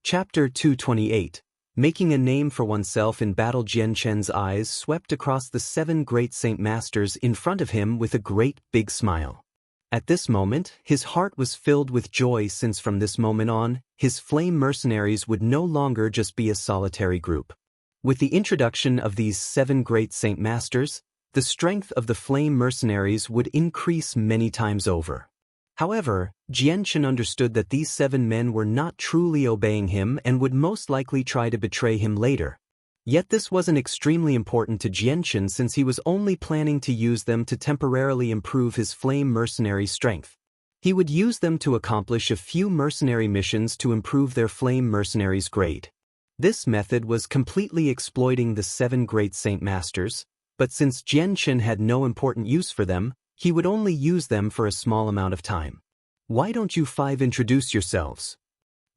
Chapter 228. Making a name for oneself in battle. Jian Chen's eyes swept across the 7 great Saint Masters in front of him with a great big smile. At this moment, his heart was filled with joy since from this moment on, his flame mercenaries would no longer just be a solitary group. With the introduction of these 7 great Saint Masters, the strength of the flame mercenaries would increase many times over. However, Jian Chen understood that these 7 men were not truly obeying him and would most likely try to betray him later. Yet this wasn't extremely important to Jian Chen since he was only planning to use them to temporarily improve his flame mercenary strength. He would use them to accomplish a few mercenary missions to improve their flame mercenaries' grade. This method was completely exploiting the 7 great Saint Masters, but since Jian Chen had no important use for them, he would only use them for a small amount of time. "Why don't you 5 introduce yourselves?"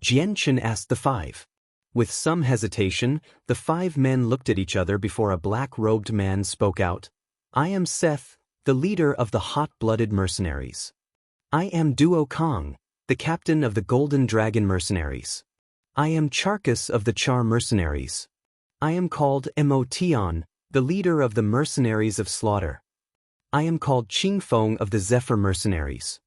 Jian Chen asked the 5. With some hesitation, the 5 men looked at each other before a black-robed man spoke out. "I am Seth, the leader of the hot-blooded mercenaries. I am Duo Kong, the captain of the Golden Dragon mercenaries. I am Charcus of the Char mercenaries. I am called Mo Tian, the leader of the mercenaries of slaughter. I am called Qing Feng of the Zephyr mercenaries."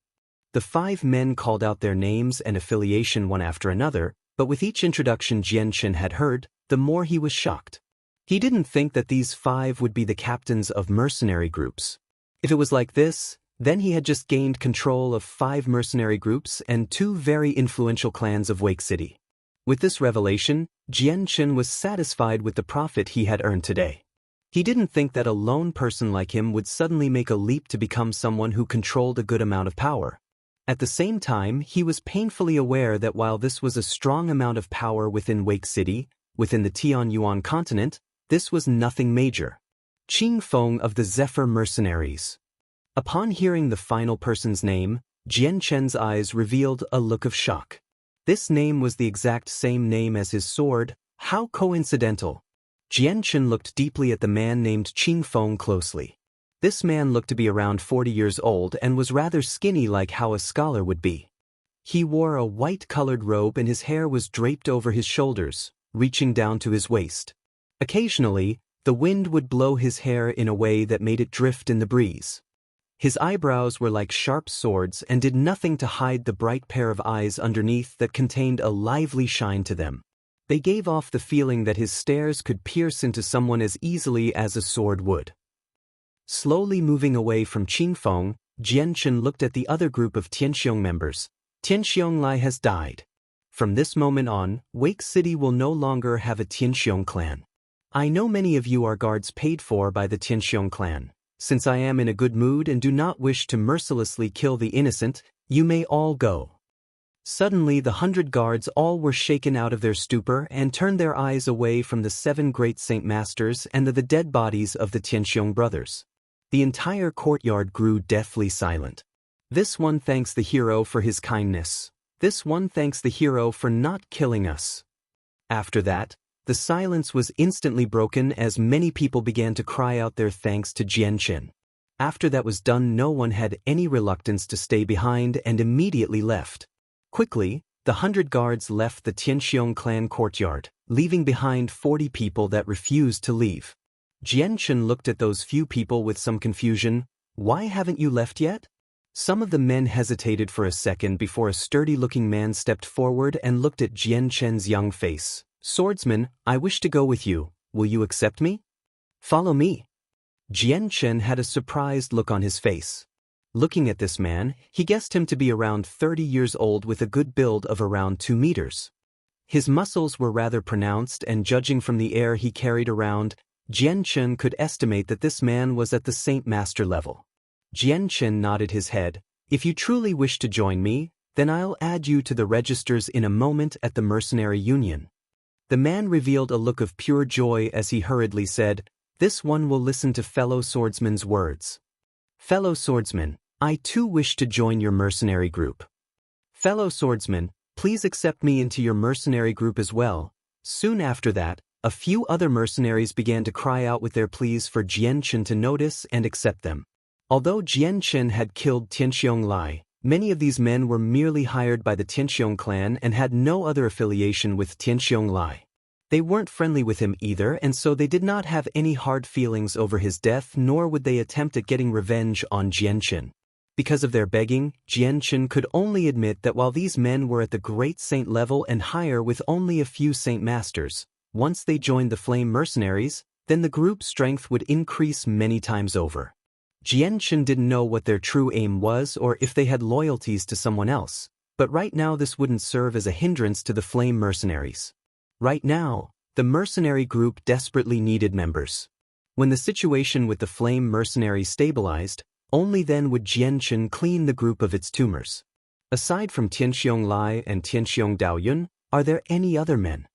The 5 men called out their names and affiliation one after another, but with each introduction Jian Chen had heard, the more he was shocked. He didn't think that these 5 would be the captains of mercenary groups. If it was like this, then he had just gained control of 5 mercenary groups and 2 very influential clans of Wake City. With this revelation, Jian Chen was satisfied with the profit he had earned today. He didn't think that a lone person like him would suddenly make a leap to become someone who controlled a good amount of power. At the same time, he was painfully aware that while this was a strong amount of power within Wake City, within the Tianyuan continent, this was nothing major. Qing Feng of the Zephyr mercenaries. Upon hearing the final person's name, Jian Chen's eyes revealed a look of shock. This name was the exact same name as his sword. How coincidental! Jian Chen looked deeply at the man named Qing Feng closely. This man looked to be around 40 years old and was rather skinny like how a scholar would be. He wore a white-colored robe and his hair was draped over his shoulders, reaching down to his waist. Occasionally, the wind would blow his hair in a way that made it drift in the breeze. His eyebrows were like sharp swords and did nothing to hide the bright pair of eyes underneath that contained a lively shine to them. They gave off the feeling that his stares could pierce into someone as easily as a sword would. Slowly moving away from Qing Feng, Jian Chen looked at the other group of Tianxiong members. Tianxiong Lai has died. From this moment on, Wake City will no longer have a Tianxiong clan. I know many of you are guards paid for by the Tianxiong clan. Since I am in a good mood and do not wish to mercilessly kill the innocent, you may all go. Suddenly the 100 guards all were shaken out of their stupor and turned their eyes away from the 7 great Saint Masters and the dead bodies of the Tianxiong brothers. The entire courtyard grew deathly silent. This one thanks the hero for his kindness. This one thanks the hero for not killing us. After that, the silence was instantly broken as many people began to cry out their thanks to Jian Chen. After that was done, no one had any reluctance to stay behind and immediately left. Quickly, the 100 guards left the Tianxiong clan courtyard, leaving behind 40 people that refused to leave. Jian Chen looked at those few people with some confusion. "Why haven't you left yet?" Some of the men hesitated for a second before a sturdy-looking man stepped forward and looked at Jian Chen's young face. "Swordsman, I wish to go with you. Will you accept me?" "Follow me." Jian Chen had a surprised look on his face. Looking at this man, he guessed him to be around 30 years old with a good build of around 2 meters. His muscles were rather pronounced and judging from the air he carried around, Jian Chen could estimate that this man was at the Saint Master level. Jian Chen nodded his head. "If you truly wish to join me, then I'll add you to the registers in a moment at the Mercenary Union." The man revealed a look of pure joy as he hurriedly said, "This one will listen to fellow swordsman's words. Fellow swordsman, I too wish to join your mercenary group. Fellow swordsman, please accept me into your mercenary group as well." Soon after that, a few other mercenaries began to cry out with their pleas for Jian Chen to notice and accept them. Although Jian Chen had killed Tianxiong Lai, Many of these men were merely hired by the Tianxiong clan and had no other affiliation with Tianxiong Lai. They weren't friendly with him either, and so they did not have any hard feelings over his death, nor would they attempt at getting revenge on Jianchen. Because of their begging, Jianchen could only admit that while these men were at the great saint level and higher with only a few saint masters, once they joined the Flame Mercenaries, then the group's strength would increase many times over. Jianchen didn't know what their true aim was or if they had loyalties to someone else, but right now this wouldn't serve as a hindrance to the Flame Mercenaries. Right now, the mercenary group desperately needed members. When the situation with the Flame Mercenaries stabilized, only then would Jianchen clean the group of its tumors. Aside from Tianxiong Lai and Tianxiong Daoyun, are there any other men?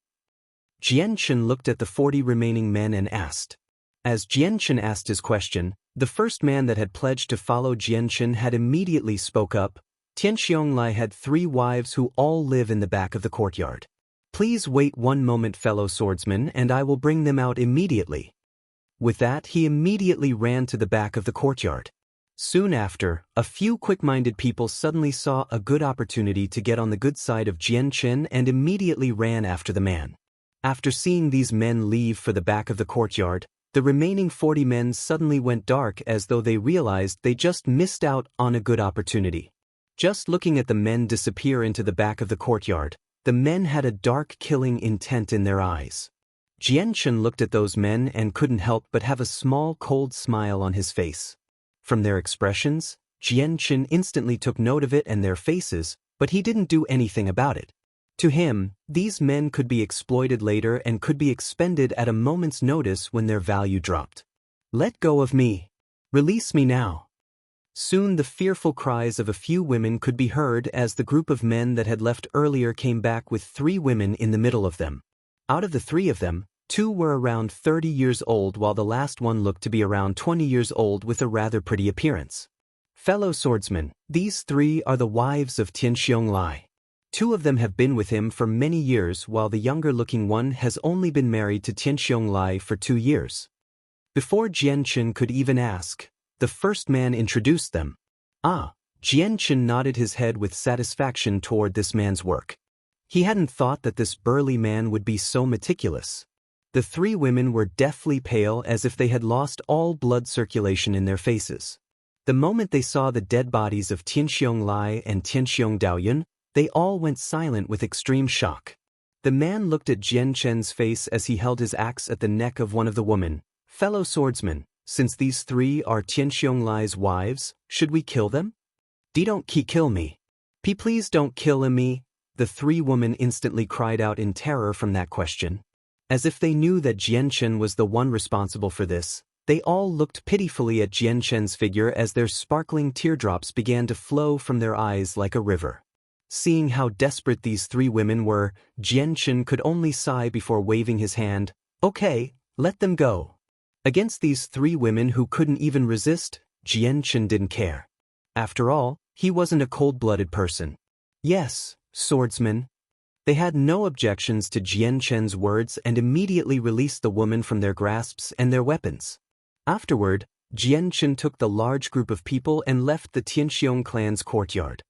Jianchen looked at the 40 remaining men and asked. As Jianchen asked his question, the first man that had pledged to follow Jianchen had immediately spoke up. Tianxiong Lai had 3 wives who all live in the back of the courtyard. Please wait one moment, fellow swordsmen, and I will bring them out immediately. With that, he immediately ran to the back of the courtyard. Soon after, a few quick-minded people suddenly saw a good opportunity to get on the good side of Jianchen and immediately ran after the man. After seeing these men leave for the back of the courtyard, the remaining 40 men suddenly went dark as though they realized they just missed out on a good opportunity. Just looking at the men disappear into the back of the courtyard, the men had a dark killing intent in their eyes. Jianchen looked at those men and couldn't help but have a small cold smile on his face. From their expressions, Jianchen instantly took note of it and their faces, but he didn't do anything about it. To him, these men could be exploited later and could be expended at a moment's notice when their value dropped. Let go of me. Release me now. Soon the fearful cries of a few women could be heard as the group of men that had left earlier came back with 3 women in the middle of them. Out of the 3 of them, 2 were around 30 years old while the last one looked to be around 20 years old with a rather pretty appearance. Fellow swordsmen, these 3 are the wives of Tianxiong Lai. 2 of them have been with him for many years while the younger-looking one has only been married to Tianxiong Lai for 2 years. Before Jianchen could even ask, the first man introduced them. Jianchen nodded his head with satisfaction toward this man's work. He hadn't thought that this burly man would be so meticulous. The 3 women were deathly pale as if they had lost all blood circulation in their faces. The moment they saw the dead bodies of Tianxiong Lai and Tianxiong Daoyun, they all went silent with extreme shock. The man looked at Jianchen's face as he held his axe at the neck of one of the women. Fellow swordsmen, since these 3 are Tianxiong Lai's wives, should we kill them? Don't kill me. Please don't kill me. The 3 women instantly cried out in terror from that question. As if they knew that Jianchen was the one responsible for this, they all looked pitifully at Jianchen's figure as their sparkling teardrops began to flow from their eyes like a river. Seeing how desperate these 3 women were, Jianchen could only sigh before waving his hand. Okay, let them go. Against these 3 women who couldn't even resist, Jianchen didn't care. After all, he wasn't a cold-blooded person. Yes, swordsman. They had no objections to Jianchen's words and immediately released the woman from their grasps and their weapons. Afterward, Jianchen took the large group of people and left the Tianxiong clan's courtyard.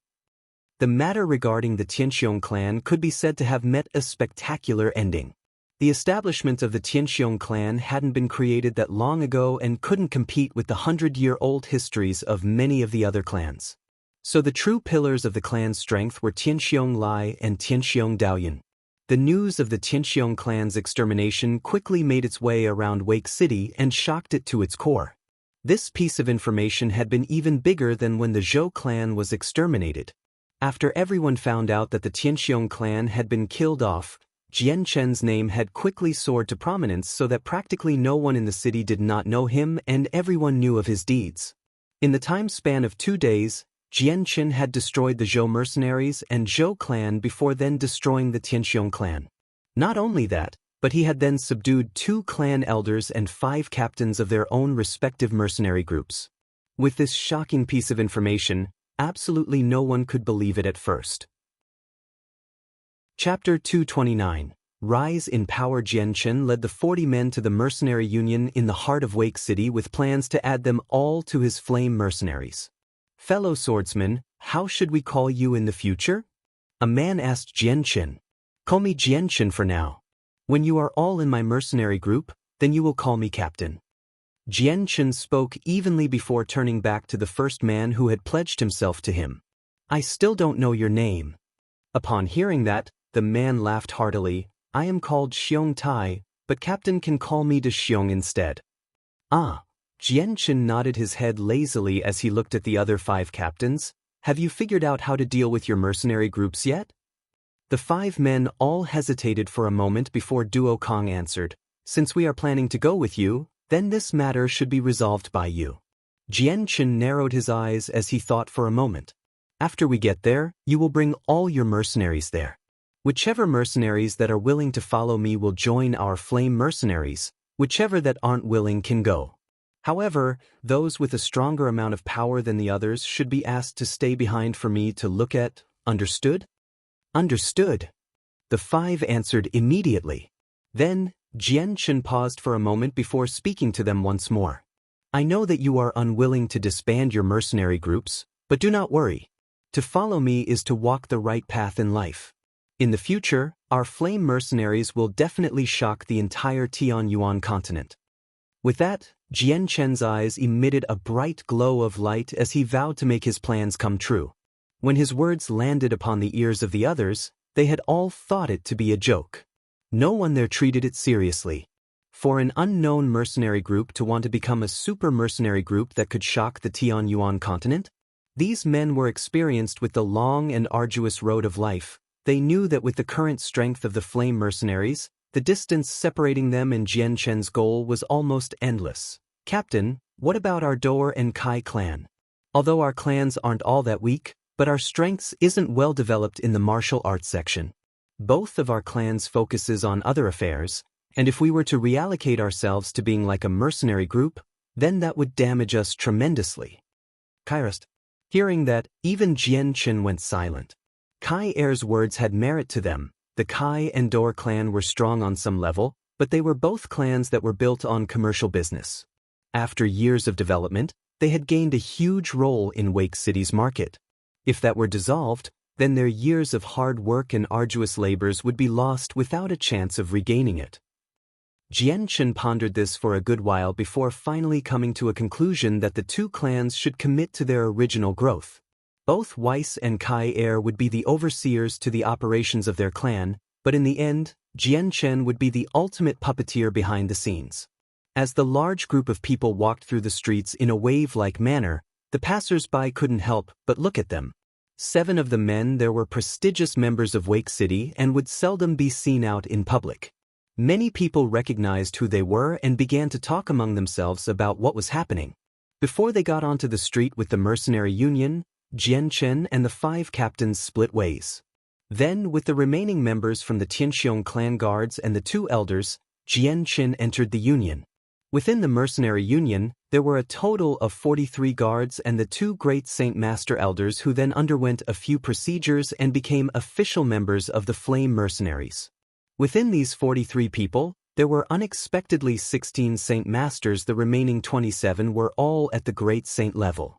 The matter regarding the Tianxiong clan could be said to have met a spectacular ending. The establishment of the Tianxiong clan hadn't been created that long ago and couldn't compete with the 100-year-old histories of many of the other clans. So the true pillars of the clan's strength were Tianxiong Lai and Tianxiong Daoyun. The news of the Tianxiong clan's extermination quickly made its way around Wake City and shocked it to its core. This piece of information had been even bigger than when the Zhou clan was exterminated. After everyone found out that the Tianxiong clan had been killed off, Jianchen's name had quickly soared to prominence so that practically no one in the city did not know him and everyone knew of his deeds. In the time span of 2 days, Jianchen had destroyed the Zhou mercenaries and Zhou clan before then destroying the Tianxiong clan. Not only that, but he had then subdued 2 clan elders and 5 captains of their own respective mercenary groups. With this shocking piece of information, absolutely no one could believe it at first. Chapter 229. Rise in Power. Jianchen led the 40 men to the mercenary union in the heart of Wake City with plans to add them all to his flame mercenaries. Fellow swordsman, how should we call you in the future? A man asked Jianchen. Call me Jianchen for now. When you are all in my mercenary group, then you will call me captain. Jianchen spoke evenly before turning back to the first man who had pledged himself to him. I still don't know your name. Upon hearing that, the man laughed heartily. I am called Xiong Tai, but captain can call me De Xiong instead. Ah. Jianchen nodded his head lazily as he looked at the other 5 captains. Have you figured out how to deal with your mercenary groups yet? The 5 men all hesitated for a moment before Duo Kong answered. Since we are planning to go with you, then this matter should be resolved by you. Jianchen narrowed his eyes as he thought for a moment. After we get there, you will bring all your mercenaries there. Whichever mercenaries that are willing to follow me will join our flame mercenaries. Whichever that aren't willing can go. However, those with a stronger amount of power than the others should be asked to stay behind for me to look at. Understood? Understood. The 5 answered immediately. Then, Jianchen paused for a moment before speaking to them once more. I know that you are unwilling to disband your mercenary groups, but do not worry. To follow me is to walk the right path in life. In the future, our flame mercenaries will definitely shock the entire Tianyuan continent. With that, Jianchen's eyes emitted a bright glow of light as he vowed to make his plans come true. When his words landed upon the ears of the others, they had all thought it to be a joke. No one there treated it seriously. For an unknown mercenary group to want to become a super mercenary group that could shock the Tianyuan continent? These men were experienced with the long and arduous road of life. They knew that with the current strength of the flame mercenaries, the distance separating them and Jianchen's goal was almost endless. Captain, what about our Dor and Kai clan? Although our clans aren't all that weak, but our strengths isn't well developed in the martial arts section. Both of our clans focuses on other affairs, and if we were to reallocate ourselves to being like a mercenary group, then that would damage us tremendously. Kairos. Hearing that, even Jianchen went silent. Kai Air's words had merit to them. The Kai and Dor clan were strong on some level, but they were both clans that were built on commercial business. After years of development, they had gained a huge role in Wake City's market. If that were dissolved, then their years of hard work and arduous labors would be lost without a chance of regaining it. Jianchen pondered this for a good while before finally coming to a conclusion that the 2 clans should commit to their original growth. Both Weiss and Kai Air would be the overseers to the operations of their clan, but in the end, Jianchen would be the ultimate puppeteer behind the scenes. As the large group of people walked through the streets in a wave-like manner, the passers-by couldn't help but look at them. 7 of the men there were prestigious members of Wake City and would seldom be seen out in public. Many people recognized who they were and began to talk among themselves about what was happening. Before they got onto the street with the mercenary union, Jianchen and the 5 captains split ways. Then, with the remaining members from the Tianxiong clan guards and the 2 elders, Jianchen entered the union. Within the mercenary union, there were a total of 43 guards and the 2 great Saint Master elders who then underwent a few procedures and became official members of the Flame Mercenaries. Within these 43 people, there were unexpectedly 16 Saint Masters. The remaining 27 were all at the Great Saint level.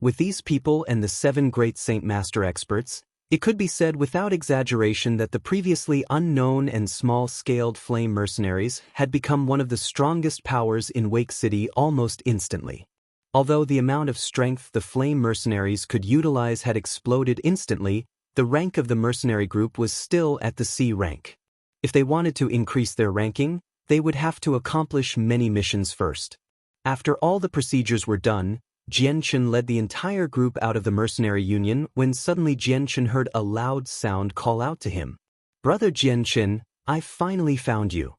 With these people and the 7 Great Saint Master experts, it could be said without exaggeration that the previously unknown and small-scaled Flame Mercenaries had become one of the strongest powers in Wake City almost instantly. Although the amount of strength the Flame Mercenaries could utilize had exploded instantly, the rank of the mercenary group was still at the C rank. If they wanted to increase their ranking, they would have to accomplish many missions first. After all the procedures were done, Jianchen led the entire group out of the mercenary union when suddenly Jianchen heard a loud sound call out to him. Brother Jianchen, I finally found you.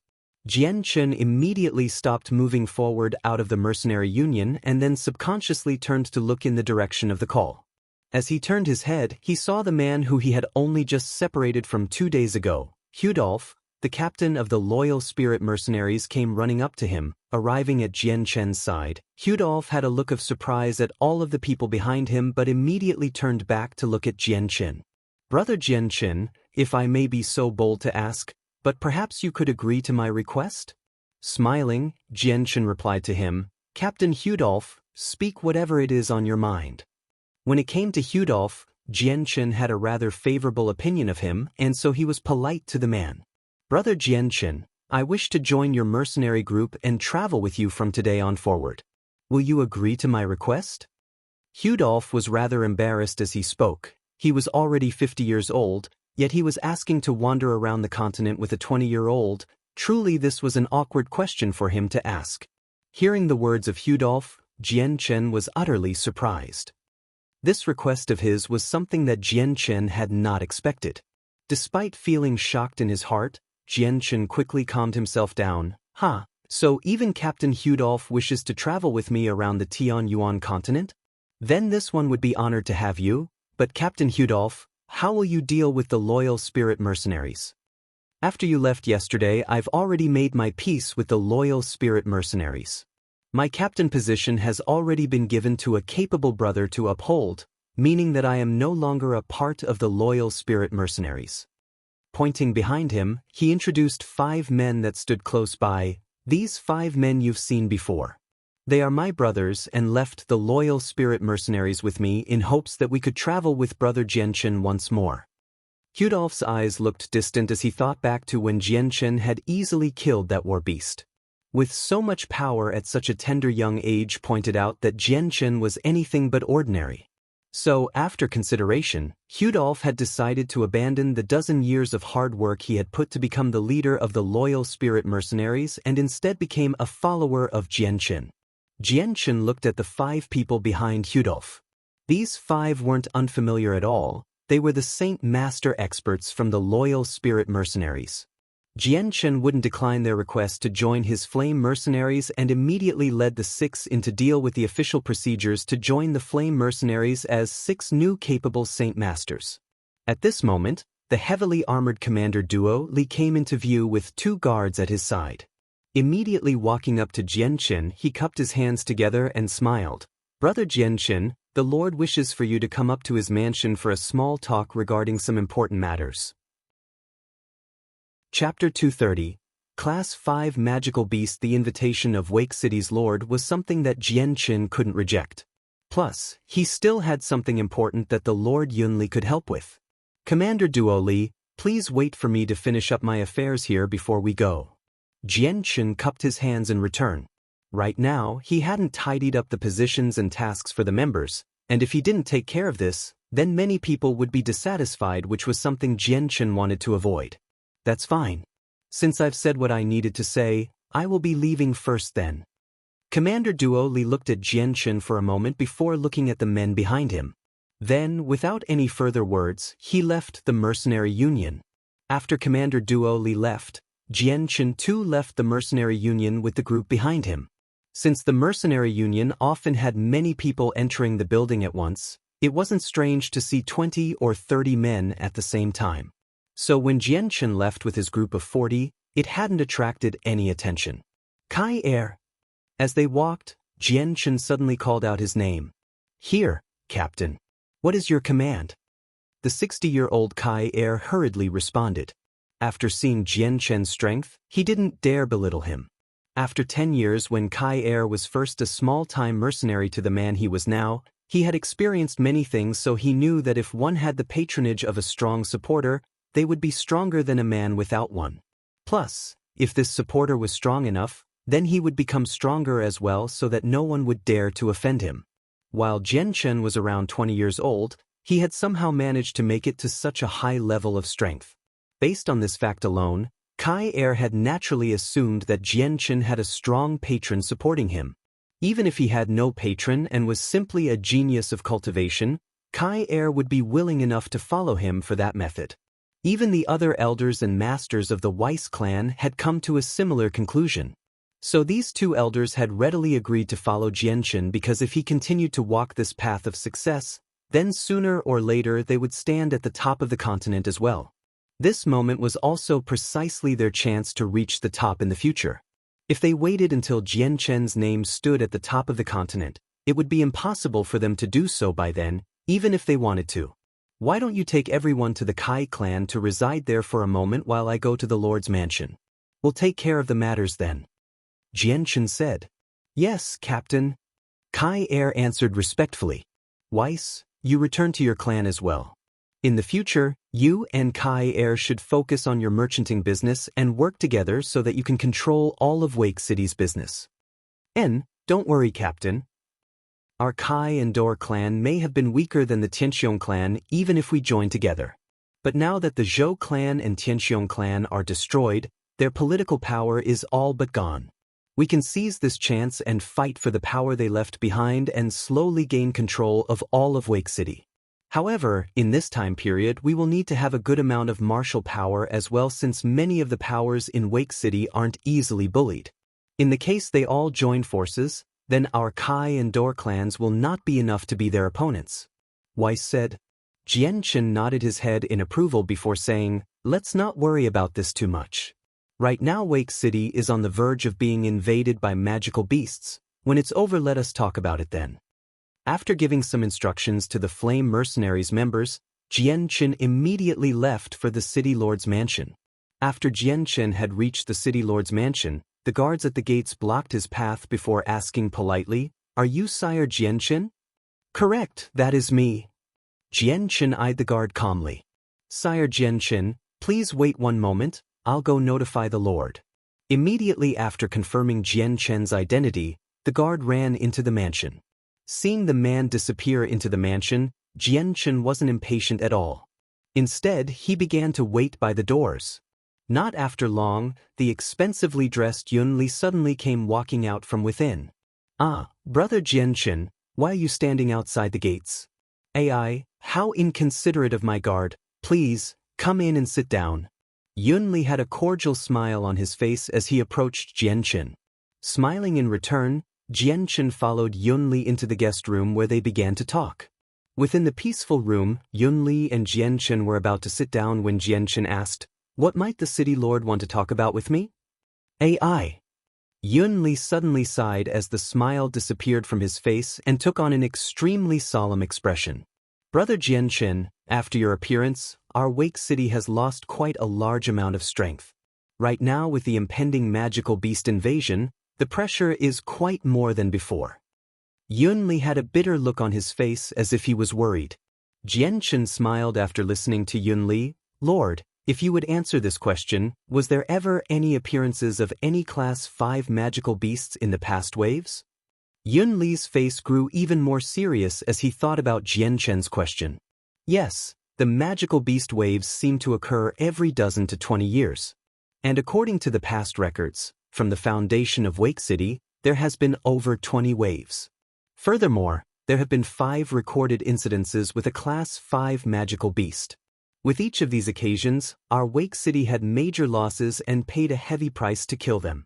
Jianchen immediately stopped moving forward out of the mercenary union and then subconsciously turned to look in the direction of the call. As he turned his head, he saw the man who he had only just separated from 2 days ago. Hudolf, the captain of the Loyal Spirit Mercenaries, came running up to him. Arriving at Jianchen's side, Hudolf had a look of surprise at all of the people behind him but immediately turned back to look at Jianchen. Brother Jianchen, if I may be so bold to ask, but perhaps you could agree to my request? Smiling, Jianchen replied to him, Captain Hudolf, speak whatever it is on your mind. When it came to Hudolf, Jianchen had a rather favorable opinion of him, and so he was polite to the man. "Brother Jianchen, I wish to join your mercenary group and travel with you from today on forward. Will you agree to my request?" Hudolf was rather embarrassed as he spoke. He was already 50 years old, yet he was asking to wander around the continent with a 20-year-old. Truly this was an awkward question for him to ask. Hearing the words of Hudolf, Jianchen was utterly surprised. This request of his was something that Jianchen had not expected. Despite feeling shocked in his heart, Jianchen quickly calmed himself down. So even Captain Hudolf wishes to travel with me around the Tianyuan continent? Then this one would be honored to have you, but Captain Hudolf, how will you deal with the loyal spirit mercenaries? After you left yesterday, I've already made my peace with the loyal spirit mercenaries. My captain position has already been given to a capable brother to uphold, meaning that I am no longer a part of the loyal spirit mercenaries. Pointing behind him, he introduced 5 men that stood close by. These 5 men you've seen before. They are my brothers and left the loyal spirit mercenaries with me in hopes that we could travel with brother Jianchen once more. Hudolf's eyes looked distant as he thought back to when Jianchen had easily killed that war beast. With so much power at such a tender young age pointed out that Jianchen was anything but ordinary. So, after consideration, Hudolf had decided to abandon the dozen years of hard work he had put to become the leader of the loyal spirit mercenaries and instead became a follower of Jianchen. Jianchen looked at the 5 people behind Hudolf. These 5 weren't unfamiliar at all. They were the Saint Master experts from the loyal spirit mercenaries. Jianchen wouldn't decline their request to join his flame mercenaries and immediately led the 6 in to deal with the official procedures to join the flame mercenaries as 6 new capable Saint Masters. At this moment, the heavily armored commander duo Li came into view with 2 guards at his side. Immediately walking up to Jianchen, he cupped his hands together and smiled. "Brother Jianchen, the Lord wishes for you to come up to his mansion for a small talk regarding some important matters." Chapter 230. Class 5 Magical Beast. The invitation of Wake City's Lord was something that Jianchen couldn't reject. Plus, he still had something important that the Lord Yunli could help with. "Commander Duo Li, please wait for me to finish up my affairs here before we go." Jianchen cupped his hands in return. Right now, he hadn't tidied up the positions and tasks for the members, and if he didn't take care of this, then many people would be dissatisfied, which was something Jianchen wanted to avoid. "That's fine. Since I've said what I needed to say, I will be leaving first then." Commander Duo Li looked at Jianchen for a moment before looking at the men behind him. Then, without any further words, he left the mercenary union. After Commander Duo Li left, Jianchen too left the mercenary union with the group behind him. Since the mercenary union often had many people entering the building at once, it wasn't strange to see 20 or 30 men at the same time. So when Jianchen left with his group of 40, it hadn't attracted any attention. "Kai Er." As they walked, Jianchen suddenly called out his name. "Here, Captain. What is your command?" The 60-year-old Kai Er hurriedly responded. After seeing Jianchen's strength, he didn't dare belittle him. After 10 years, when Kai Er was first a small-time mercenary to the man he was now, he had experienced many things, so he knew that if one had the patronage of a strong supporter, they would be stronger than a man without one. Plus, if this supporter was strong enough, then he would become stronger as well so that no one would dare to offend him. While Jianchen was around 20 years old, he had somehow managed to make it to such a high level of strength. Based on this fact alone, Kai Er had naturally assumed that Jianchen had a strong patron supporting him. Even if he had no patron and was simply a genius of cultivation, Kai Er would be willing enough to follow him for that method. Even the other elders and masters of the Weiss clan had come to a similar conclusion. So these 2 elders had readily agreed to follow Jianchen because if he continued to walk this path of success, then sooner or later they would stand at the top of the continent as well. This moment was also precisely their chance to reach the top in the future. If they waited until Jianchen's name stood at the top of the continent, it would be impossible for them to do so by then, even if they wanted to. "Why don't you take everyone to the Kai clan to reside there for a moment while I go to the Lord's mansion? We'll take care of the matters then," Jianchen said. "Yes, Captain," Kai Er answered respectfully. "Weiss, you return to your clan as well. In the future, you and Kai Air should focus on your merchanting business and work together so that you can control all of Wake City's business. Don't worry, Captain. Our Kai and Dor clan may have been weaker than the Tianxiong clan even if we joined together. But now that the Zhou clan and Tianxiong clan are destroyed, their political power is all but gone. We can seize this chance and fight for the power they left behind and slowly gain control of all of Wake City. However, in this time period we will need to have a good amount of martial power as well since many of the powers in Wake City aren't easily bullied. In the case they all join forces, then our Kai and Dor clans will not be enough to be their opponents. Weiss said. Jian Chen nodded his head in approval before saying, let's not worry about this too much. Right now Wake City is on the verge of being invaded by magical beasts. When it's over let us talk about it then. After giving some instructions to the Flame Mercenaries members, Jian Chen immediately left for the City Lord's mansion. After Jian Chen had reached the City Lord's mansion, the guards at the gates blocked his path before asking politely, "Are you Sire Jian Chen?" "Correct, that is me." Jian Chen eyed the guard calmly. "Sire Jian Chen, please wait one moment, I'll go notify the Lord." Immediately after confirming Jian Chen's identity, the guard ran into the mansion. Seeing the man disappear into the mansion, Jian Chen wasn't impatient at all. Instead, he began to wait by the doors. Not after long, the expensively dressed Yun Li suddenly came walking out from within. "Ah, brother Jian Chen, why are you standing outside the gates?" "Ai, how inconsiderate of my guard, please, come in and sit down." Yun Li had a cordial smile on his face as he approached Jian Chen. Smiling in return, Jian Chen followed Yun Li into the guest room where they began to talk. Within the peaceful room, Yun Li and Jian Chen were about to sit down when Jian Chen asked, "What might the City Lord want to talk about with me?" "AI." Yun Li suddenly sighed as the smile disappeared from his face and took on an extremely solemn expression. "Brother Jian Chen, after your appearance, our Wake City has lost quite a large amount of strength. Right now with the impending magical beast invasion, the pressure is quite more than before." Yun Li had a bitter look on his face as if he was worried. Jian Chen smiled after listening to Yun Li. "Lord, if you would answer this question, was there ever any appearances of any Class 5 magical beasts in the past waves?" Yun Li's face grew even more serious as he thought about Jian Chen's question. Yes, the magical beast waves seem to occur every dozen to 20 years. And according to the past records, from the foundation of Wake City, there has been over 20 waves. Furthermore, there have been 5 recorded incidences with a Class 5 magical beast. With each of these occasions, our Wake City had major losses and paid a heavy price to kill them.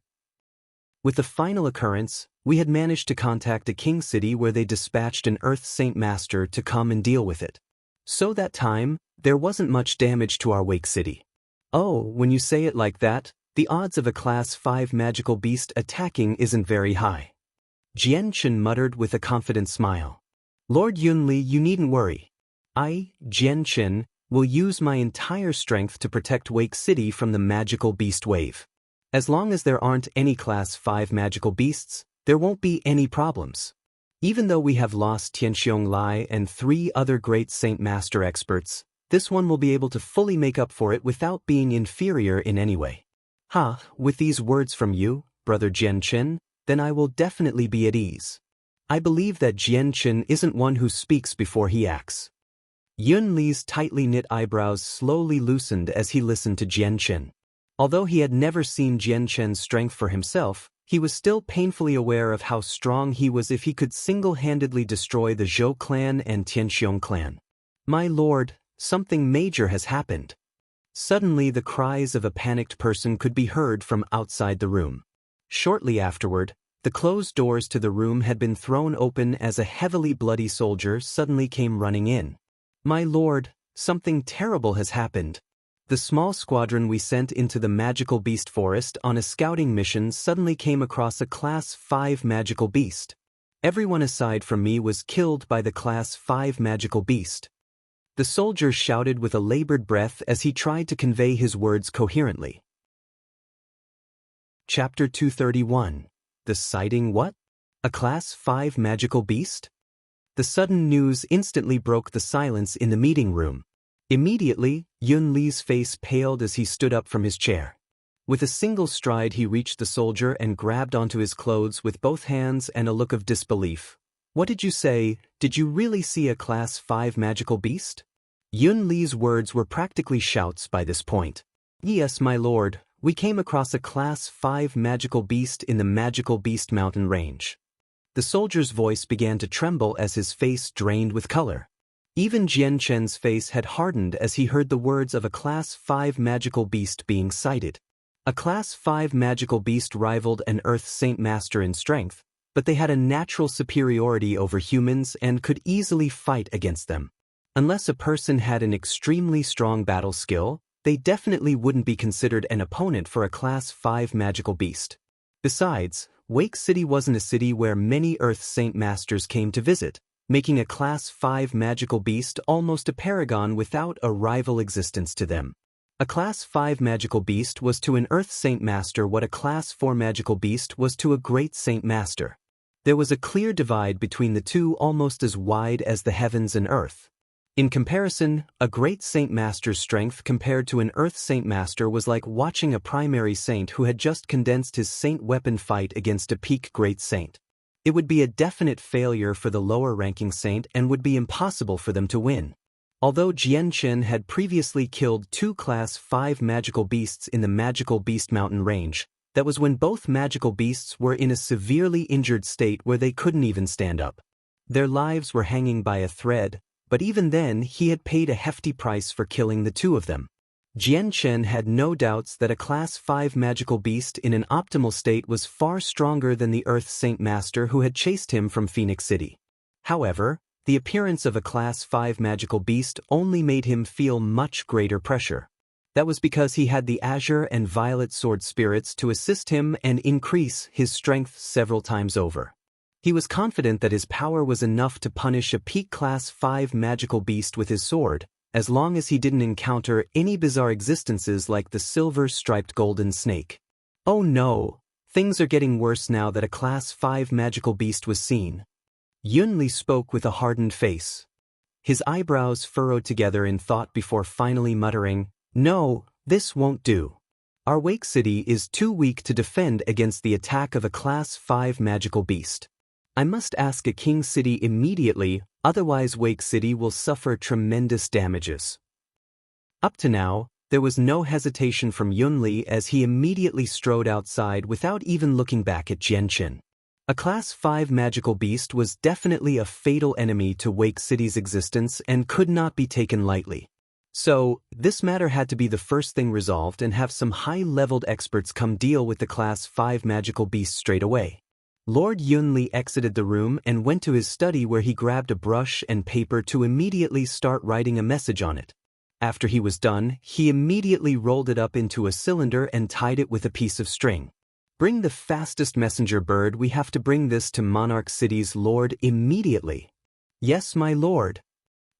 With the final occurrence, we had managed to contact a king city where they dispatched an Earth Saint Master to come and deal with it. So that time, there wasn't much damage to our Wake City. Oh, when you say it like that, the odds of a Class 5 magical beast attacking isn't very high. Jian Chen muttered with a confident smile. "Lord Yun Li, you needn't worry. I, Jian Chen, will use my entire strength to protect Wake City from the magical beast wave. As long as there aren't any Class 5 magical beasts, there won't be any problems. Even though we have lost Tianxiong Lai and 3 other great Saint Master experts, this one will be able to fully make up for it without being inferior in any way." With these words from you, brother Jian Chen, then I will definitely be at ease. I believe that Jian Chen isn't one who speaks before he acts. Yun Li's tightly knit eyebrows slowly loosened as he listened to Jian Chen. Although he had never seen Jian Chen's strength for himself, he was still painfully aware of how strong he was if he could single-handedly destroy the Zhou clan and Tianxiong clan. "My lord, something major has happened." Suddenly the cries of a panicked person could be heard from outside the room. Shortly afterward, the closed doors to the room had been thrown open as a heavily bloody soldier suddenly came running in. "My lord, something terrible has happened. The small squadron we sent into the magical beast forest on a scouting mission suddenly came across a Class 5 magical beast. Everyone aside from me was killed by the Class 5 magical beast." The soldier shouted with a labored breath as he tried to convey his words coherently. Chapter 231. The sighting what? A Class 5 magical beast? The sudden news instantly broke the silence in the meeting room. Immediately, Yun Li's face paled as he stood up from his chair. With a single stride he reached the soldier and grabbed onto his clothes with both hands and a look of disbelief. "What did you say? Did you really see a Class 5 magical beast?" Yun Li's words were practically shouts by this point. "Yes, my lord, we came across a Class 5 magical beast in the Magical Beast Mountain range." The soldier's voice began to tremble as his face drained with color. Even Jian Chen's face had hardened as he heard the words of a Class 5 magical beast being sighted. A Class 5 magical beast rivaled an Earth Saint Master in strength, but they had a natural superiority over humans and could easily fight against them. Unless a person had an extremely strong battle skill, they definitely wouldn't be considered an opponent for a Class 5 magical beast. Besides, Wake City wasn't a city where many Earth Saint Masters came to visit, making a Class 5 magical beast almost a paragon without a rival existence to them. A Class 5 magical beast was to an Earth Saint Master what a Class 4 magical beast was to a Great Saint Master. There was a clear divide between the two, almost as wide as the heavens and earth. In comparison, a Great Saint Master's strength compared to an Earth Saint Master was like watching a primary saint who had just condensed his saint weapon fight against a peak Great Saint. It would be a definite failure for the lower-ranking saint and would be impossible for them to win. Although Jian Chen had previously killed 2 Class 5 magical beasts in the Magical Beast Mountain range, that was when both magical beasts were in a severely injured state where they couldn't even stand up. Their lives were hanging by a thread, but even then he had paid a hefty price for killing the 2 of them. Jian Chen had no doubts that a Class 5 magical beast in an optimal state was far stronger than the Earth Saint Master who had chased him from Phoenix City. However, the appearance of a Class 5 magical beast only made him feel much greater pressure. That was because he had the Azure and Violet Sword spirits to assist him and increase his strength several times over. He was confident that his power was enough to punish a peak Class 5 magical beast with his sword, as long as he didn't encounter any bizarre existences like the silver-striped golden snake. Oh no, things are getting worse now that a Class 5 magical beast was seen. Yun Li spoke with a hardened face. His eyebrows furrowed together in thought before finally muttering, "No, this won't do. Our Wake City is too weak to defend against the attack of a Class 5 magical beast. I must ask a King City immediately, otherwise Wake City will suffer tremendous damages." Up to now, there was no hesitation from Yun Li as he immediately strode outside without even looking back at Jian Chen. A Class 5 magical beast was definitely a fatal enemy to Wake City's existence and could not be taken lightly. So, this matter had to be the first thing resolved and have some high-leveled experts come deal with the Class 5 magical beast straight away. Lord Yun Li exited the room and went to his study where he grabbed a brush and paper to immediately start writing a message on it. After he was done, he immediately rolled it up into a cylinder and tied it with a piece of string. "Bring the fastest messenger bird, we have to bring this to Monarch City's lord immediately." "Yes, my lord."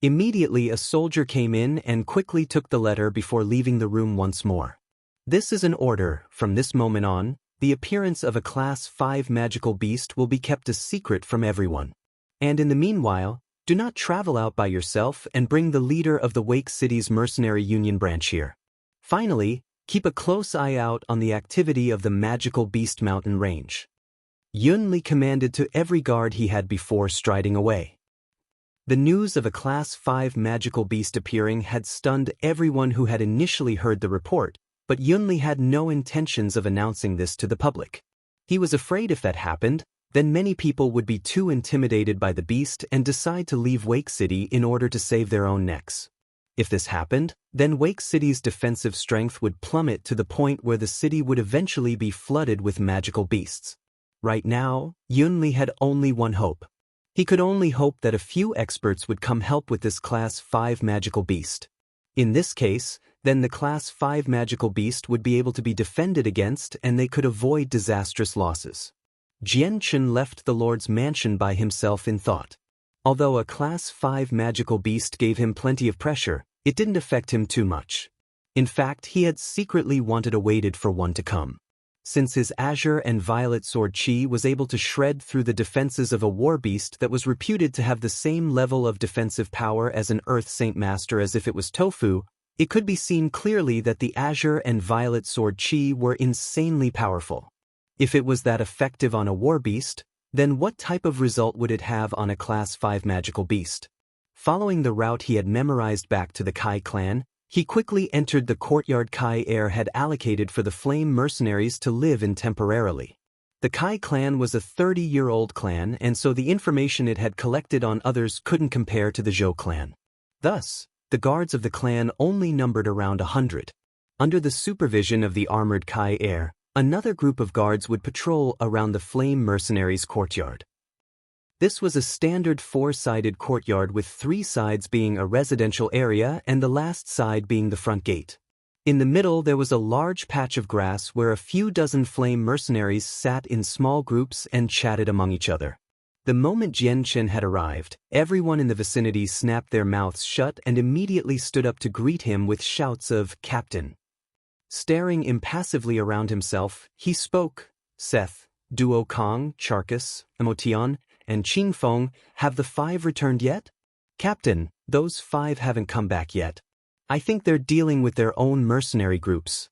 Immediately a soldier came in and quickly took the letter before leaving the room once more. "This is an order. From this moment on, the appearance of a Class 5 magical beast will be kept a secret from everyone. And in the meanwhile, do not travel out by yourself and bring the leader of the Wake City's Mercenary Union branch here. Finally, keep a close eye out on the activity of the Magical Beast Mountain range." Yun Li commanded to every guard he had before striding away. The news of a Class 5 magical beast appearing had stunned everyone who had initially heard the report, but Yun Li had no intentions of announcing this to the public. He was afraid if that happened, then many people would be too intimidated by the beast and decide to leave Wake City in order to save their own necks. If this happened, then Wake City's defensive strength would plummet to the point where the city would eventually be flooded with magical beasts. Right now, Yun Li had only one hope. He could only hope that a few experts would come help with this Class 5 magical beast. In this case, then the Class 5 magical beast would be able to be defended against and they could avoid disastrous losses. Jian Chen left the Lord's mansion by himself in thought. Although a Class 5 magical beast gave him plenty of pressure, it didn't affect him too much. In fact, he had secretly wanted awaited for one to come. since his azure and violet sword chi was able to shred through the defenses of a war beast that was reputed to have the same level of defensive power as an Earth Saint Master as if it was tofu, it could be seen clearly that the azure and violet sword chi were insanely powerful. If it was that effective on a war beast, then what type of result would it have on a Class 5 magical beast? Following the route he had memorized back to the Kai clan, he quickly entered the courtyard Kai heir had allocated for the flame mercenaries to live in temporarily. The Kai clan was a 30-year-old clan, and so the information it had collected on others couldn't compare to the Zhou clan. Thus, the guards of the clan only numbered around 100. Under the supervision of the armored Kai heir, another group of guards would patrol around the flame mercenaries' courtyard. This was a standard 4-sided courtyard with 3 sides being a residential area and the last side being the front gate. In the middle there was a large patch of grass where a few dozen flame mercenaries sat in small groups and chatted among each other. The moment Jian Chen had arrived, everyone in the vicinity snapped their mouths shut and immediately stood up to greet him with shouts of "Captain." Staring impassively around himself, he spoke, "Seth, Duo Kong, Charcus, Emotion, and Qing Feng, have the 5 returned yet?" "Captain, those 5 haven't come back yet. I think they're dealing with their own mercenary groups."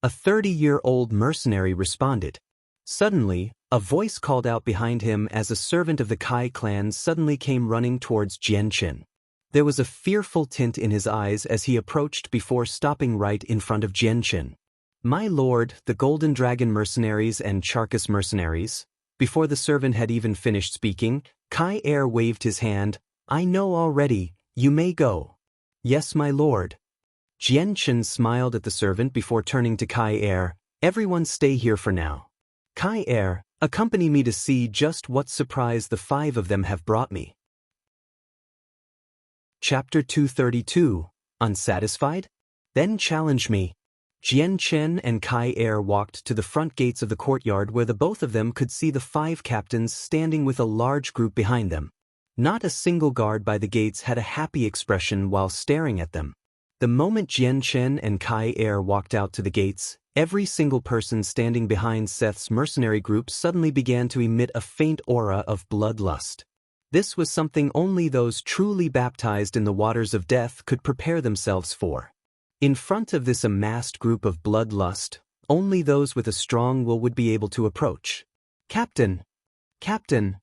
A 30-year-old mercenary responded. Suddenly, a voice called out behind him as a servant of the Kai clan suddenly came running towards Jian Chen. There was a fearful tint in his eyes as he approached before stopping right in front of Jian Chen. "My lord, the Golden Dragon mercenaries and Charcus mercenaries." Before the servant had even finished speaking, Kai heir waved his hand. "I know already, you may go." "Yes, my lord." Jian Chen smiled at the servant before turning to Kai heir. "Everyone stay here for now. Kai heir, accompany me to see just what surprise the 5 of them have brought me." Chapter 232, Unsatisfied? Then challenge me. Jian Chen and Kai heir walked to the front gates of the courtyard where the both of them could see the 5 captains standing with a large group behind them. Not a single guard by the gates had a happy expression while staring at them. The moment Jian Chen and Kai heir walked out to the gates, every single person standing behind Seth's mercenary group suddenly began to emit a faint aura of bloodlust. This was something only those truly baptized in the waters of death could prepare themselves for. In front of this amassed group of bloodlust, only those with a strong will would be able to approach. "Captain! Captain!"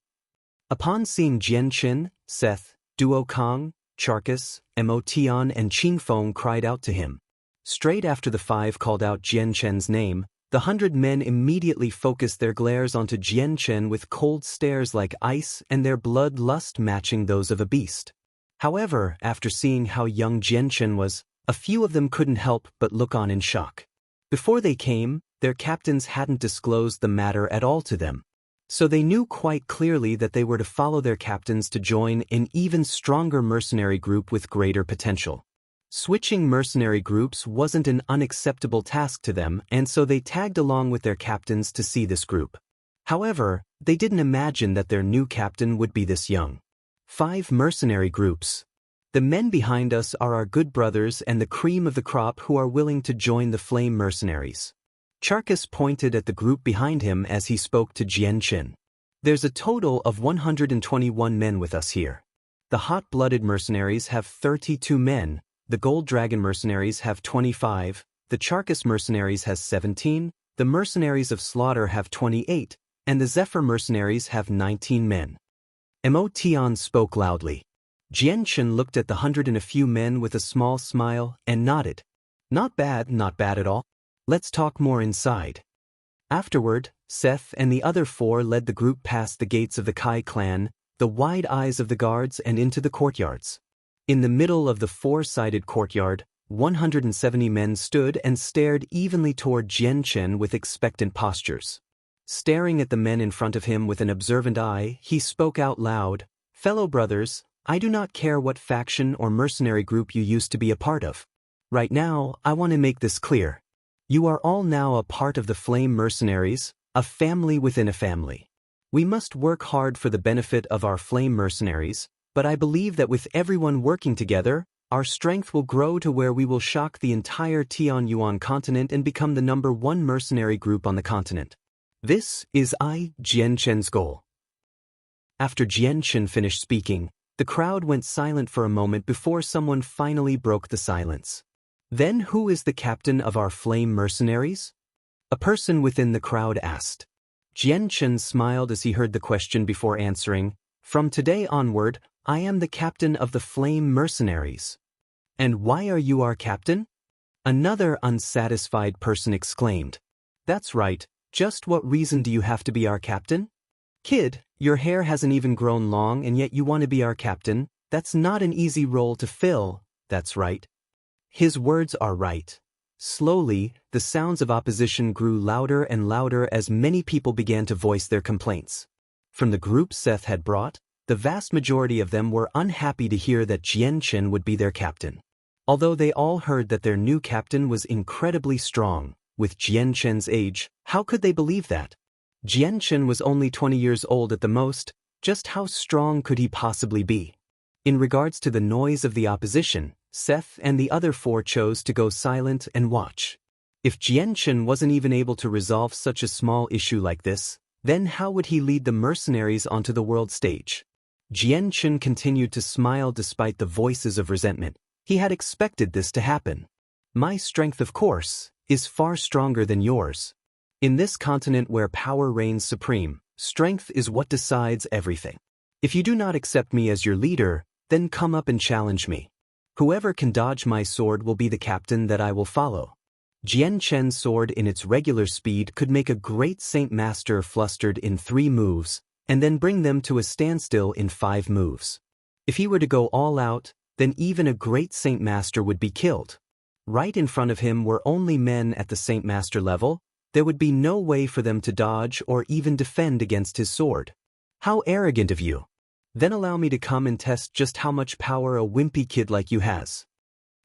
Upon seeing Jian Chen, Seth, Duo Kong, Charcus, Emotion, and Qing Feng cried out to him. Straight after the 5 called out Jian Chen's name, the 100 men immediately focused their glares onto Jian Chen with cold stares like ice and their bloodlust matching those of a beast. However, after seeing how young Jian Chen was, a few of them couldn't help but look on in shock. Before they came, their captains hadn't disclosed the matter at all to them. So they knew quite clearly that they were to follow their captains to join an even stronger mercenary group with greater potential. Switching mercenary groups wasn't an unacceptable task to them, and so they tagged along with their captains to see this group. However, they didn't imagine that their new captain would be this young. 5 mercenary groups. The men behind us are our good brothers and the cream of the crop who are willing to join the flame mercenaries. Charcus pointed at the group behind him as he spoke to Jian Chen. There's a total of 121 men with us here. The hot-blooded mercenaries have 32 men, the Gold Dragon mercenaries have 25, the Charcus mercenaries has 17, the mercenaries of Slaughter have 28, and the Zephyr mercenaries have 19 men. Emotion spoke loudly. Jian Chen looked at the 100 and a few men with a small smile and nodded. Not bad at all. Let's talk more inside. Afterward, Seth and the other 4 led the group past the gates of the Kai clan, the wide eyes of the guards, and into the courtyards. In the middle of the 4-sided courtyard, 170 men stood and stared evenly toward Jian Chen with expectant postures. Staring at the men in front of him with an observant eye, he spoke out loud, "Fellow brothers, I do not care what faction or mercenary group you used to be a part of. Right now, I want to make this clear. You are all now a part of the Flame Mercenaries, a family within a family. We must work hard for the benefit of our Flame Mercenaries, but I believe that with everyone working together, Our strength will grow to where we will shock the entire Tianyuan continent and become the #1 mercenary group on the continent. This is Jian Chen's goal. After Jian Chen finished speaking, the crowd went silent for a moment before someone finally broke the silence. Then who is the captain of our flame mercenaries? A person within the crowd asked. Jian Chen smiled as he heard the question before answering, "From today onward, I am the captain of the flame mercenaries." "And why are you our captain?" Another unsatisfied person exclaimed. "That's right, just what reason do you have to be our captain? Kid, your hair hasn't even grown long and yet you want to be our captain? That's not an easy role to fill." "That's right." His words are right. Slowly, the sounds of opposition grew louder and louder as many people began to voice their complaints. From the group Seth had brought, the vast majority of them were unhappy to hear that Jian Chen would be their captain. Although they all heard that their new captain was incredibly strong, with Jian Chen's age, how could they believe that? Jian Chen was only 20 years old at the most, just how strong could he possibly be? In regards to the noise of the opposition, Seth and the other 4 chose to go silent and watch. If Jian Chen wasn't even able to resolve such a small issue like this, then how would he lead the mercenaries onto the world stage? Jian Chen continued to smile despite the voices of resentment. He had expected this to happen. "My strength, of course, is far stronger than yours. In this continent where power reigns supreme, strength is what decides everything. If you do not accept me as your leader, then come up and challenge me. Whoever can dodge my sword will be the captain that I will follow." Jian Chen's sword in its regular speed could make a great Saint Master flustered in 3 moves, and then bring them to a standstill in 5 moves. If he were to go all out, then even a great Saint Master would be killed. Right in front of him were only men at the Saint Master level. There would be no way for them to dodge or even defend against his sword. "How arrogant of you! Then allow me to come and test just how much power a wimpy kid like you has."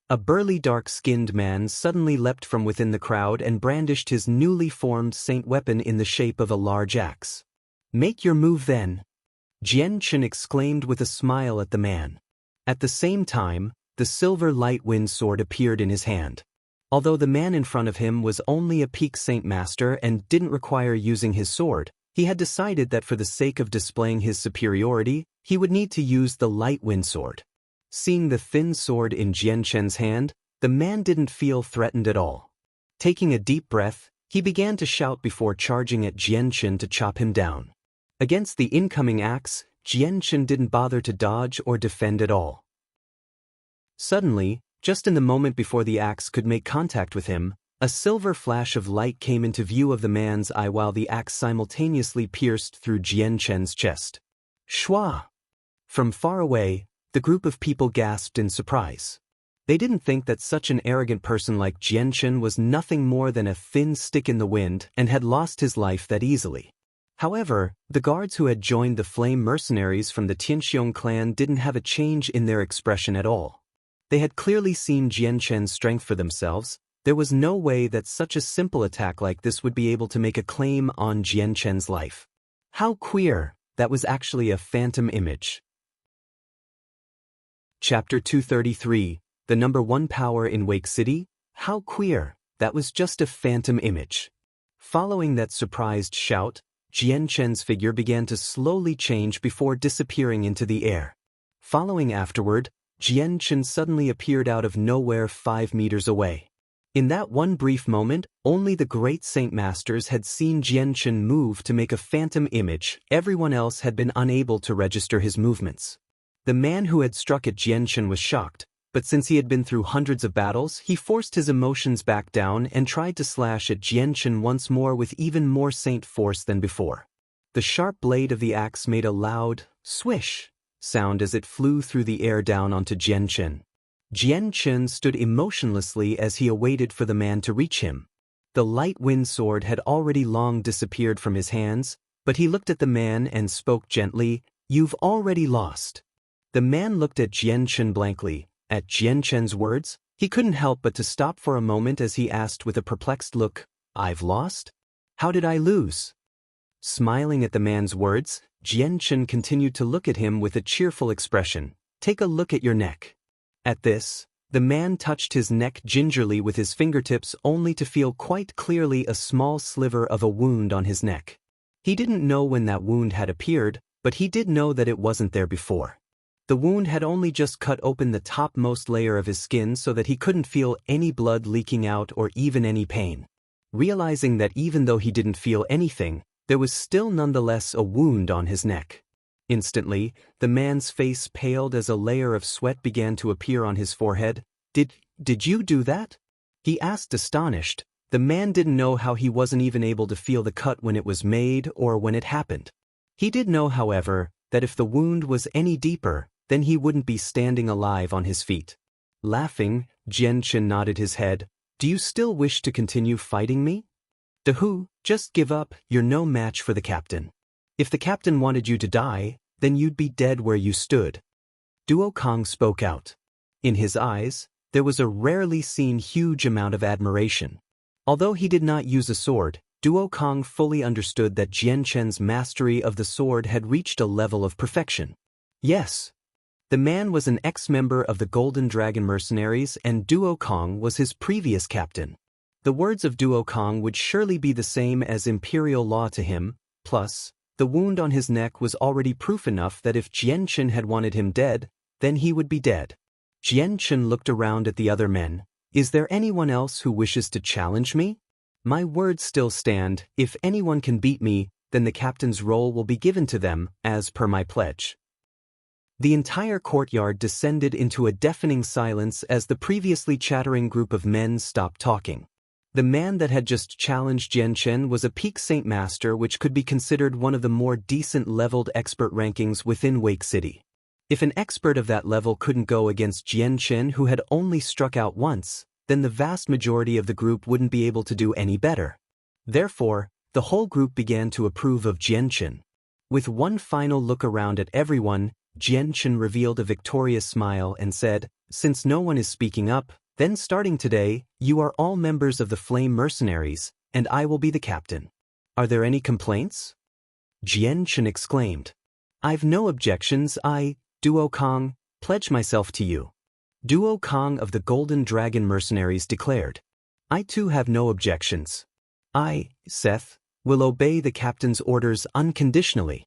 A burly dark-skinned man suddenly leapt from within the crowd and brandished his newly formed saint weapon in the shape of a large axe. "Make your move then," Jian Chen exclaimed with a smile at the man. At the same time, the silver light wind sword appeared in his hand. Although the man in front of him was only a peak Saint Master and didn't require using his sword, he had decided that for the sake of displaying his superiority, he would need to use the light wind sword. Seeing the thin sword in Jian Chen's hand, the man didn't feel threatened at all. Taking a deep breath, he began to shout before charging at Jian Chen to chop him down. Against the incoming axe, Jian Chen didn't bother to dodge or defend at all. Suddenly, just in the moment before the axe could make contact with him, a silver flash of light came into view of the man's eye while the axe simultaneously pierced through Jian Chen's chest. Shwa! From far away, the group of people gasped in surprise. They didn't think that such an arrogant person like Jian Chen was nothing more than a thin stick in the wind and had lost his life that easily. However, the guards who had joined the flame mercenaries from the Tianxiong clan didn't have a change in their expression at all. They had clearly seen Jian Chen's strength for themselves. There was no way that such a simple attack like this would be able to make a claim on Jian Chen's life. How queer, that was actually a phantom image. Chapter 233, the #1 power in Wake City? How queer, that was just a phantom image. Following that surprised shout, Jian Chen's figure began to slowly change before disappearing into the air. Following afterward, Jian Chen suddenly appeared out of nowhere 5 meters away. In that one brief moment, only the great Saint Masters had seen Jian Chen move to make a phantom image. Everyone else had been unable to register his movements. The man who had struck at Jian Chen was shocked, but since he had been through hundreds of battles, he forced his emotions back down and tried to slash at Jian Chen once more with even more saint force than before. The sharp blade of the axe made a loud, swish sound as it flew through the air down onto Jian Chen. Jian Chen stood emotionlessly as he awaited for the man to reach him. The light wind sword had already long disappeared from his hands, but he looked at the man and spoke gently, "You've already lost." The man looked at Jian Chen blankly. At Jian Chen's words, he couldn't help but to stop for a moment as he asked with a perplexed look, "I've lost? How did I lose?" Smiling at the man's words, Jian Chen continued to look at him with a cheerful expression. "Take a look at your neck. At this, the man touched his neck gingerly with his fingertips only to feel quite clearly a small sliver of a wound on his neck. He didn't know when that wound had appeared, but he did know that it wasn't there before. The wound had only just cut open the topmost layer of his skin so that he couldn't feel any blood leaking out or even any pain. Realizing that even though he didn't feel anything, there was still nonetheless a wound on his neck. Instantly, the man's face paled as a layer of sweat began to appear on his forehead. Did you do that?" he asked, astonished. The man didn't know how he wasn't even able to feel the cut when it was made or when it happened. He did know, however, that if the wound was any deeper, then he wouldn't be standing alive on his feet. Laughing, Jian Chen nodded his head. "Do you still wish to continue fighting me?" "Dahu, just give up, you're no match for the captain. If the captain wanted you to die, then you'd be dead where you stood." Duo Kong spoke out. In his eyes, there was a rarely seen huge amount of admiration. Although he did not use a sword, Duo Kong fully understood that Jian Chen's mastery of the sword had reached a level of perfection. Yes. The man was an ex-member of the Golden Dragon Mercenaries, and Duo Kong was his previous captain. The words of Duo Kong would surely be the same as imperial law to him, plus, the wound on his neck was already proof enough that if Jian Chen had wanted him dead, then he would be dead. Jian Chen looked around at the other men. "Is there anyone else who wishes to challenge me? My words still stand. If anyone can beat me, then the captain's role will be given to them, as per my pledge." The entire courtyard descended into a deafening silence as the previously chattering group of men stopped talking. The man that had just challenged Jian Chen was a peak Saint Master, which could be considered one of the more decent leveled expert rankings within Wake City. If an expert of that level couldn't go against Jian Chen, who had only struck out once, then the vast majority of the group wouldn't be able to do any better. Therefore, the whole group began to approve of Jian Chen. With one final look around at everyone, Jian Chen revealed a victorious smile and said, "Since no one is speaking up, then starting today, you are all members of the Flame Mercenaries, and I will be the captain. Are there any complaints?" Jian Chen exclaimed. "I've no objections. I, Duo Kong, pledge myself to you." Duo Kong of the Golden Dragon Mercenaries declared. "I too have no objections. I, Seth, will obey the captain's orders unconditionally."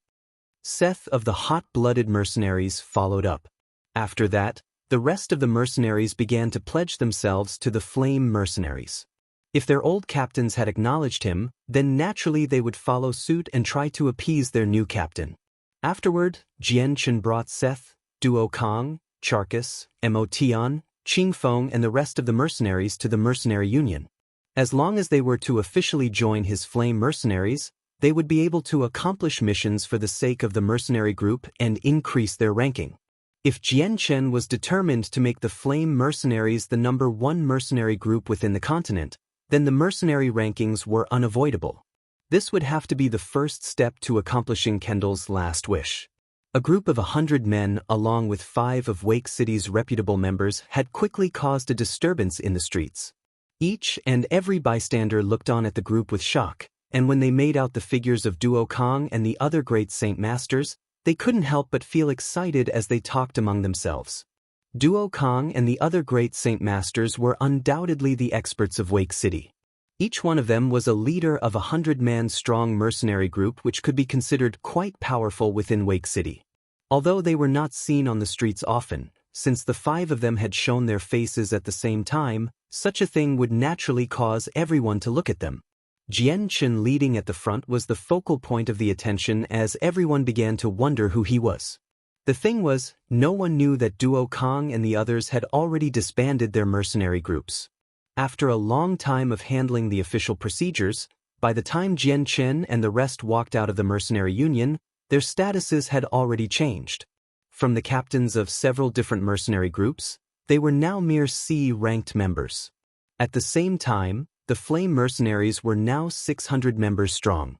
Seth of the Hot-Blooded Mercenaries followed up. After that, the rest of the mercenaries began to pledge themselves to the Flame Mercenaries. If their old captains had acknowledged him, then naturally they would follow suit and try to appease their new captain. Afterward, Jian Chen brought Seth, Duo Kong, Charcus, Mo Tian, Qing Feng and the rest of the mercenaries to the Mercenary Union. As long as they were to officially join his Flame Mercenaries, they would be able to accomplish missions for the sake of the mercenary group and increase their ranking. If Jian Chen was determined to make the Flame Mercenaries the #1 mercenary group within the continent, then the mercenary rankings were unavoidable. This would have to be the first step to accomplishing Kendall's last wish. A group of 100 men, along with 5 of Wake City's reputable members, had quickly caused a disturbance in the streets. Each and every bystander looked on at the group with shock, and when they made out the figures of Duo Kong and the other great Saint Masters, they couldn't help but feel excited as they talked among themselves. Duo Kong and the other great Saint Masters were undoubtedly the experts of Wake City. Each one of them was a leader of a 100-man strong mercenary group which could be considered quite powerful within Wake City. Although they were not seen on the streets often, since the 5 of them had shown their faces at the same time, such a thing would naturally cause everyone to look at them. Jian Chen leading at the front was the focal point of the attention as everyone began to wonder who he was. The thing was, no one knew that Duo Kong and the others had already disbanded their mercenary groups. After a long time of handling the official procedures, by the time Jian Chen and the rest walked out of the Mercenary Union, their statuses had already changed. From the captains of several different mercenary groups, they were now mere C-ranked members. At the same time, the Flame Mercenaries were now 600 members strong.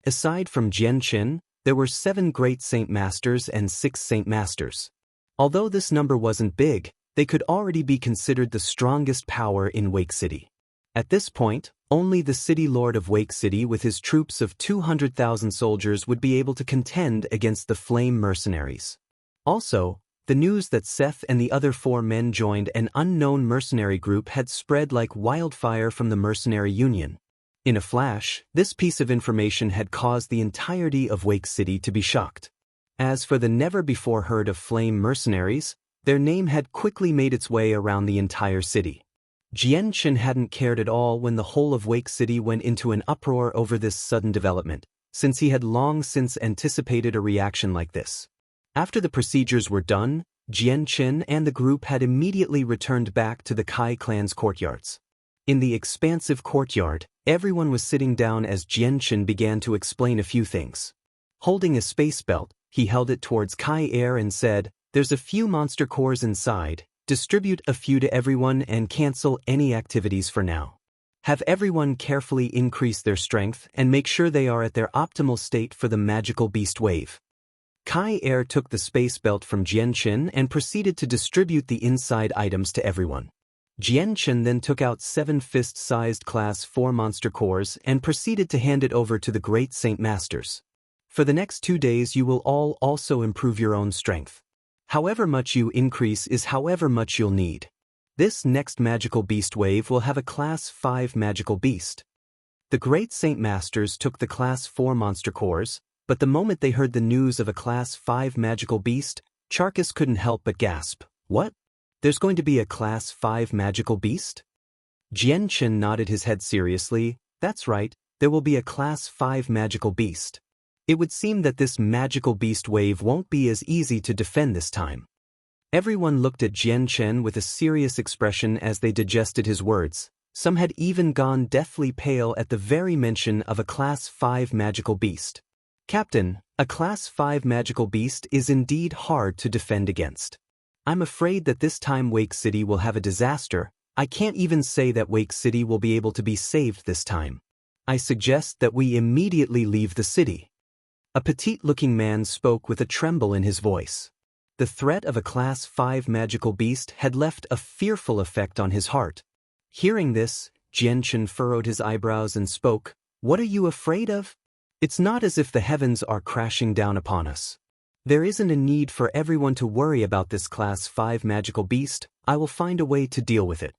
Aside from Jian Chen, there were 7 great Saint Masters and 6 Saint Masters. Although this number wasn't big, they could already be considered the strongest power in Wake City. At this point, only the City Lord of Wake City with his troops of 200,000 soldiers would be able to contend against the Flame Mercenaries. Also, The news that Seth and the other 4 men joined an unknown mercenary group had spread like wildfire from the mercenary union. In a flash, this piece of information had caused the entirety of Wake City to be shocked. As for the never-before-heard-of flame mercenaries, their name had quickly made its way around the entire city. Jianchen hadn't cared at all when the whole of Wake City went into an uproar over this sudden development, since he had long since anticipated a reaction like this. After the procedures were done, Jianchen and the group had immediately returned back to the Kai clan's courtyards. In the expansive courtyard, everyone was sitting down as Jianchen began to explain a few things. Holding a space belt, he held it towards Kai Air and said, "There's a few monster cores inside. Distribute a few to everyone and cancel any activities for now. Have everyone carefully increase their strength and make sure they are at their optimal state for the magical beast wave." Kai Air took the space belt from Jianchen and proceeded to distribute the inside items to everyone. Jianchen then took out 7 fist-sized Class 4 monster cores and proceeded to hand it over to the Great Saint Masters. For the next 2 days you will all also improve your own strength. However much you increase is however much you'll need. This next magical beast wave will have a Class 5 magical beast. The Great Saint Masters took the Class 4 monster cores, but the moment they heard the news of a Class 5 magical beast, Charkis couldn't help but gasp. "What? There's going to be a Class 5 magical beast?" Jianchen nodded his head seriously. "That's right, there will be a Class 5 magical beast. It would seem that this magical beast wave won't be as easy to defend this time." Everyone looked at Jianchen with a serious expression as they digested his words. Some had even gone deathly pale at the very mention of a Class 5 magical beast. "Captain, a Class 5 magical beast is indeed hard to defend against. I'm afraid that this time Wake City will have a disaster. I can't even say that Wake City will be able to be saved this time. I suggest that we immediately leave the city." A petite-looking man spoke with a tremble in his voice. The threat of a Class 5 magical beast had left a fearful effect on his heart. Hearing this, Jianchen furrowed his eyebrows and spoke, "What are you afraid of? It's not as if the heavens are crashing down upon us. There isn't a need for everyone to worry about this Class 5 magical beast. I will find a way to deal with it."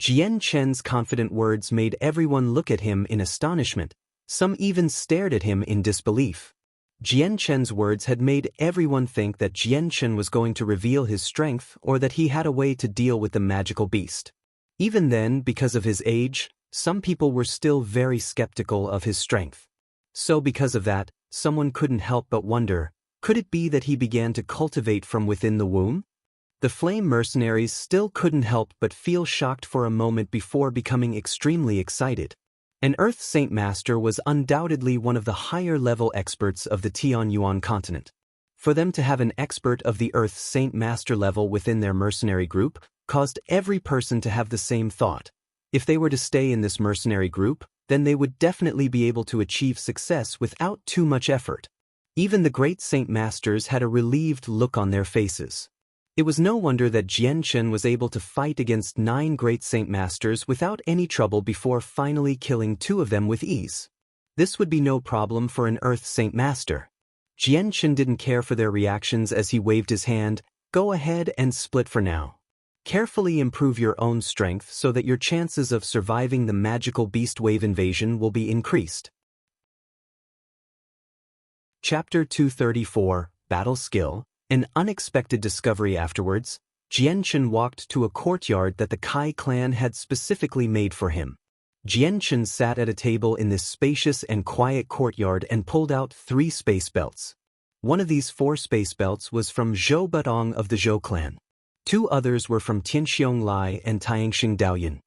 Jianchen's confident words made everyone look at him in astonishment. Some even stared at him in disbelief. Jianchen's words had made everyone think that Jianchen was going to reveal his strength or that he had a way to deal with the magical beast. Even then, because of his age, some people were still very skeptical of his strength. So because of that, someone couldn't help but wonder, could it be that he began to cultivate from within the womb? The flame mercenaries still couldn't help but feel shocked for a moment before becoming extremely excited. An Earth Saint Master was undoubtedly one of the higher-level experts of the Tianyuan continent. For them to have an expert of the Earth Saint Master level within their mercenary group caused every person to have the same thought. If they were to stay in this mercenary group, then they would definitely be able to achieve success without too much effort. Even the Great Saint Masters had a relieved look on their faces. It was no wonder that Jianchen was able to fight against 9 Great Saint Masters without any trouble before finally killing 2 of them with ease. This would be no problem for an Earth Saint Master. Jianchen didn't care for their reactions as he waved his hand. "Go ahead and split for now. Carefully improve your own strength so that your chances of surviving the magical beast wave invasion will be increased." Chapter 234, Battle Skill. An unexpected discovery afterwards, Jianchen walked to a courtyard that the Kai clan had specifically made for him. Jianchen sat at a table in this spacious and quiet courtyard and pulled out 3 space belts. One of these 4 space belts was from Zhou Budong of the Zhou clan. 2 others were from Tianxiong Lai and Tianxing Daoyan.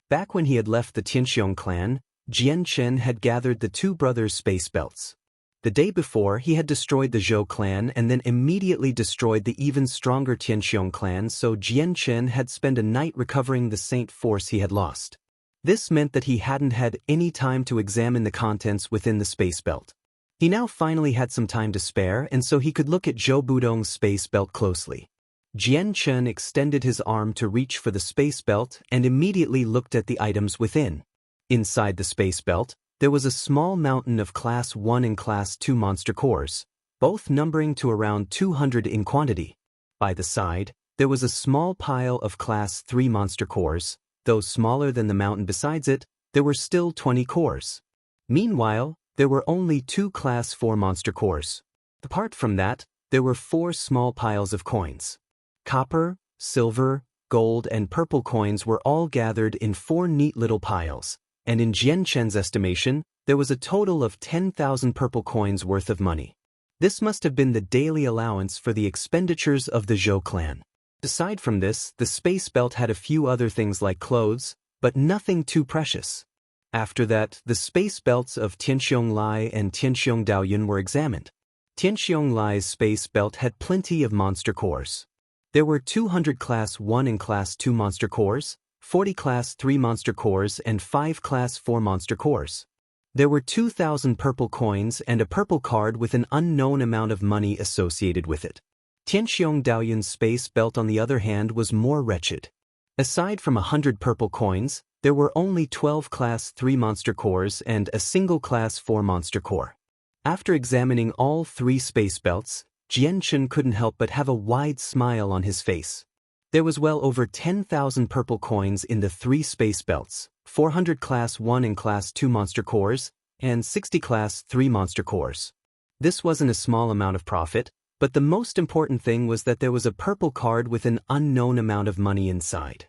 Back when he had left the Tianxiong clan, Jianchen had gathered the 2 brothers' space belts. The day before, he had destroyed the Zhou clan and then immediately destroyed the even stronger Tianxiong clan, so Jianchen had spent a night recovering the saint force he had lost. This meant that he hadn't had any time to examine the contents within the space belt. He now finally had some time to spare, and so he could look at Zhou Budong's space belt closely. Jianchen extended his arm to reach for the space belt and immediately looked at the items within. Inside the space belt, there was a small mountain of Class 1 and Class 2 monster cores, both numbering to around 200 in quantity. By the side, there was a small pile of Class 3 monster cores. Though smaller than the mountain besides it, there were still 20 cores. Meanwhile, there were only 2 Class 4 monster cores. Apart from that, there were 4 small piles of coins. Copper, silver, gold and purple coins were all gathered in 4 neat little piles, and in Jian Chen's estimation, there was a total of 10,000 purple coins worth of money. This must have been the daily allowance for the expenditures of the Zhou clan. Aside from this, the space belt had a few other things like clothes, but nothing too precious. After that, the space belts of Tianxiong Lai and Tianxiong Daoyun were examined. Tianxiong Lai's space belt had plenty of monster cores. There were 200 Class 1 and Class 2 monster cores, 40 Class 3 monster cores and 5 Class 4 monster cores. There were 2,000 purple coins and a purple card with an unknown amount of money associated with it. Tianxiong Daoyun's space belt, on the other hand, was more wretched. Aside from 100 purple coins, there were only 12 Class 3 monster cores and a single Class 4 monster core. After examining all 3 space belts, Jian Chen couldn't help but have a wide smile on his face. There was well over 10,000 purple coins in the 3 space belts, 400 Class 1 and Class 2 monster cores, and 60 Class 3 monster cores. This wasn't a small amount of profit, but the most important thing was that there was a purple card with an unknown amount of money inside.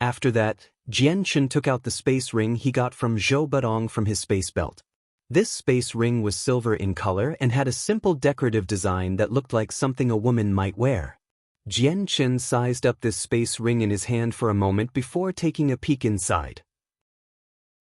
After that, Jian Chen took out the space ring he got from Zhou Budong from his space belt. This space ring was silver in color and had a simple decorative design that looked like something a woman might wear. Jian Chen sized up this space ring in his hand for a moment before taking a peek inside.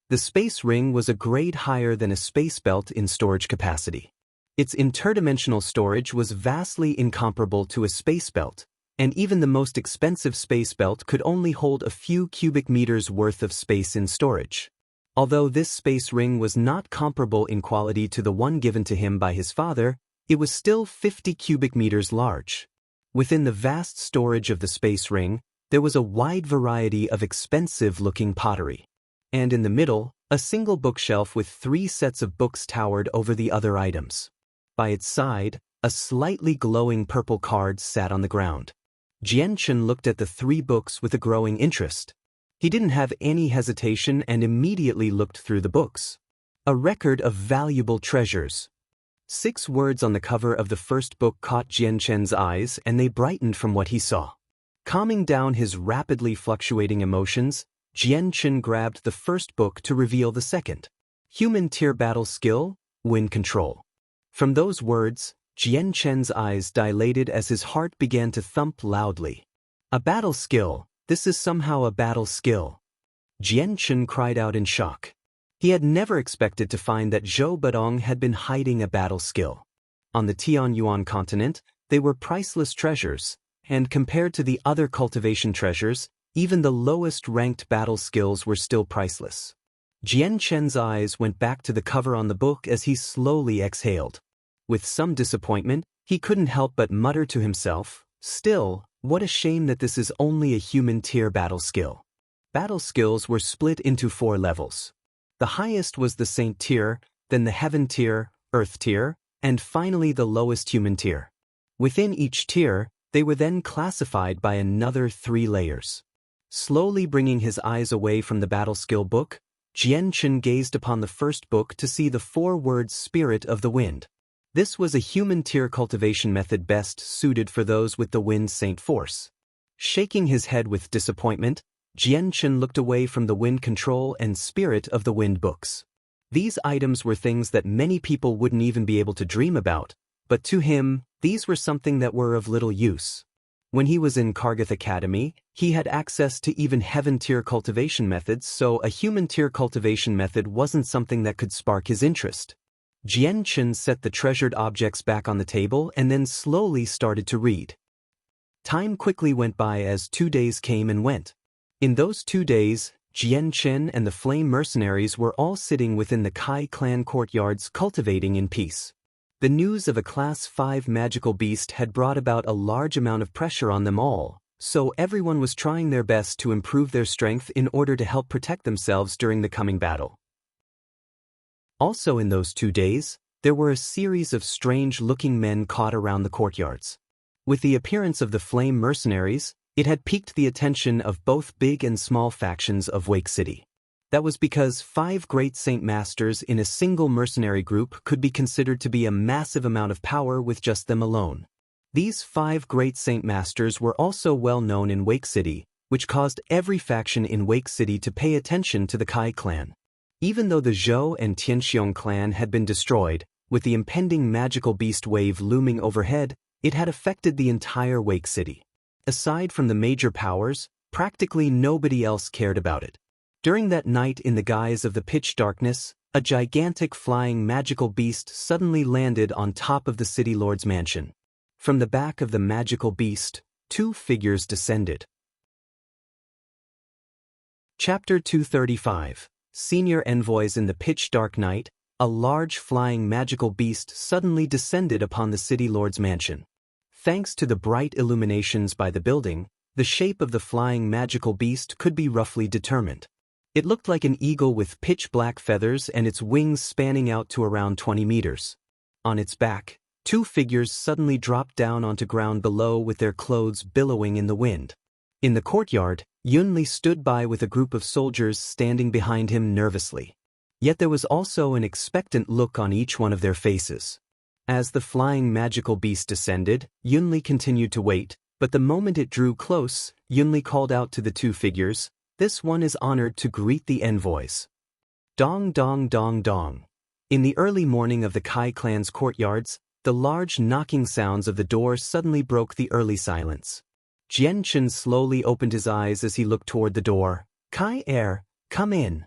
The space ring was a grade higher than a space belt in storage capacity. Its interdimensional storage was vastly incomparable to a space belt, and even the most expensive space belt could only hold a few cubic meters worth of space in storage. Although this space ring was not comparable in quality to the one given to him by his father, it was still 50 cubic meters large. Within the vast storage of the space ring, there was a wide variety of expensive-looking pottery. And in the middle, a single bookshelf with 3 sets of books towered over the other items. By its side, a slightly glowing purple card sat on the ground. Jian Chen looked at the 3 books with a growing interest. He didn't have any hesitation and immediately looked through the books. A record of valuable treasures. 6 words on the cover of the first book caught Jian Chen's eyes, and they brightened from what he saw. Calming down his rapidly fluctuating emotions, Jian Chen grabbed the first book to reveal the second. Human Tier Battle Skill, Wind Control. From those words, Jian Chen's eyes dilated as his heart began to thump loudly. A battle skill, this is somehow a battle skill. Jian Chen cried out in shock. He had never expected to find that Zhou Budong had been hiding a battle skill. On the Tianyuan continent, they were priceless treasures, and compared to the other cultivation treasures, even the lowest-ranked battle skills were still priceless. Jian Chen's eyes went back to the cover on the book as he slowly exhaled. With some disappointment, he couldn't help but mutter to himself, "Still, what a shame that this is only a human tier battle skill." Battle skills were split into 4 levels. The highest was the Saint tier, then the Heaven tier, Earth tier, and finally the lowest human tier. Within each tier, they were then classified by another 3 layers. Slowly bringing his eyes away from the battle skill book, Jian Chen gazed upon the first book to see the 4 words Spirit of the Wind. This was a human tier cultivation method best suited for those with the Wind Saint force. Shaking his head with disappointment, Jian Chen looked away from the Wind Control and Spirit of the Wind books. These items were things that many people wouldn't even be able to dream about, but to him, these were something that were of little use. When he was in Kargath Academy, he had access to even Heaven tier cultivation methods, so a human tier cultivation method wasn't something that could spark his interest. Jian Chen set the treasured objects back on the table and then slowly started to read. Time quickly went by as 2 days came and went. In those 2 days, Jian Chen and the Flame Mercenaries were all sitting within the Kai clan courtyards cultivating in peace. The news of a Class 5 magical beast had brought about a large amount of pressure on them all, so everyone was trying their best to improve their strength in order to help protect themselves during the coming battle. Also in those 2 days, there were a series of strange-looking men caught around the courtyards. With the appearance of the Flame Mercenaries, it had piqued the attention of both big and small factions of Wake City. That was because 5 great Saint Masters in a single mercenary group could be considered to be a massive amount of power with just them alone. These 5 great Saint Masters were also well known in Wake City, which caused every faction in Wake City to pay attention to the Kai clan. Even though the Zhou and Tianxiong clan had been destroyed, with the impending magical beast wave looming overhead, it had affected the entire Wake City. Aside from the major powers, practically nobody else cared about it. During that night, in the guise of the pitch darkness, a gigantic flying magical beast suddenly landed on top of the city lord's mansion. From the back of the magical beast, 2 figures descended. Chapter 235. Senior Envoys. In the pitch dark night, a large flying magical beast suddenly descended upon the city lord's mansion. Thanks to the bright illuminations by the building, the shape of the flying magical beast could be roughly determined. It looked like an eagle with pitch-black feathers and its wings spanning out to around 20 meters. On its back, 2 figures suddenly dropped down onto ground below with their clothes billowing in the wind. In the courtyard, Yunli stood by with a group of soldiers standing behind him nervously. Yet there was also an expectant look on each one of their faces. As the flying magical beast descended, Yunli continued to wait, but the moment it drew close, Yunli called out to the 2 figures, "This one is honored to greet the envoys." Dong dong dong dong. In the early morning of the Kai clan's courtyards, the large knocking sounds of the door suddenly broke the early silence. Jianchen slowly opened his eyes as he looked toward the door. "Kai heir, come in."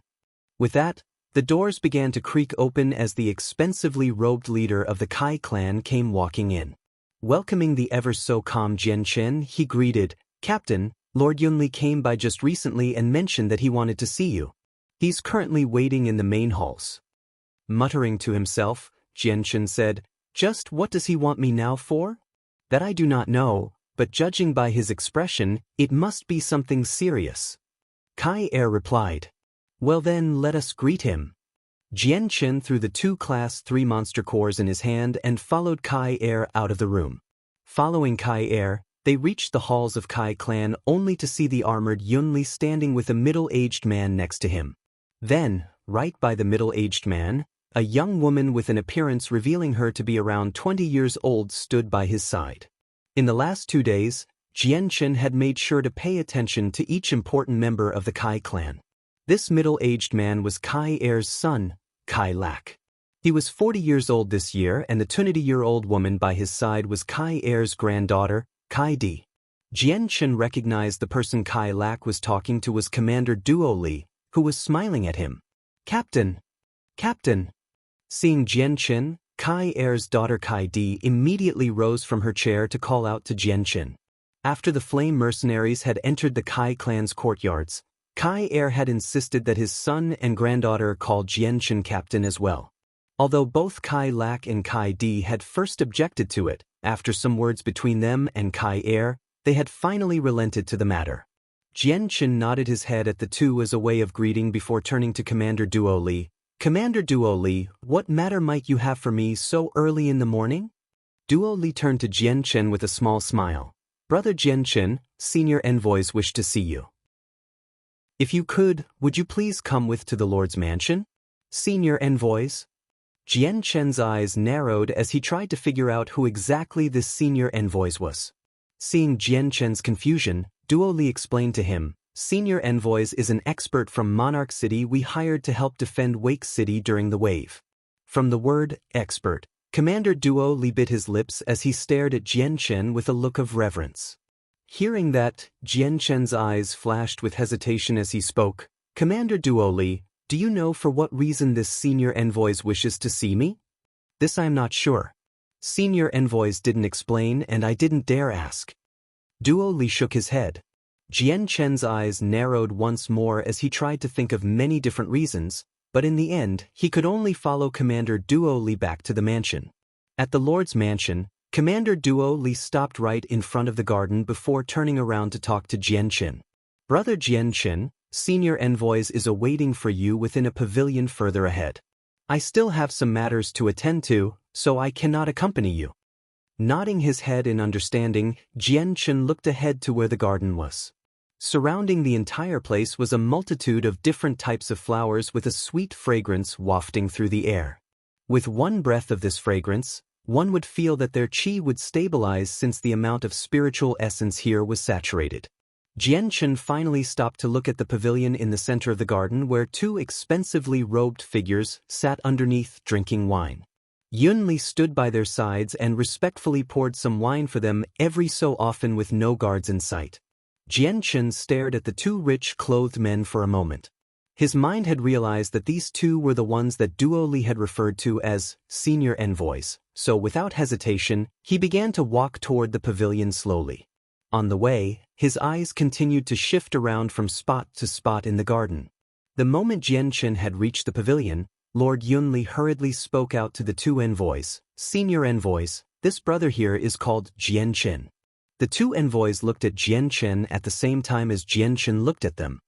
With that, the doors began to creak open as the expensively robed leader of the Kai clan came walking in. Welcoming the ever-so-calm Jianchen, he greeted, "Captain, Lord Yunli came by just recently and mentioned that he wanted to see you. He's currently waiting in the main halls." Muttering to himself, Jianchen said, "Just what does he want me now for?" "That I do not know, but judging by his expression, it must be something serious." Kai heir replied. "Well then, let us greet him." Jianchen threw the 2 Class 3 monster cores in his hand and followed Kai heir out of the room. Following Kai heir, they reached the halls of Kai clan only to see the armored Yunli standing with a middle-aged man next to him. Then, right by the middle-aged man, a young woman with an appearance revealing her to be around 20 years old stood by his side. In the last 2 days, Jianchen had made sure to pay attention to each important member of the Kai clan. This middle-aged man was Kai heir's son, Kai Lak. He was 40 years old this year, and the 20-year-old woman by his side was Kai heir's granddaughter, Kai Di. Jianchen recognized the person Kai Lak was talking to was Commander Duo Li, who was smiling at him. "Captain! Captain!" Seeing Jianchen, Kai heir's daughter Kai Di immediately rose from her chair to call out to Jianchen. After the Flame Mercenaries had entered the Kai clan's courtyards, Kai heir had insisted that his son and granddaughter call Jianchen captain as well. Although both Kai Lak and Kai Di had first objected to it, after some words between them and Kai heir, they had finally relented to the matter. Jianchen nodded his head at the 2 as a way of greeting before turning to Commander Duo Li. "Commander Duo Li, what matter might you have for me so early in the morning?" Duo Li turned to Jianchen with a small smile. "Brother Jianchen, senior envoys wish to see you. If you could, would you please come with to the Lord's mansion?" "Senior envoys?" Jianchen's eyes narrowed as he tried to figure out who exactly this senior envoys was. Seeing Jianchen's confusion, Duo Li explained to him, "Senior envoys is an expert from Monarch City we hired to help defend Wake City during the wave." From the word expert, Commander Duo Li bit his lips as he stared at Jianchen with a look of reverence. Hearing that, Jianchen's eyes flashed with hesitation as he spoke. "Commander Duo Li, do you know for what reason this senior envoys wishes to see me?" "This I am not sure. Senior envoys didn't explain and I didn't dare ask." Duo Li shook his head. Jianchen's eyes narrowed once more as he tried to think of many different reasons, but in the end, he could only follow Commander Duo Li back to the mansion. At the Lord's mansion, Commander Duo Li stopped right in front of the garden before turning around to talk to Jianchen. "Brother Jianchen, senior envoys is awaiting for you within a pavilion further ahead. I still have some matters to attend to, so I cannot accompany you." Nodding his head in understanding, Jianchen looked ahead to where the garden was. Surrounding the entire place was a multitude of different types of flowers with a sweet fragrance wafting through the air. With one breath of this fragrance, one would feel that their qi would stabilize since the amount of spiritual essence here was saturated. Jianchen finally stopped to look at the pavilion in the center of the garden where two expensively robed figures sat underneath drinking wine. Yunli stood by their sides and respectfully poured some wine for them every so often with no guards in sight. Jianchen stared at the two rich-clothed men for a moment. His mind had realized that these two were the ones that Duo Li had referred to as senior envoys, so without hesitation, he began to walk toward the pavilion slowly. On the way, his eyes continued to shift around from spot to spot in the garden. The moment Jianchen had reached the pavilion, Lord Yunli hurriedly spoke out to the two envoys, "Senior envoys, this brother here is called Jianchen." The two envoys looked at Jianchen at the same time as Jianchen looked at them.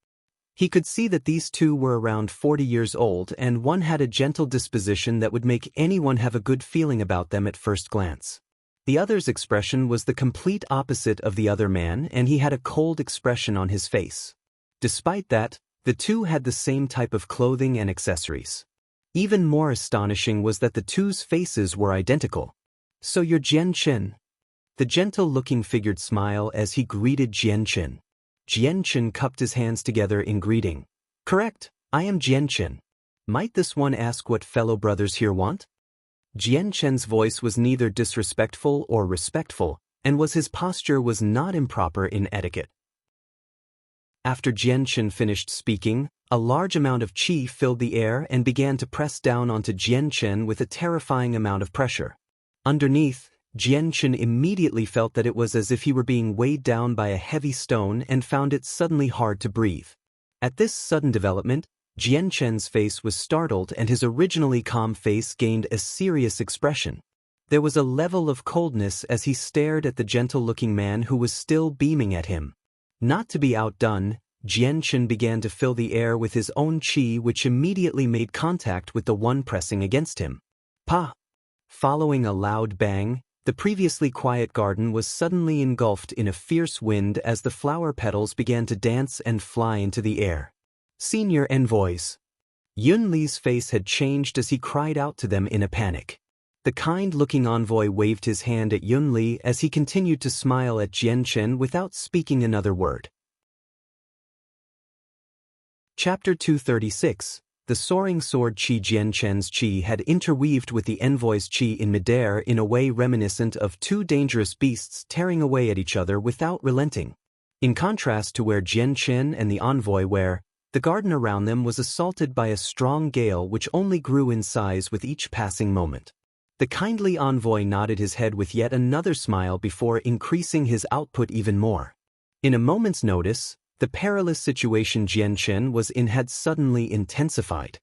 He could see that these two were around 40 years old and one had a gentle disposition that would make anyone have a good feeling about them at first glance. The other's expression was the complete opposite of the other man and he had a cold expression on his face. Despite that, the two had the same type of clothing and accessories. Even more astonishing was that the two's faces were identical. "So you're Jianchen?" The gentle-looking figure smiled as he greeted Jianchen. Jianchen cupped his hands together in greeting. "Correct, I am Jianchen. Might this one ask what fellow brothers here want?" Jianchen's voice was neither disrespectful or respectful, and his posture was not improper in etiquette. After Jianchen finished speaking, a large amount of qi filled the air and began to press down onto Jianchen with a terrifying amount of pressure. Underneath, Jianchen immediately felt that it was as if he were being weighed down by a heavy stone and found it suddenly hard to breathe. At this sudden development, Jianchen's face was startled and his originally calm face gained a serious expression. There was a level of coldness as he stared at the gentle-looking man who was still beaming at him. Not to be outdone, Jianchen began to fill the air with his own qi which immediately made contact with the one pressing against him. Pa! Following a loud bang, the previously quiet garden was suddenly engulfed in a fierce wind as the flower petals began to dance and fly into the air. "Senior envoys." Yunli's face had changed as he cried out to them in a panic. The kind-looking envoy waved his hand at Yunli as he continued to smile at Jianchen without speaking another word. Chapter 236. The soaring sword qi. Jianchen's qi had interweaved with the envoy's qi in midair in a way reminiscent of two dangerous beasts tearing away at each other without relenting. In contrast to where Jianchen and the envoy were, the garden around them was assaulted by a strong gale which only grew in size with each passing moment. The kindly envoy nodded his head with yet another smile before increasing his output even more. In a moment's notice, the perilous situation Jianchen was in had suddenly intensified.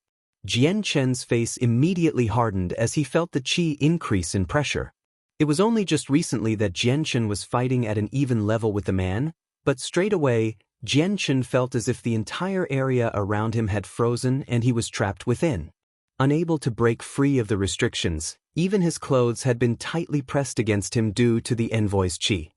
Jianchen's face immediately hardened as he felt the qi increase in pressure. It was only just recently that Jianchen was fighting at an even level with the man, but straight away, Jianchen felt as if the entire area around him had frozen and he was trapped within. Unable to break free of the restrictions, even his clothes had been tightly pressed against him due to the envoy's qi.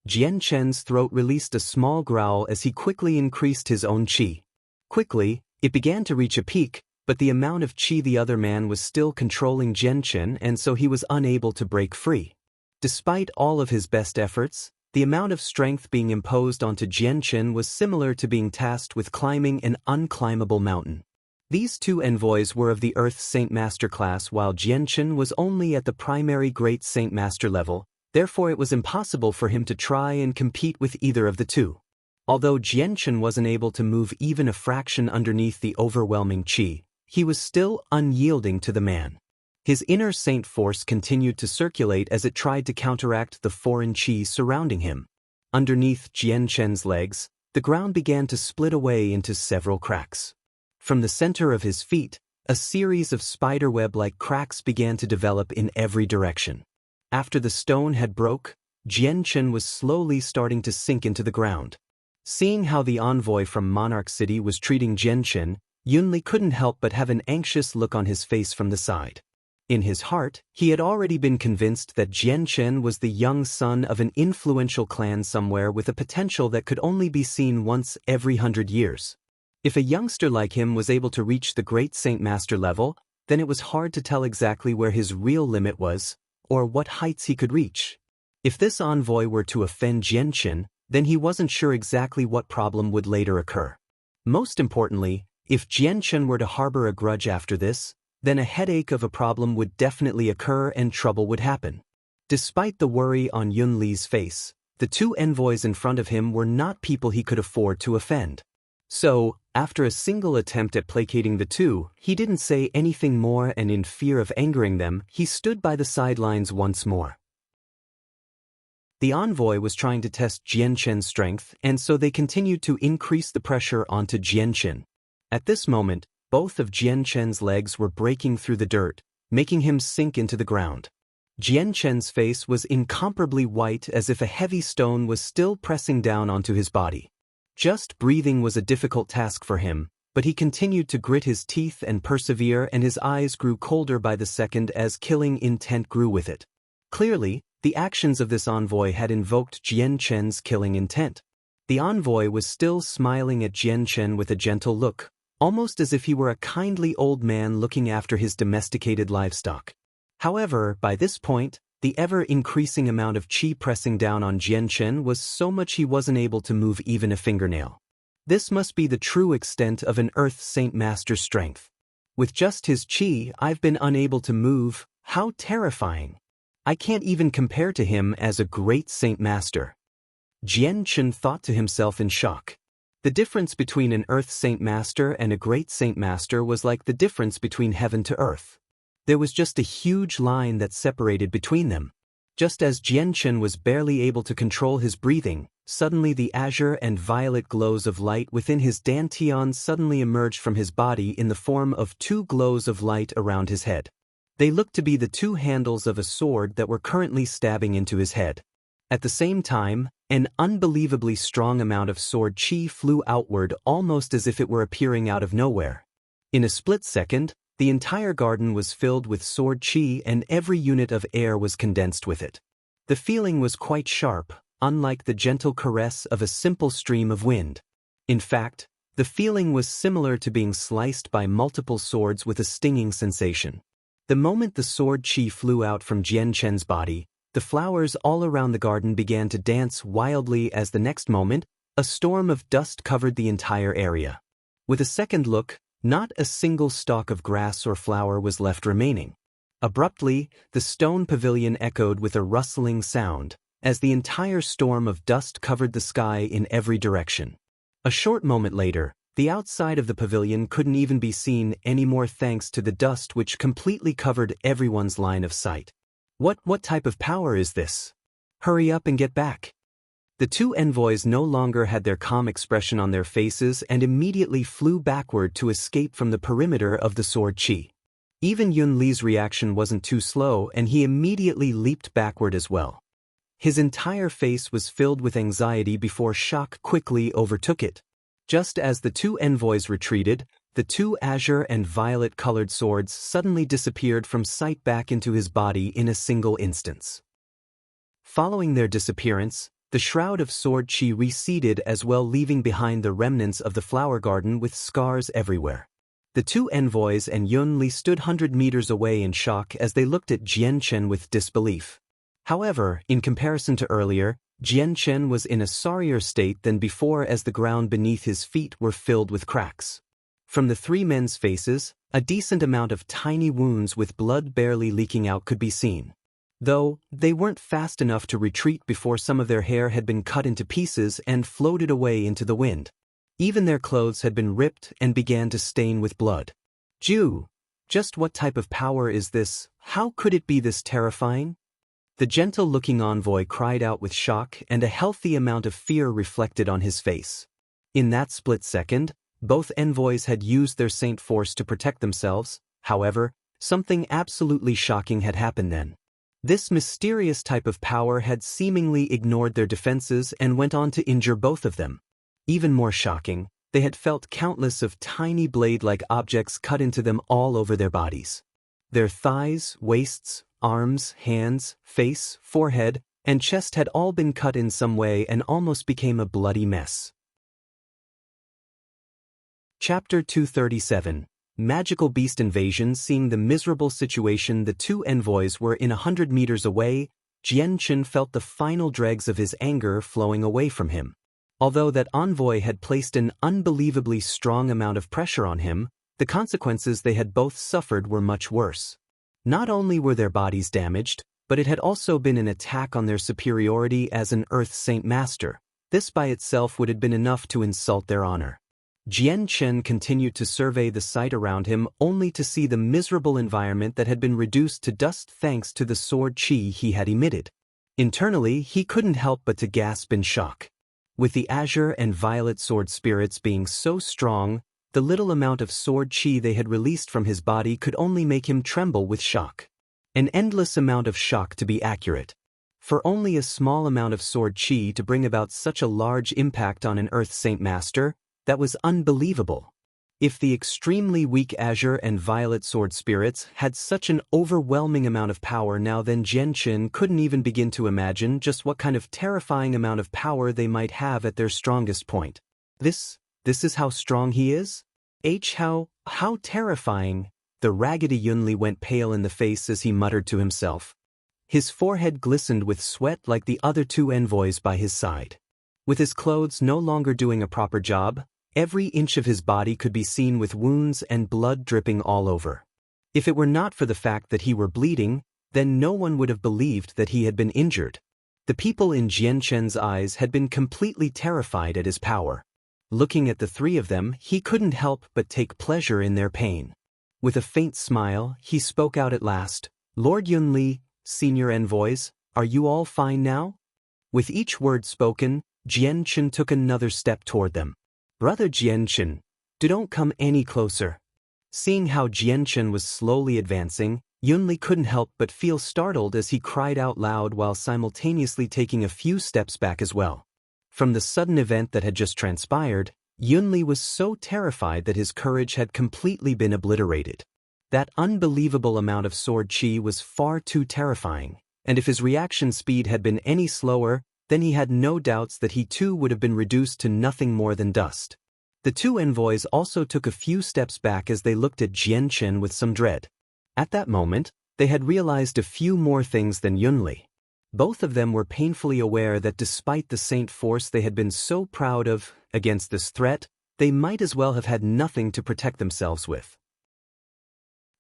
Jianchen's throat released a small growl as he quickly increased his own qi. Quickly, it began to reach a peak, but the amount of qi the other man was still controlling Jianchen and so he was unable to break free. Despite all of his best efforts, the amount of strength being imposed onto Jianchen was similar to being tasked with climbing an unclimbable mountain. These two envoys were of the Earth Saint Master class while Jianchen was only at the primary Great Saint Master level, therefore it was impossible for him to try and compete with either of the two. Although Jianchen wasn't able to move even a fraction underneath the overwhelming qi, he was still unyielding to the man. His inner saint force continued to circulate as it tried to counteract the foreign qi surrounding him. Underneath Jianchen's legs, the ground began to split away into several cracks. From the center of his feet, a series of spiderweb-like cracks began to develop in every direction. After the stone had broke, Jianchen was slowly starting to sink into the ground. Seeing how the envoy from Monarch City was treating Jianchen, Yunli couldn't help but have an anxious look on his face from the side. In his heart, he had already been convinced that Jian Chen was the young son of an influential clan somewhere with a potential that could only be seen once every 100 years. If a youngster like him was able to reach the great Saint Master level, then it was hard to tell exactly where his real limit was, or what heights he could reach. If this envoy were to offend Jian Chen, then he wasn't sure exactly what problem would later occur. Most importantly, if Jian Chen were to harbor a grudge after this, then a headache of a problem would definitely occur and trouble would happen. Despite the worry on Yun Li's face, the two envoys in front of him were not people he could afford to offend. So, after a single attempt at placating the two, he didn't say anything more, and in fear of angering them, he stood by the sidelines once more. The envoy was trying to test Jian Chen's strength, and so they continued to increase the pressure onto Jian Chen. At this moment, both of Jian Chen's legs were breaking through the dirt, making him sink into the ground. Jian Chen's face was incomparably white, as if a heavy stone was still pressing down onto his body. Just breathing was a difficult task for him, but he continued to grit his teeth and persevere, and his eyes grew colder by the second as killing intent grew with it. Clearly, the actions of this envoy had invoked Jian Chen's killing intent. The envoy was still smiling at Jian Chen with a gentle look, almost as if he were a kindly old man looking after his domesticated livestock. However, by this point, the ever-increasing amount of qi pressing down on Jian Chen was so much he wasn't able to move even a fingernail. This must be the true extent of an Earth Saint Master's strength. With just his qi, I've been unable to move. How terrifying! I can't even compare to him as a great Saint Master. Jian Chen thought to himself in shock. The difference between an Earth Saint Master and a great Saint Master was like the difference between heaven to earth. There was just a huge line that separated between them. Just as Jian Chen was barely able to control his breathing, suddenly the azure and violet glows of light within his dantian suddenly emerged from his body in the form of two glows of light around his head. They looked to be the two handles of a sword that were currently stabbing into his head. At the same time, an unbelievably strong amount of sword qi flew outward, almost as if it were appearing out of nowhere. In a split second, the entire garden was filled with sword qi, and every unit of air was condensed with it. The feeling was quite sharp, unlike the gentle caress of a simple stream of wind. In fact, the feeling was similar to being sliced by multiple swords with a stinging sensation. The moment the sword qi flew out from Jian Chen's body, the flowers all around the garden began to dance wildly, as the next moment, a storm of dust covered the entire area. With a second look, not a single stalk of grass or flower was left remaining. Abruptly, the stone pavilion echoed with a rustling sound, as the entire storm of dust covered the sky in every direction. A short moment later, the outside of the pavilion couldn't even be seen anymore thanks to the dust which completely covered everyone's line of sight. What type of power is this? Hurry up and get back. The two envoys no longer had their calm expression on their faces and immediately flew backward to escape from the perimeter of the sword qi. Even Yun Li's reaction wasn't too slow, and he immediately leaped backward as well. His entire face was filled with anxiety before shock quickly overtook it. Just as the two envoys retreated, the two azure and violet-colored swords suddenly disappeared from sight back into his body in a single instance. Following their disappearance, the shroud of sword qi receded as well, leaving behind the remnants of the flower garden with scars everywhere. The two envoys and Yun Li stood 100 meters away in shock as they looked at Jian Chen with disbelief. However, in comparison to earlier, Jian Chen was in a sorrier state than before, as the ground beneath his feet were filled with cracks. From the three men's faces, a decent amount of tiny wounds with blood barely leaking out could be seen. Though, they weren't fast enough to retreat before some of their hair had been cut into pieces and floated away into the wind. Even their clothes had been ripped and began to stain with blood. Just what type of power is this? How could it be this terrifying? The gentle-looking envoy cried out with shock, and a healthy amount of fear reflected on his face. In that split second, both envoys had used their saint force to protect themselves. However, something absolutely shocking had happened then. This mysterious type of power had seemingly ignored their defenses and went on to injure both of them. Even more shocking, they had felt countless of tiny blade-like objects cut into them all over their bodies. Their thighs, waists, arms, hands, face, forehead, and chest had all been cut in some way and almost became a bloody mess. Chapter 237. Magical Beast Invasion. Seeing the miserable situation the two envoys were in 100 meters away, Jianchen felt the final dregs of his anger flowing away from him. Although that envoy had placed an unbelievably strong amount of pressure on him, the consequences they had both suffered were much worse. Not only were their bodies damaged, but it had also been an attack on their superiority as an Earth Saint Master. This by itself would have been enough to insult their honor. Jianchen continued to survey the site around him only to see the miserable environment that had been reduced to dust thanks to the sword chi he had emitted. Internally, he couldn't help but to gasp in shock. With the azure and violet sword spirits being so strong, the little amount of sword chi they had released from his body could only make him tremble with shock. An endless amount of shock, to be accurate. For only a small amount of sword chi to bring about such a large impact on an Earth Saint Master, that was unbelievable. If the extremely weak azure and violet sword spirits had such an overwhelming amount of power now, then Jianchen couldn't even begin to imagine just what kind of terrifying amount of power they might have at their strongest point. This is how strong he is? How terrifying. The raggedy Yunli went pale in the face as he muttered to himself. His forehead glistened with sweat like the other two envoys by his side. With his clothes no longer doing a proper job, every inch of his body could be seen with wounds and blood dripping all over. If it were not for the fact that he were bleeding, then no one would have believed that he had been injured. The people in Jianchen's eyes had been completely terrified at his power. Looking at the three of them, he couldn't help but take pleasure in their pain. With a faint smile, he spoke out at last, "Lord Yunli, senior envoys, are you all fine now?" With each word spoken, Jianchen took another step toward them. "Brother Jianchen, don't come any closer." Seeing how Jianchen was slowly advancing, Yunli couldn't help but feel startled as he cried out loud while simultaneously taking a few steps back as well. From the sudden event that had just transpired, Yunli was so terrified that his courage had completely been obliterated. That unbelievable amount of sword chi was far too terrifying, and if his reaction speed had been any slower, then he had no doubts that he too would have been reduced to nothing more than dust. The two envoys also took a few steps back as they looked at Jianchen with some dread. At that moment, they had realized a few more things than Yunli. Both of them were painfully aware that despite the saint force they had been so proud of, against this threat, they might as well have had nothing to protect themselves with.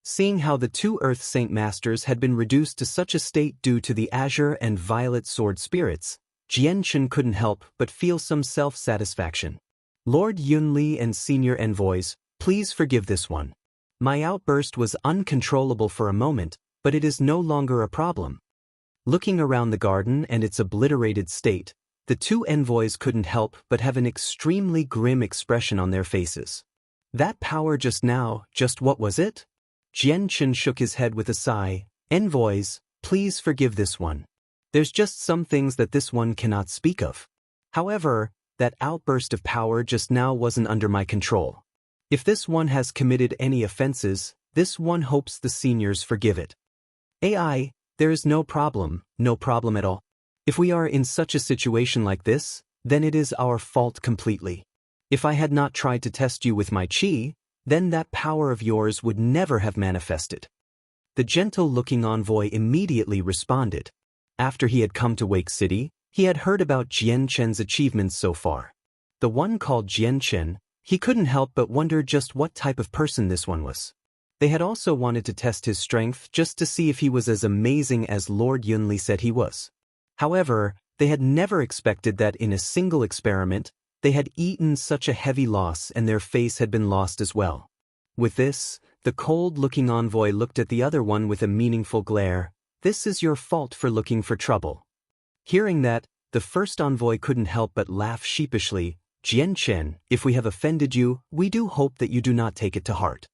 Seeing how the two Earth Saint Masters had been reduced to such a state due to the azure and violet sword spirits, Jianchen couldn't help but feel some self-satisfaction. "Lord Yunli and senior envoys, please forgive this one. My outburst was uncontrollable for a moment, but it is no longer a problem." Looking around the garden and its obliterated state, the two envoys couldn't help but have an extremely grim expression on their faces. That power just now, just what was it? Jianchen shook his head with a sigh. "Envoys, please forgive this one. There's just some things that this one cannot speak of. However, that outburst of power just now wasn't under my control. If this one has committed any offenses, this one hopes the seniors forgive it. AI, there is no problem at all. If we are in such a situation like this, then it is our fault completely. If I had not tried to test you with my chi, then that power of yours would never have manifested." The gentle-looking envoy immediately responded. After he had come to Wake City, he had heard about Jianchen's achievements so far. The one called Jianchen, he couldn't help but wonder just what type of person this one was. They had also wanted to test his strength just to see if he was as amazing as Lord Yunli said he was. However, they had never expected that in a single experiment, they had eaten such a heavy loss and their face had been lost as well. With this, the cold-looking envoy looked at the other one with a meaningful glare. "This is your fault for looking for trouble." Hearing that, the first envoy couldn't help but laugh sheepishly. "Jianchen, if we have offended you, we do hope that you do not take it to heart."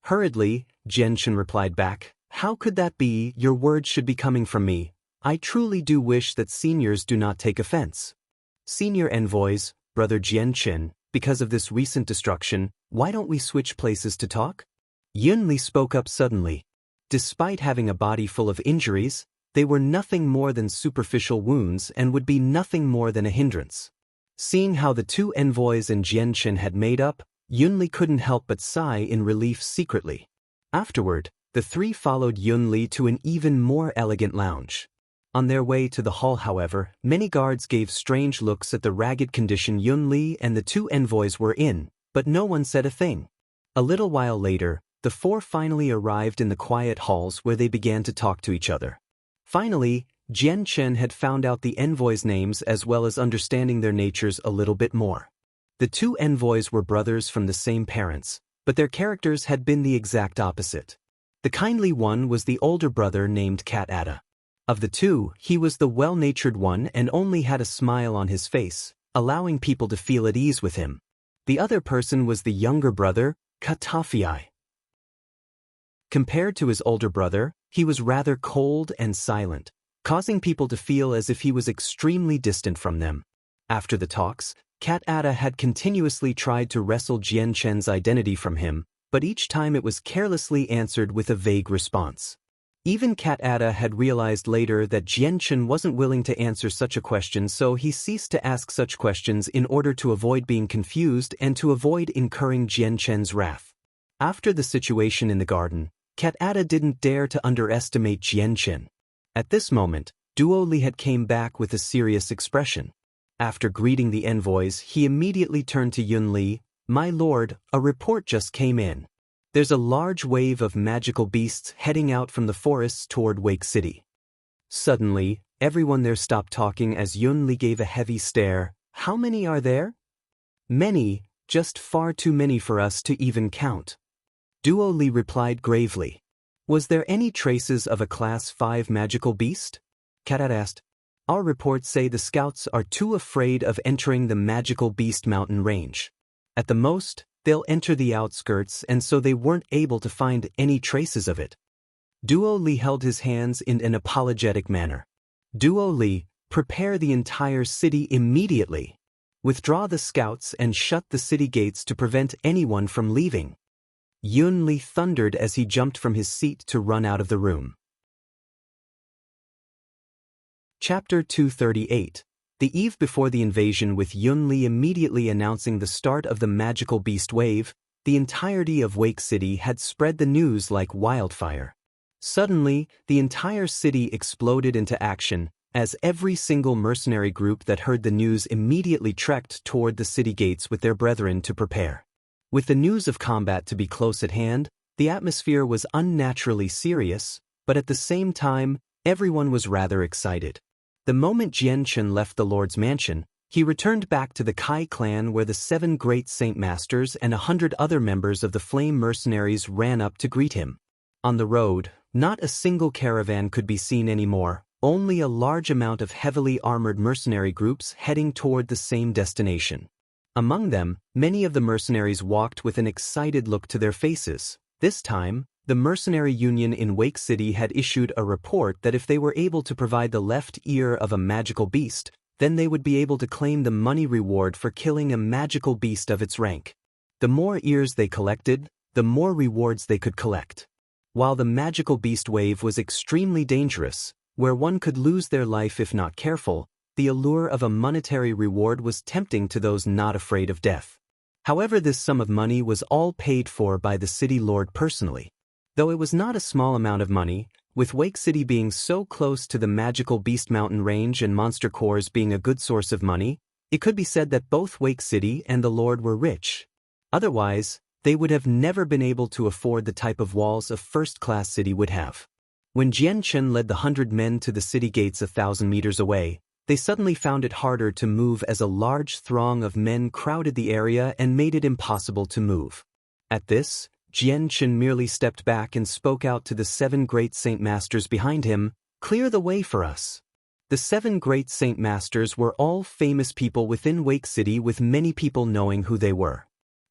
Hurriedly, Jianchen replied back, "How could that be? Your words should be coming from me. I truly do wish that seniors do not take offense. Senior envoys, Brother Jianchen, because of this recent destruction, why don't we switch places to talk?" Yunli spoke up suddenly. Despite having a body full of injuries, they were nothing more than superficial wounds and would be nothing more than a hindrance. Seeing how the two envoys and Jianchen had made up, Yunli couldn't help but sigh in relief secretly. Afterward, the three followed Yunli to an even more elegant lounge. On their way to the hall, however, many guards gave strange looks at the ragged condition Yunli and the two envoys were in, but no one said a thing. A little while later, the four finally arrived in the quiet halls where they began to talk to each other. Finally, Jianchen had found out the envoys' names as well as understanding their natures a little bit more. The two envoys were brothers from the same parents, but their characters had been the exact opposite. The kindly one was the older brother named Cat. Of the two, he was the well-natured one and only had a smile on his face, allowing people to feel at ease with him. The other person was the younger brother, Katafii. Compared to his older brother, he was rather cold and silent, causing people to feel as if he was extremely distant from them. After the talks, Cat had continuously tried to wrestle Jianchen's identity from him, but each time it was carelessly answered with a vague response. Even Cat had realized later that Jianchen wasn't willing to answer such a question, so he ceased to ask such questions in order to avoid being confused and to avoid incurring Jianchen's wrath. After the situation in the garden, Cat didn't dare to underestimate Jianchen. At this moment, Duo Li had came back with a serious expression. After greeting the envoys, he immediately turned to Yunli. "My lord, a report just came in. There's a large wave of magical beasts heading out from the forests toward Wake City." Suddenly, everyone there stopped talking as Yunli gave a heavy stare. "How many are there?" "Many, just far too many for us to even count." Duo Li replied gravely. "Was there any traces of a Class 5 magical beast?" Cat asked. "Our reports say the scouts are too afraid of entering the magical beast mountain range. At the most, they'll enter the outskirts, and so they weren't able to find any traces of it." Duo Li held his hands in an apologetic manner. "Duo Li, prepare the entire city immediately. Withdraw the scouts and shut the city gates to prevent anyone from leaving." Yunli thundered as he jumped from his seat to run out of the room. Chapter 238. The eve before the invasion, with Yunli immediately announcing the start of the magical beast wave, the entirety of Wake City had spread the news like wildfire. Suddenly, the entire city exploded into action, as every single mercenary group that heard the news immediately trekked toward the city gates with their brethren to prepare. With the news of combat to be close at hand, the atmosphere was unnaturally serious, but at the same time, everyone was rather excited. The moment Jianchen left the Lord's mansion, he returned back to the Kai clan where the 7 great Saint Masters and 100 other members of the Flame Mercenaries ran up to greet him. On the road, not a single caravan could be seen anymore, only a large amount of heavily armored mercenary groups heading toward the same destination. Among them, many of the mercenaries walked with an excited look to their faces. This time, the mercenary union in Wake City had issued a report that if they were able to provide the left ear of a magical beast, then they would be able to claim the money reward for killing a magical beast of its rank. The more ears they collected, the more rewards they could collect. While the magical beast wave was extremely dangerous, where one could lose their life if not careful, the allure of a monetary reward was tempting to those not afraid of death. However, this sum of money was all paid for by the city lord personally. Though it was not a small amount of money, with Wake City being so close to the magical beast mountain range and monster cores being a good source of money, it could be said that both Wake City and the Lord were rich. Otherwise, they would have never been able to afford the type of walls a first-class city would have. When Jianchen led the 100 men to the city gates 1,000 meters away, they suddenly found it harder to move as a large throng of men crowded the area and made it impossible to move. At this, Jianchen merely stepped back and spoke out to the 7 great Saint Masters behind him, "Clear the way for us." The 7 great Saint Masters were all famous people within Wake City, with many people knowing who they were.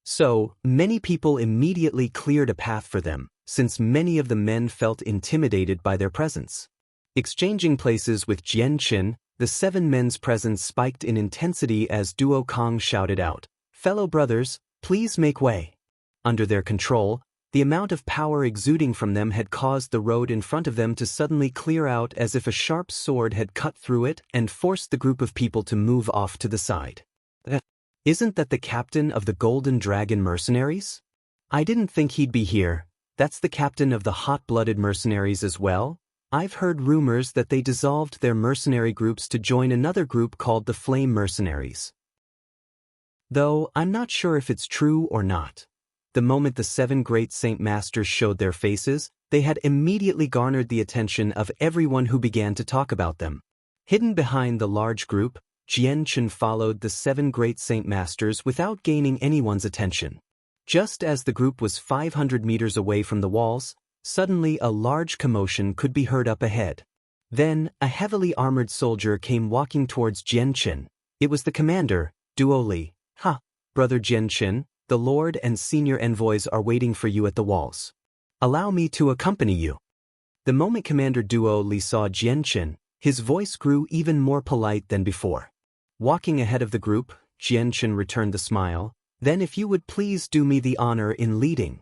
So, many people immediately cleared a path for them, since many of the men felt intimidated by their presence. Exchanging places with Jianchen, the 7 men's presence spiked in intensity as Duo Kong shouted out, "Fellow brothers, please make way." Under their control, The amount of power exuding from them had caused the road in front of them to suddenly clear out as if a sharp sword had cut through it and forced the group of people to move off to the side. Isn't that the captain of the Golden Dragon mercenaries? I didn't think he'd be here. That's the captain of the hot-blooded mercenaries as well? I've heard rumors that they dissolved their mercenary groups to join another group called the Flame Mercenaries. Though I'm not sure if it's true or not. The moment the 7 great Saint Masters showed their faces, they had immediately garnered the attention of everyone who began to talk about them. Hidden behind the large group, Jian Chen followed the 7 great Saint Masters without gaining anyone's attention. Just as the group was 500 meters away from the walls, suddenly a large commotion could be heard up ahead. Then, a heavily armored soldier came walking towards Jian Chen. It was the commander, Duo Li. "Ha, brother Jian Chen, the Lord and senior envoys are waiting for you at the walls. Allow me to accompany you." The moment Commander Duo Li saw Jian Chen, his voice grew even more polite than before. Walking ahead of the group, Jian Chen returned the smile. "Then if you would please do me the honor in leading."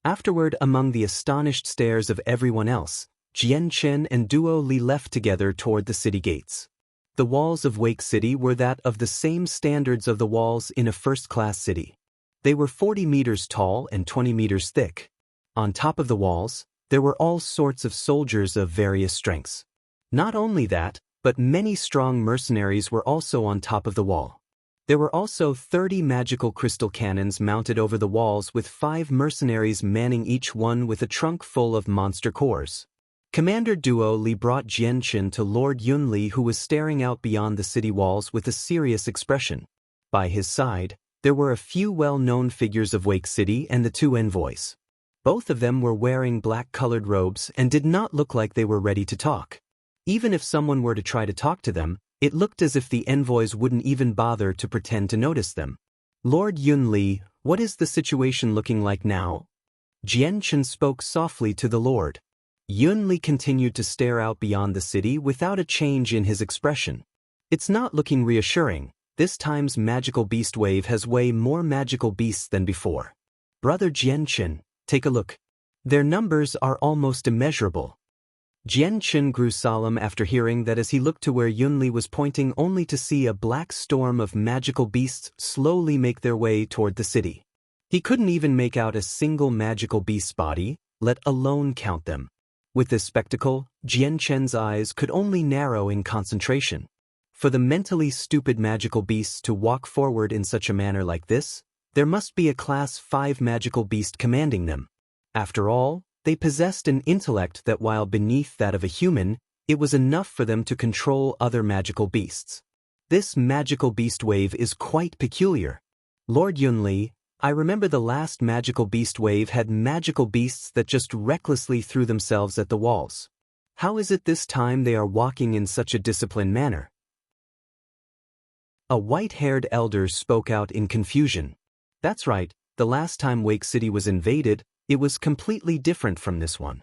Afterward, among the astonished stares of everyone else, Jian Chen and Duo Li left together toward the city gates. The walls of Wake City were that of the same standards of the walls in a first-class city. They were 40 meters tall and 20 meters thick. On top of the walls, there were all sorts of soldiers of various strengths. Not only that, but many strong mercenaries were also on top of the wall. There were also 30 magical crystal cannons mounted over the walls with 5 mercenaries manning each one with a trunk full of monster cores. Commander Duo Li brought Jian Chen to Lord Yun Li, who was staring out beyond the city walls with a serious expression. By his side, there were a few well-known figures of Wake City and the 2 envoys. Both of them were wearing black-colored robes and did not look like they were ready to talk. Even if someone were to try to talk to them, it looked as if the envoys wouldn't even bother to pretend to notice them. "Lord Yun Li, what is the situation looking like now?" Jian Chen spoke softly to the Lord. Yun Li continued to stare out beyond the city without a change in his expression. "It's not looking reassuring. This time's magical beast wave has way more magical beasts than before. Brother Jian Chen, take a look. Their numbers are almost immeasurable." Jian Chen grew solemn after hearing that as he looked to where Yun Li was pointing, only to see a black storm of magical beasts slowly make their way toward the city. He couldn't even make out a single magical beast's body, let alone count them. With this spectacle, Jian Chen's eyes could only narrow in concentration. For the mentally stupid magical beasts to walk forward in such a manner like this, there must be a Class 5 magical beast commanding them. After all, they possessed an intellect that, while beneath that of a human, it was enough for them to control other magical beasts. This magical beast wave is quite peculiar. Lord Yun Li, I remember the last magical beast wave had magical beasts that just recklessly threw themselves at the walls. How is it this time they are walking in such a disciplined manner? A white-haired elder spoke out in confusion. That's right, the last time Wake City was invaded, it was completely different from this one.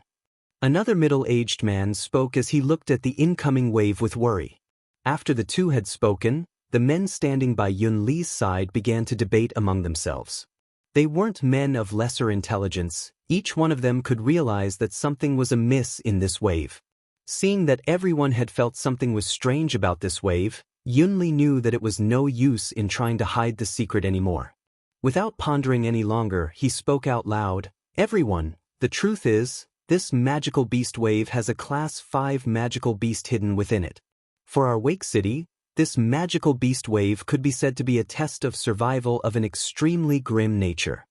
Another middle-aged man spoke as he looked at the incoming wave with worry. After the 2 had spoken, the men standing by Yun Li's side began to debate among themselves. They weren't men of lesser intelligence. Each one of them could realize that something was amiss in this wave. Seeing that everyone had felt something was strange about this wave, Yun Li knew that it was no use in trying to hide the secret anymore. Without pondering any longer, he spoke out loud, "Everyone, the truth is, this magical beast wave has a Class 5 magical beast hidden within it. For our Wake City, this magical beast wave could be said to be a test of survival of an extremely grim nature."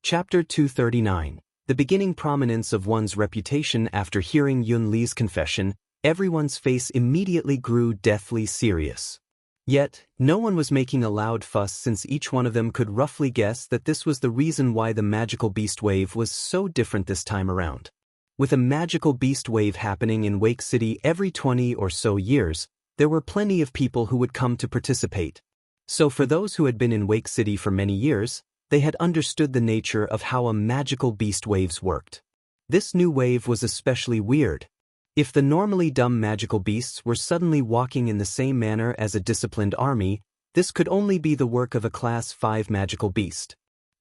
Chapter 239. The beginning prominence of one's reputation. After hearing Yun Li's confession, everyone's face immediately grew deathly serious. Yet, no one was making a loud fuss, since each one of them could roughly guess that this was the reason why the magical beast wave was so different this time around. With a magical beast wave happening in Wake City every 20 or so years, there were plenty of people who would come to participate. So for those who had been in Wake City for many years, they had understood the nature of how a magical beast waves worked. This new wave was especially weird. If the normally dumb magical beasts were suddenly walking in the same manner as a disciplined army, this could only be the work of a Class 5 magical beast.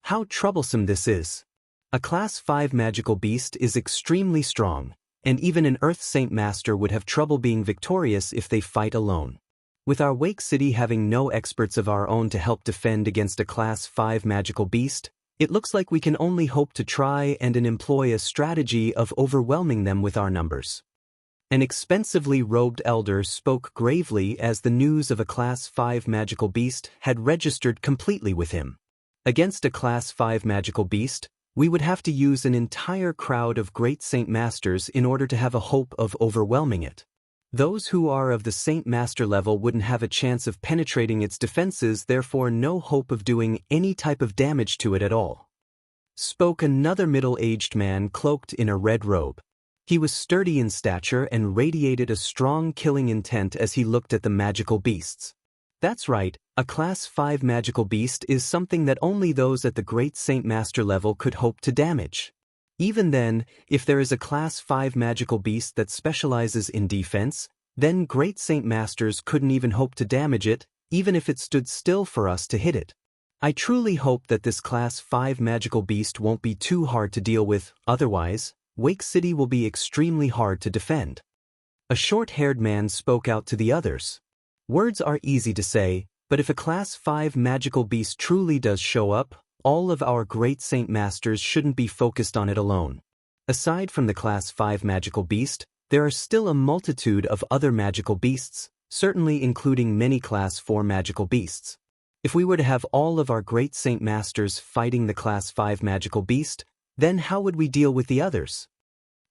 How troublesome this is. A Class 5 magical beast is extremely strong, and even an Earth Saint Master would have trouble being victorious if they fight alone. With our Wake City having no experts of our own to help defend against a Class 5 magical beast, it looks like we can only hope to try and employ a strategy of overwhelming them with our numbers. An expensively robed elder spoke gravely as the news of a Class 5 magical beast had registered completely with him. Against a Class 5 magical beast, we would have to use an entire crowd of great Saint Masters in order to have a hope of overwhelming it. Those who are of the Saint Master level wouldn't have a chance of penetrating its defenses, therefore no hope of doing any type of damage to it at all. Spoke another middle-aged man cloaked in a red robe. He was sturdy in stature and radiated a strong killing intent as he looked at the magical beasts. That's right, a Class 5 magical beast is something that only those at the Great Saint Master level could hope to damage. Even then, if there is a Class 5 magical beast that specializes in defense, then Great Saint Masters couldn't even hope to damage it, even if it stood still for us to hit it. I truly hope that this Class 5 magical beast won't be too hard to deal with, otherwise, Wake City will be extremely hard to defend. A short-haired man spoke out to the others. Words are easy to say, but if a Class 5 magical beast truly does show up, all of our Great Saint Masters shouldn't be focused on it alone. Aside from the Class 5 magical beast, there are still a multitude of other magical beasts, certainly including many Class 4 magical beasts. If we were to have all of our Great Saint Masters fighting the Class 5 magical beast, then how would we deal with the others?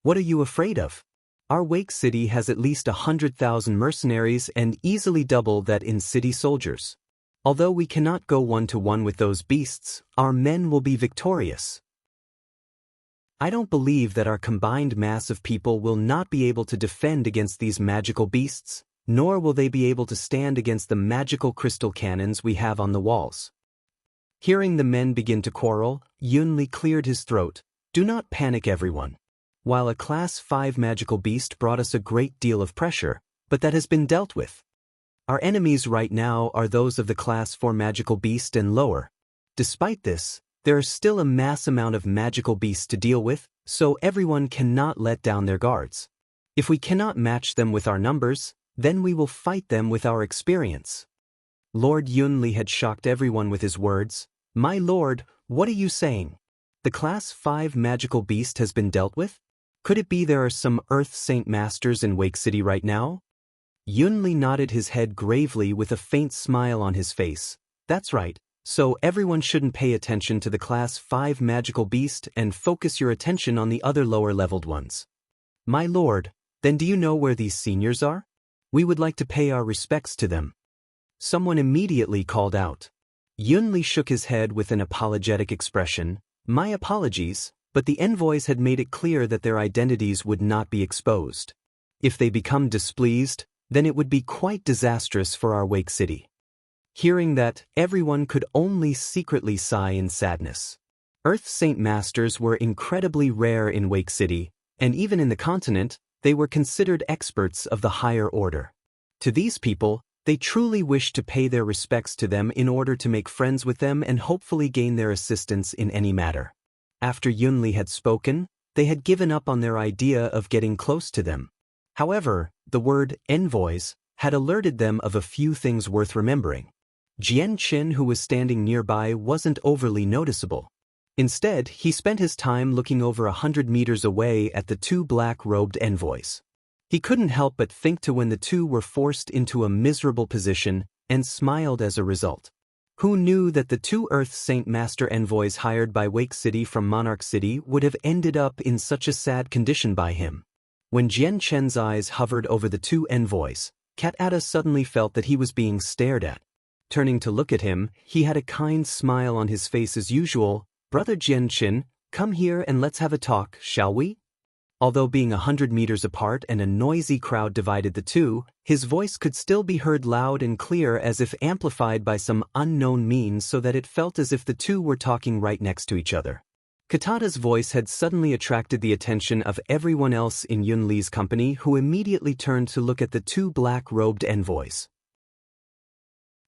What are you afraid of? Our Wake City has at least 100,000 mercenaries and easily double that in city soldiers. Although we cannot go one-to-one with those beasts, our men will be victorious. I don't believe that our combined mass of people will not be able to defend against these magical beasts, nor will they be able to stand against the magical crystal cannons we have on the walls. Hearing the men begin to quarrel, Yunli cleared his throat. Do not panic, everyone. While a Class 5 magical beast brought us a great deal of pressure, but that has been dealt with. Our enemies right now are those of the Class 4 magical beast and lower. Despite this, there are still a mass amount of magical beasts to deal with, so everyone cannot let down their guards. If we cannot match them with our numbers, then we will fight them with our experience. Lord Yunli had shocked everyone with his words. My lord, what are you saying? The Class 5 magical beast has been dealt with? Could it be there are some Earth Saint Masters in Wake City right now? Yunli nodded his head gravely with a faint smile on his face. That's right, so everyone shouldn't pay attention to the Class 5 magical beast and focus your attention on the other lower-leveled ones. My lord, then do you know where these seniors are? We would like to pay our respects to them. Someone immediately called out. Yunli shook his head with an apologetic expression. My apologies, but the envoys had made it clear that their identities would not be exposed. If they become displeased, then it would be quite disastrous for our Wake City. Hearing that, everyone could only secretly sigh in sadness. Earth Saint Masters were incredibly rare in Wake City, and even in the continent, they were considered experts of the higher order. To these people, they truly wished to pay their respects to them in order to make friends with them and hopefully gain their assistance in any matter. After Yunli had spoken, they had given up on their idea of getting close to them. However, the word envoys had alerted them of a few things worth remembering. Jian Qin, who was standing nearby, wasn't overly noticeable. Instead, he spent his time looking over 100 meters away at the two black-robed envoys. He couldn't help but think to when the two were forced into a miserable position and smiled as a result. Who knew that the two Earth Saint Master envoys hired by Wake City from Monarch City would have ended up in such a sad condition by him? When Jian Chen's eyes hovered over the two envoys, Cat Atta suddenly felt that he was being stared at. Turning to look at him, he had a kind smile on his face as usual. Brother Jian Chen, come here and let's have a talk, shall we? Although being 100 meters apart and a noisy crowd divided the two, his voice could still be heard loud and clear as if amplified by some unknown means so that it felt as if the two were talking right next to each other. Katata's voice had suddenly attracted the attention of everyone else in Yunli's company, who immediately turned to look at the two black-robed envoys.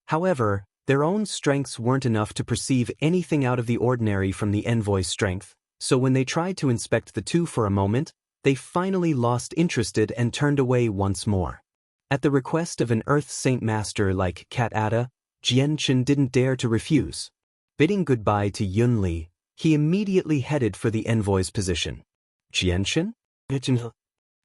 However, Their own strengths weren't enough to perceive anything out of the ordinary from the envoy's strength, so when they tried to inspect the two for a moment, they finally lost interest and turned away once more. At the request of an Earth Saint Master like Cat Ada, Jianchen didn't dare to refuse. Bidding goodbye to Yunli, he immediately headed for the envoy's position. Jianchen?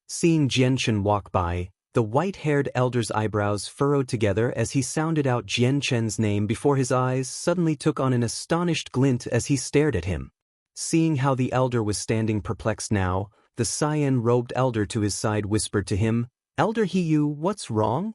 Seeing Jianchen walk by, the white-haired elder's eyebrows furrowed together as he sounded out Jianchen's name before his eyes suddenly took on an astonished glint as he stared at him. Seeing how the elder was standing perplexed now, the cyan-robed elder to his side whispered to him, "Elder Hiyu, what's wrong?"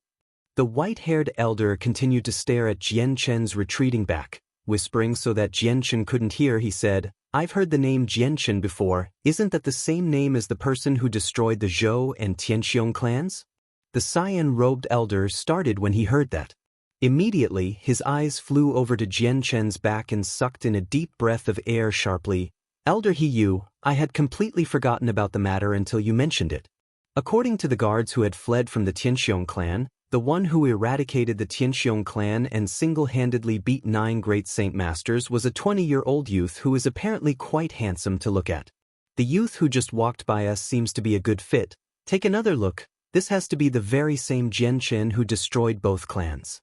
The white-haired elder continued to stare at Jianchen's retreating back. Whispering so that Jianchen couldn't hear, he said, "I've heard the name Jianchen before. Isn't that the same name as the person who destroyed the Zhou and Tianqiong clans?" The cyan-robed elder started when he heard that. Immediately, his eyes flew over to Jianchen's back and sucked in a deep breath of air sharply. "Elder Hiyu, I had completely forgotten about the matter until you mentioned it." According to the guards who had fled from the Tianqiong clan, the one who eradicated the Tianqiong clan and single-handedly beat 9 great Saint Masters was a 20-year-old youth who is apparently quite handsome to look at. The youth who just walked by us seems to be a good fit. Take another look. This has to be the very same Jianchen who destroyed both clans.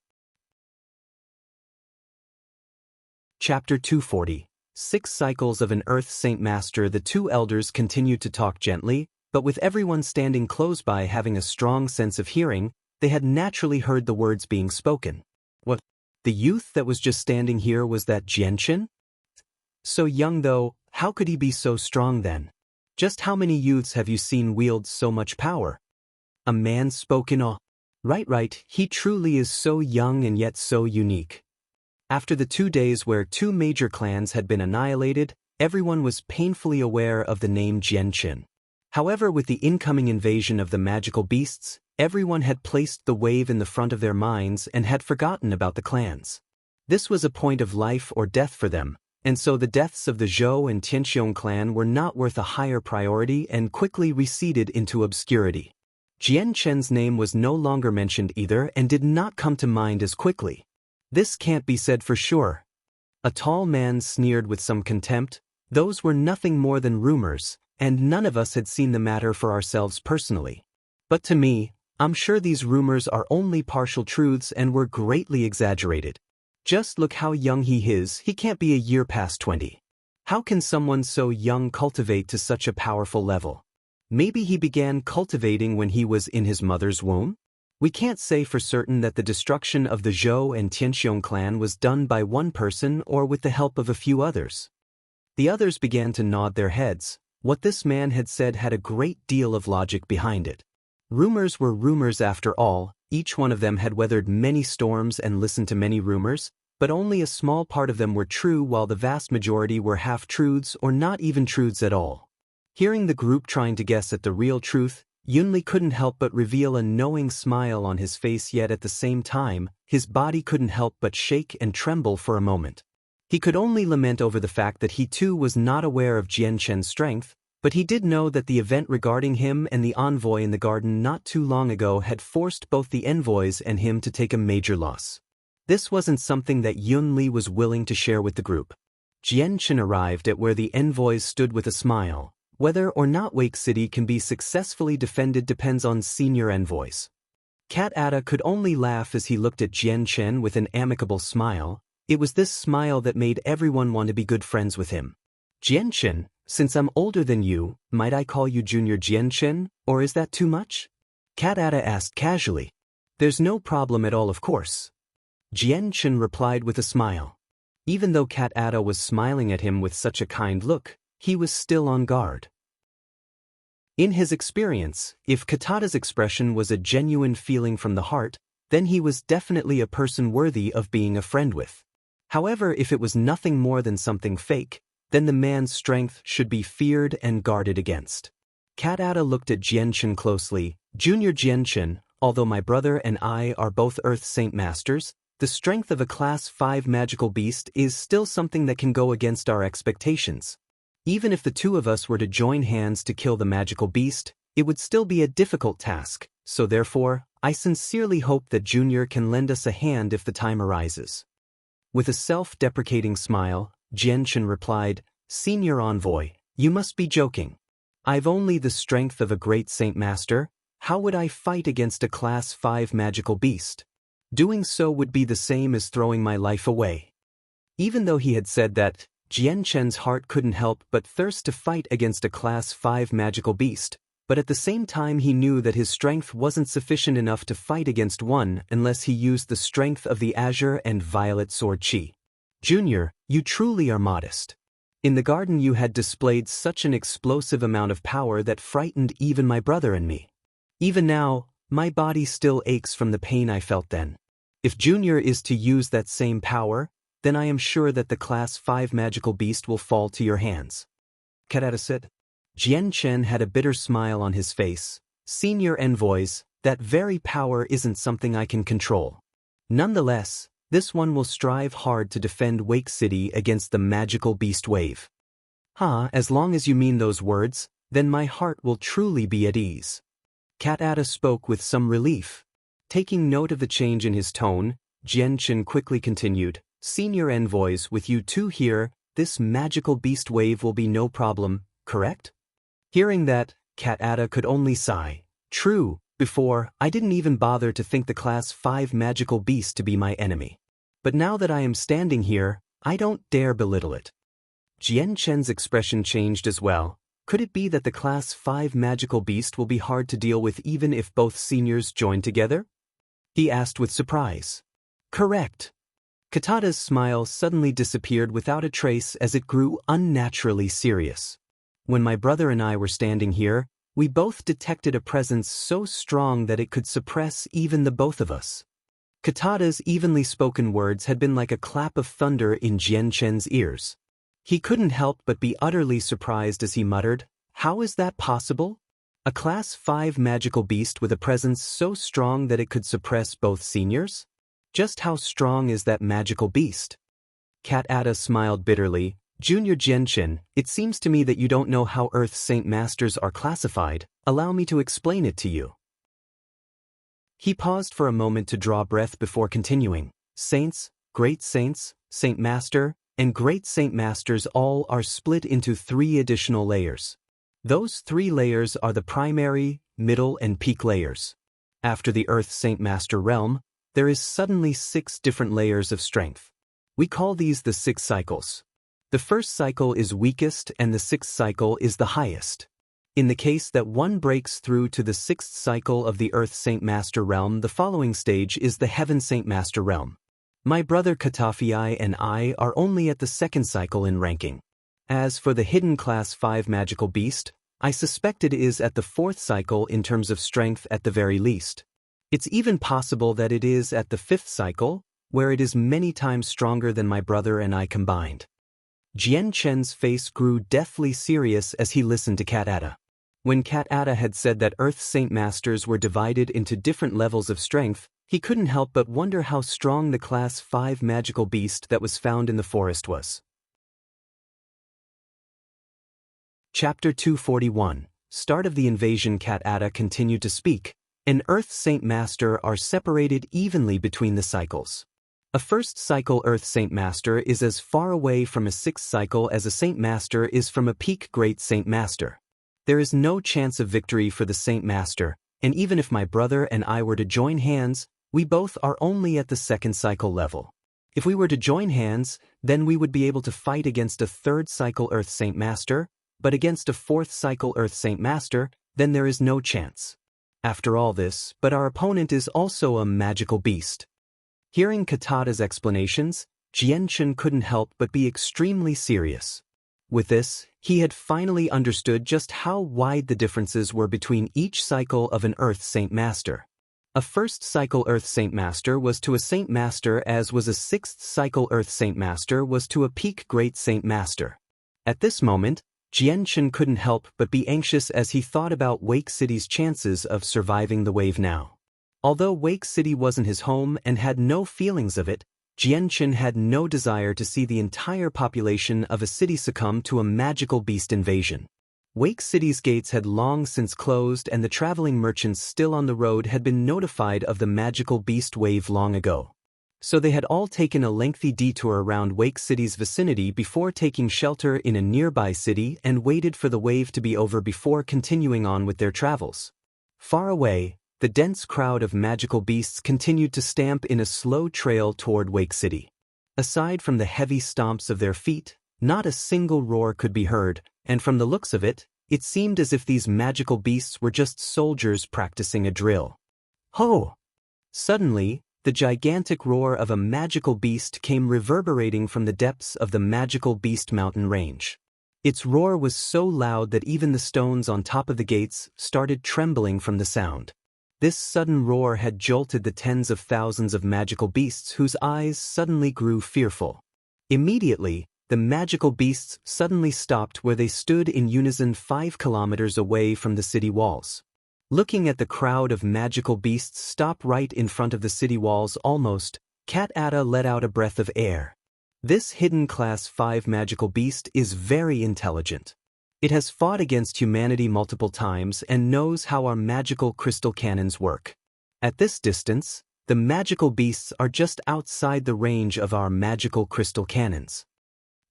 Chapter 240. 6 Cycles of an Earth Saint Master. The two elders continued to talk gently, but with everyone standing close by having a strong sense of hearing, they had naturally heard the words being spoken. What? The youth that was just standing here, was that Jianchen? So young though, how could he be so strong then? Just how many youths have you seen wield so much power? A man spoke in awe. Right, he truly is so young and yet so unique. After the 2 days where 2 major clans had been annihilated, everyone was painfully aware of the name Jianchen. However, with the incoming invasion of the magical beasts, everyone had placed the wave in the front of their minds and had forgotten about the clans. This was a point of life or death for them, and so the deaths of the Zhou and Tianqiong clan were not worth a higher priority and quickly receded into obscurity. Jianchen's name was no longer mentioned either and did not come to mind as quickly. "This can't be said for sure." A tall man sneered with some contempt. "Those were nothing more than rumors, and none of us had seen the matter for ourselves personally. But to me, I'm sure these rumors are only partial truths and were greatly exaggerated. Just look how young he is. He can't be a year past 20. How can someone so young cultivate to such a powerful level? Maybe he began cultivating when he was in his mother's womb? We can't say for certain that the destruction of the Zhou and Tianqiong clan was done by one person or with the help of a few others." The others began to nod their heads. What this man had said had a great deal of logic behind it. Rumors were rumors after all. Each one of them had weathered many storms and listened to many rumors, but only a small part of them were true, while the vast majority were half-truths or not even truths at all. Hearing the group trying to guess at the real truth, Yunli couldn't help but reveal a knowing smile on his face, yet at the same time, his body couldn't help but shake and tremble for a moment. He could only lament over the fact that he too was not aware of Jianchen's strength, but he did know that the event regarding him and the envoy in the garden not too long ago had forced both the envoys and him to take a major loss. This wasn't something that Yunli was willing to share with the group. Jianchen arrived at where the envoys stood with a smile. Whether or not Wake City can be successfully defended depends on senior envoys. Cat Ada could only laugh as he looked at Jianchen with an amicable smile. It was this smile that made everyone want to be good friends with him. "Jianchen, since I'm older than you, might I call you Junior Jianchen, or is that too much?" Cat Ada asked casually. "There's no problem at all, of course." Jianchen replied with a smile. Even though Cat Ada was smiling at him with such a kind look, he was still on guard. In his experience, if Katada's expression was a genuine feeling from the heart, then he was definitely a person worthy of being a friend with. However, if it was nothing more than something fake, then the man's strength should be feared and guarded against. Cat Ada looked at Jianchen closely. "Junior Jianchen, although my brother and I are both Earth Saint Masters, the strength of a Class 5 magical beast is still something that can go against our expectations. Even if the two of us were to join hands to kill the magical beast, it would still be a difficult task, so therefore, I sincerely hope that Junior can lend us a hand if the time arises." With a self-deprecating smile, Jian replied, "Senior Envoy, you must be joking. I've only the strength of a great Saint Master. How would I fight against a Class 5 magical beast? Doing so would be the same as throwing my life away." Even though he had said that, Jian heart couldn't help but thirst to fight against a Class 5 magical beast, but at the same time he knew that his strength wasn't sufficient enough to fight against one unless he used the strength of the Azure and Violet Sword Chi. "Junior, you truly are modest. In the garden you had displayed such an explosive amount of power that frightened even my brother and me. Even now, my body still aches from the pain I felt then. If Junior is to use that same power, then I am sure that the Class 5 magical beast will fall to your hands," Cat Ada said. Jian had a bitter smile on his face. "Senior Envoys, that very power isn't something I can control. Nonetheless, this one will strive hard to defend Wake City against the magical beast wave." As long as you mean those words, then my heart will truly be at ease." Cat Ada spoke with some relief. Taking note of the change in his tone, Jian quickly continued, "Senior Envoys, with you two here, this magical beast wave will be no problem, correct?" Hearing that, Cat Ada could only sigh. "True, before, I didn't even bother to think the Class 5 magical beast to be my enemy. But now that I am standing here, I don't dare belittle it." Jian expression changed as well. Could it be that the Class 5 magical beast will be hard to deal with even if both seniors join together? He asked with surprise. "Correct." Katada's smile suddenly disappeared without a trace as it grew unnaturally serious. "When my brother and I were standing here, we both detected a presence so strong that it could suppress even the both of us." Katada's evenly spoken words had been like a clap of thunder in Jian ears. He couldn't help but be utterly surprised as he muttered, "How is that possible? A Class 5 magical beast with a presence so strong that it could suppress both seniors? Just how strong is that magical beast?" Cat Ada smiled bitterly. "Junior Jian, it seems to me that you don't know how Earth's Saint Masters are classified. Allow me to explain it to you." He paused for a moment to draw breath before continuing. "Saints, Great Saints, Saint Master, and Great Saint Masters all are split into 3 additional layers. Those 3 layers are the primary, middle, and peak layers. After the Earth Saint Master realm, there is suddenly 6 different layers of strength. We call these the 6 cycles. The first cycle is weakest and the 6th cycle is the highest. In the case that one breaks through to the 6th cycle of the Earth Saint Master realm, the following stage is the Heaven Saint Master realm. My brother Katafii and I are only at the 2nd cycle in ranking. As for the hidden Class 5 magical beast, I suspect it is at the 4th cycle in terms of strength at the very least. It's even possible that it is at the 5th cycle, where it is many times stronger than my brother and I combined." Jian face grew deathly serious as he listened to Cat Ada. When Cat Ada had said that Earth's Saint Masters were divided into different levels of strength, he couldn't help but wonder how strong the Class 5 magical beast that was found in the forest was. Chapter 241. Start of the invasion. Cat Ada continued to speak. "An Earth Saint Master are separated evenly between the cycles. A 1st cycle Earth Saint Master is as far away from a 6th cycle as a Saint Master is from a peak Great Saint Master. There is no chance of victory for the Saint Master, and even if my brother and I were to join hands, we both are only at the 2nd cycle level. If we were to join hands, then we would be able to fight against a 3rd cycle Earth Saint Master, but against a 4th cycle Earth Saint Master, then there is no chance. After all this, but our opponent is also a magical beast." Hearing Katada's explanations, Jian couldn't help but be extremely serious. With this, he had finally understood just how wide the differences were between each cycle of an Earth Saint Master. A 1st cycle Earth Saint Master was to a Saint Master as was a 6th cycle Earth Saint Master was to a peak Great Saint Master. At this moment, Jian couldn't help but be anxious as he thought about Wake City's chances of surviving the wave now. Although Wake City wasn't his home and had no feelings of it, Jian had no desire to see the entire population of a city succumb to a magical beast invasion. Wake City's gates had long since closed and the traveling merchants still on the road had been notified of the magical beast wave long ago. So they had all taken a lengthy detour around Wake City's vicinity before taking shelter in a nearby city and waited for the wave to be over before continuing on with their travels. Far away, the dense crowd of magical beasts continued to stamp in a slow trail toward Wake City. Aside from the heavy stomps of their feet, not a single roar could be heard, and from the looks of it, it seemed as if these magical beasts were just soldiers practicing a drill. Ho! Suddenly, the gigantic roar of a magical beast came reverberating from the depths of the Magical Beast Mountain range. Its roar was so loud that even the stones on top of the gates started trembling from the sound. This sudden roar had jolted the tens of thousands of magical beasts whose eyes suddenly grew fearful. Immediately, the magical beasts suddenly stopped where they stood in unison 5 kilometers away from the city walls. Looking at the crowd of magical beasts stop right in front of the city walls almost, Cat Ada let out a breath of air. This hidden Class 5 magical beast is very intelligent. It has fought against humanity multiple times and knows how our magical crystal cannons work. At this distance, the magical beasts are just outside the range of our magical crystal cannons.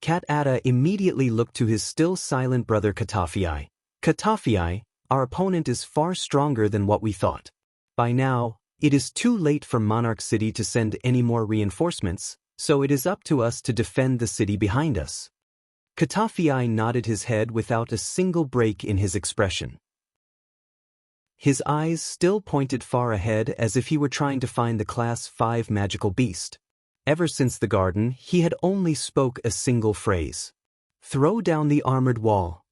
Cat Ada immediately looked to his still silent brother Katafii. Katafii, our opponent is far stronger than what we thought. By now, it is too late for Monarch City to send any more reinforcements, so it is up to us to defend the city behind us. Katafii nodded his head without a single break in his expression. His eyes still pointed far ahead as if he were trying to find the Class 5 magical beast. Ever since the garden, he had only spoke a single phrase. Throw down the armored wall.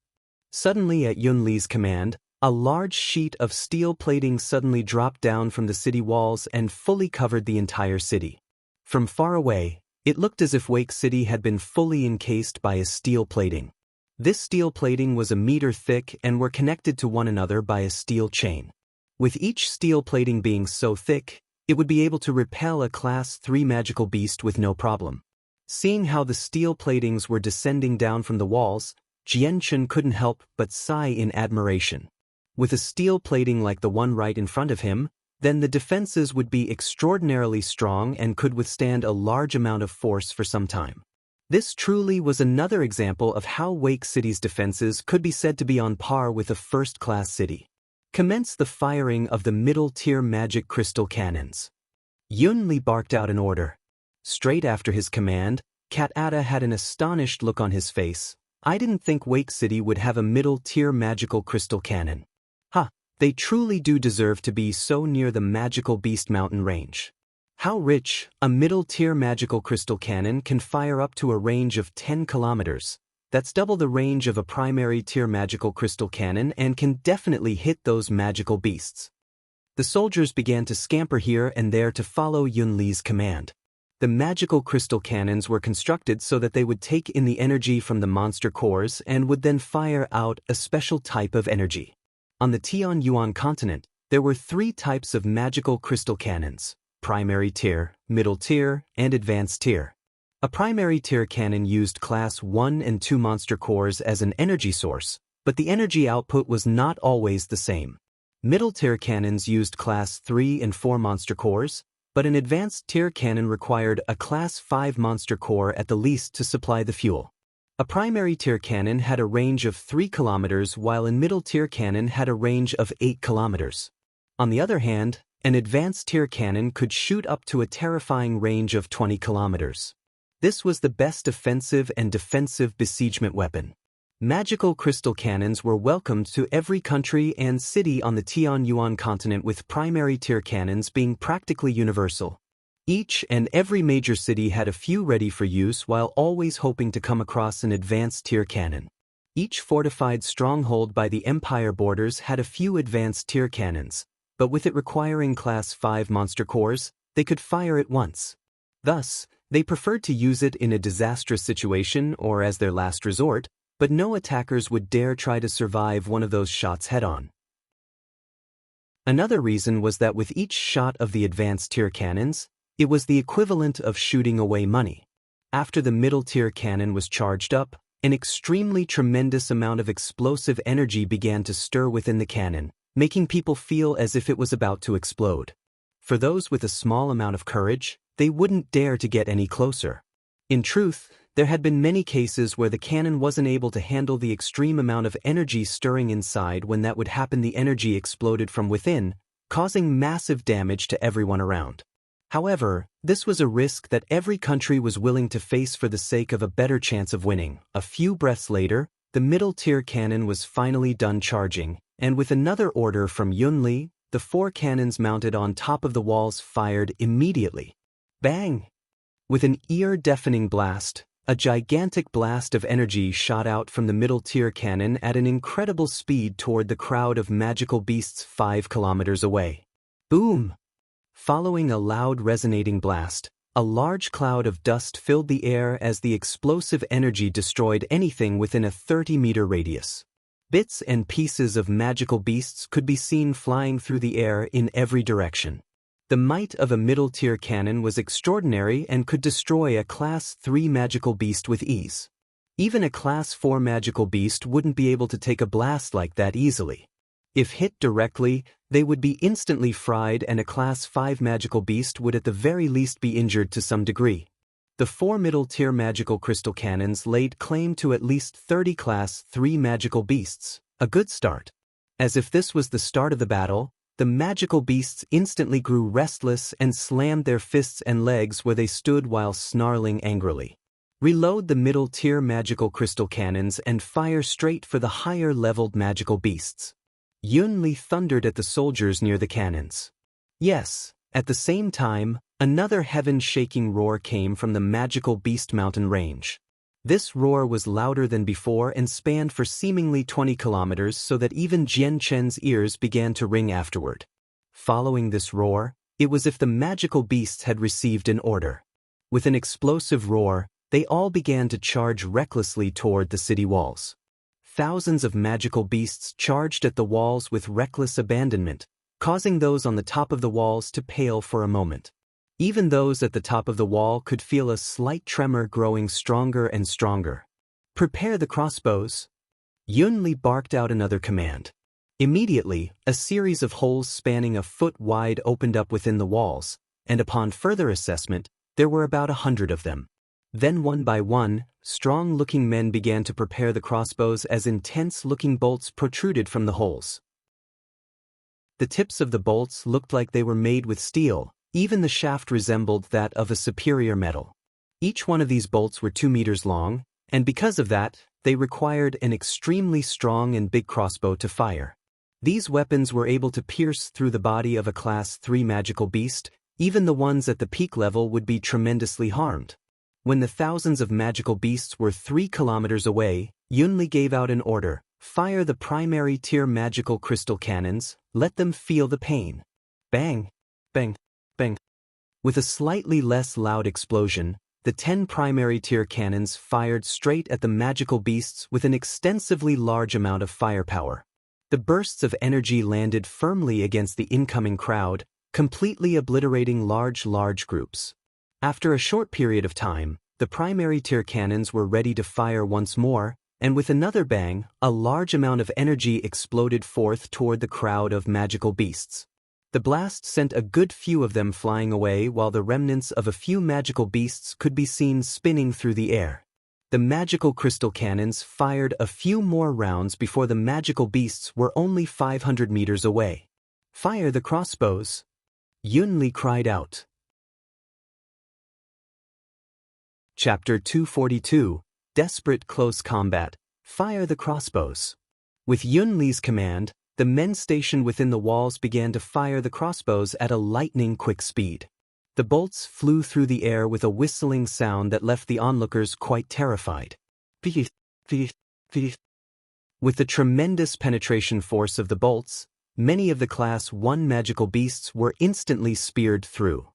Suddenly at Yunli's command, a large sheet of steel plating suddenly dropped down from the city walls and fully covered the entire city. From far away, it looked as if Wake City had been fully encased by a steel plating. This steel plating was a meter thick and were connected to one another by a steel chain. With each steel plating being so thick, it would be able to repel a Class 3 magical beast with no problem. Seeing how the steel platings were descending down from the walls, Jianchen couldn't help but sigh in admiration. With a steel plating like the one right in front of him, then the defenses would be extraordinarily strong and could withstand a large amount of force for some time. This truly was another example of how Wake City's defenses could be said to be on par with a first-class city. Commence the firing of the middle-tier magic crystal cannons. Yunli barked out an order. Straight after his command, Cat Ada had an astonished look on his face. I didn't think Wake City would have a middle-tier magical crystal cannon. Ha, they truly do deserve to be so near the Magical Beast Mountain range. How rich, a middle-tier magical crystal cannon can fire up to a range of 10 kilometers. That's double the range of a primary-tier magical crystal cannon and can definitely hit those magical beasts. The soldiers began to scamper here and there to follow Yunli's command. The magical crystal cannons were constructed so that they would take in the energy from the monster cores and would then fire out a special type of energy. On the Tianyuan continent, there were 3 types of magical crystal cannons: primary tier, middle tier, and advanced tier. A primary tier cannon used Class 1 and 2 monster cores as an energy source, but the energy output was not always the same. Middle tier cannons used Class 3 and 4 monster cores, but an advanced tier cannon required a Class 5 monster core at the least to supply the fuel. A primary tier cannon had a range of 3 kilometers while a middle tier cannon had a range of 8 kilometers. On the other hand, an advanced tier cannon could shoot up to a terrifying range of 20 kilometers. This was the best offensive and defensive besiegement weapon. Magical crystal cannons were welcomed to every country and city on the Tianyuan continent, with primary tier cannons being practically universal. Each and every major city had a few ready for use while always hoping to come across an advanced tier cannon. Each fortified stronghold by the empire borders had a few advanced tier cannons, but with it requiring Class 5 monster cores, they could fire it once. Thus, they preferred to use it in a disastrous situation or as their last resort, but no attackers would dare try to survive one of those shots head-on. Another reason was that with each shot of the advanced tier cannons, it was the equivalent of shooting away money. After the middle tier cannon was charged up, an extremely tremendous amount of explosive energy began to stir within the cannon, making people feel as if it was about to explode. For those with a small amount of courage, they wouldn't dare to get any closer. In truth, there had been many cases where the cannon wasn't able to handle the extreme amount of energy stirring inside. When that would happen, the energy exploded from within, causing massive damage to everyone around. However, this was a risk that every country was willing to face for the sake of a better chance of winning. A few breaths later, the middle-tier cannon was finally done charging, and with another order from Yunli, the 4 cannons mounted on top of the walls fired immediately. Bang! With an ear-deafening blast, a gigantic blast of energy shot out from the middle-tier cannon at an incredible speed toward the crowd of magical beasts 5 kilometers away. Boom! Following a loud resonating blast, a large cloud of dust filled the air as the explosive energy destroyed anything within a 30-meter radius. Bits and pieces of magical beasts could be seen flying through the air in every direction. The might of a middle-tier cannon was extraordinary and could destroy a Class 3 magical beast with ease. Even a Class 4 magical beast wouldn't be able to take a blast like that easily. If hit directly, they would be instantly fried, and a Class 5 magical beast would at the very least be injured to some degree. The 4 middle-tier magical crystal cannons laid claim to at least 30 Class 3 magical beasts, a good start. As if this was the start of the battle, the magical beasts instantly grew restless and slammed their fists and legs where they stood while snarling angrily. Reload the middle-tier magical crystal cannons and fire straight for the higher-leveled magical beasts. Yunli thundered at the soldiers near the cannons. Yes, at the same time, another heaven-shaking roar came from the magical beast mountain range. This roar was louder than before and spanned for seemingly 20 kilometers, so that even Jian Chen's ears began to ring afterward. Following this roar, it was as if the magical beasts had received an order. With an explosive roar, they all began to charge recklessly toward the city walls. Thousands of magical beasts charged at the walls with reckless abandonment, causing those on the top of the walls to pale for a moment. Even those at the top of the wall could feel a slight tremor growing stronger and stronger. "Prepare the crossbows!" Yunli barked out another command. Immediately, a series of holes spanning a foot wide opened up within the walls, and upon further assessment, there were about 100 of them. Then one by one, strong-looking men began to prepare the crossbows as intense-looking bolts protruded from the holes. The tips of the bolts looked like they were made with steel, even the shaft resembled that of a superior metal. Each one of these bolts were 2 meters long, and because of that, they required an extremely strong and big crossbow to fire. These weapons were able to pierce through the body of a Class 3 magical beast. Even the ones at the peak level would be tremendously harmed. When the thousands of magical beasts were 3 kilometers away, Yunli gave out an order: fire the primary tier magical crystal cannons, let them feel the pain. Bang! Bang! Bang! With a slightly less loud explosion, the 10 primary tier cannons fired straight at the magical beasts with an extensively large amount of firepower. The bursts of energy landed firmly against the incoming crowd, completely obliterating large groups. After a short period of time, the primary tier cannons were ready to fire once more, and with another bang, a large amount of energy exploded forth toward the crowd of magical beasts. The blast sent a good few of them flying away, while the remnants of a few magical beasts could be seen spinning through the air. The magical crystal cannons fired a few more rounds before the magical beasts were only 500 meters away. "Fire the crossbows!" Yunli cried out. Chapter 242, Desperate Close Combat. Fire the crossbows. With Yunli's command, the men stationed within the walls began to fire the crossbows at a lightning-quick speed. The bolts flew through the air with a whistling sound that left the onlookers quite terrified. With the tremendous penetration force of the bolts, many of the Class 1 magical beasts were instantly speared through.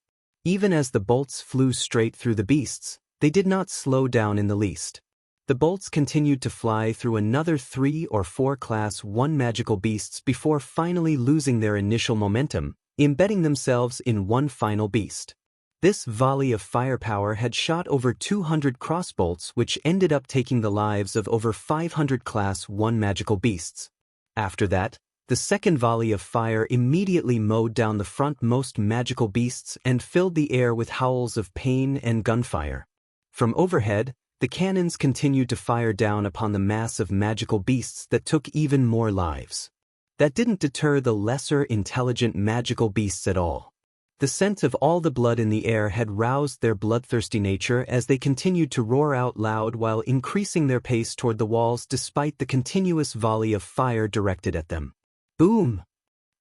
Even as the bolts flew straight through the beasts, they did not slow down in the least. The bolts continued to fly through another 3 or 4 Class 1 magical beasts before finally losing their initial momentum, embedding themselves in one final beast. This volley of firepower had shot over 200 crossbolts, which ended up taking the lives of over 500 Class 1 magical beasts. After that, The second volley of fire immediately mowed down the frontmost magical beasts and filled the air with howls of pain and gunfire. From overhead, the cannons continued to fire down upon the mass of magical beasts that took even more lives. That didn't deter the lesser intelligent magical beasts at all. The scent of all the blood in the air had roused their bloodthirsty nature as they continued to roar out loud while increasing their pace toward the walls despite the continuous volley of fire directed at them. Boom!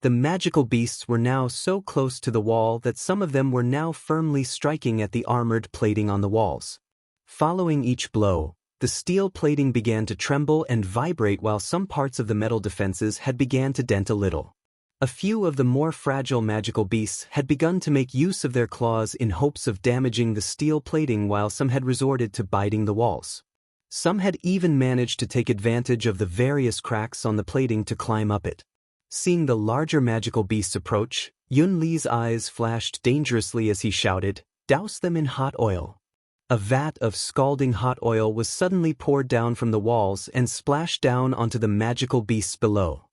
The magical beasts were now so close to the wall that some of them were now firmly striking at the armored plating on the walls. Following each blow, the steel plating began to tremble and vibrate while some parts of the metal defenses had begun to dent a little. A few of the more fragile magical beasts had begun to make use of their claws in hopes of damaging the steel plating while some had resorted to biting the walls. Some had even managed to take advantage of the various cracks on the plating to climb up it. Seeing the larger magical beasts approach, Yun Li's eyes flashed dangerously as he shouted, "Douse them in hot oil." A vat of scalding hot oil was suddenly poured down from the walls and splashed down onto the magical beasts below.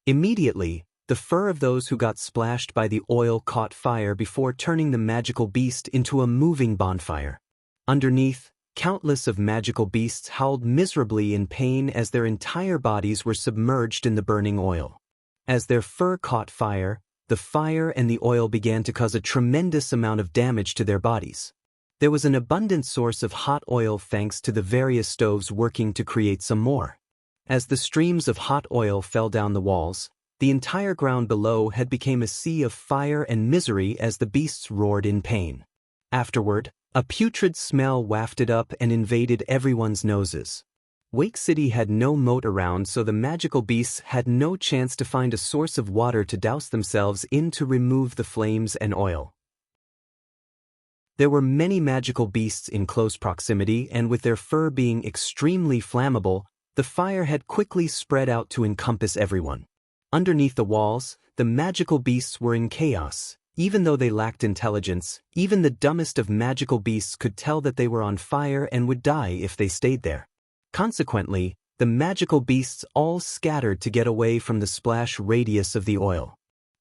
Immediately, the fur of those who got splashed by the oil caught fire before turning the magical beast into a moving bonfire. Underneath, countless of magical beasts howled miserably in pain as their entire bodies were submerged in the burning oil. As their fur caught fire, the fire and the oil began to cause a tremendous amount of damage to their bodies. There was an abundant source of hot oil thanks to the various stoves working to create some more. As the streams of hot oil fell down the walls, the entire ground below had become a sea of fire and misery as the beasts roared in pain. Afterward, a putrid smell wafted up and invaded everyone's noses. Wake City had no moat around, so the magical beasts had no chance to find a source of water to douse themselves in to remove the flames and oil. There were many magical beasts in close proximity, and with their fur being extremely flammable, the fire had quickly spread out to encompass everyone. Underneath the walls, the magical beasts were in chaos. Even though they lacked intelligence, even the dumbest of magical beasts could tell that they were on fire and would die if they stayed there. Consequently, the magical beasts all scattered to get away from the splash radius of the oil.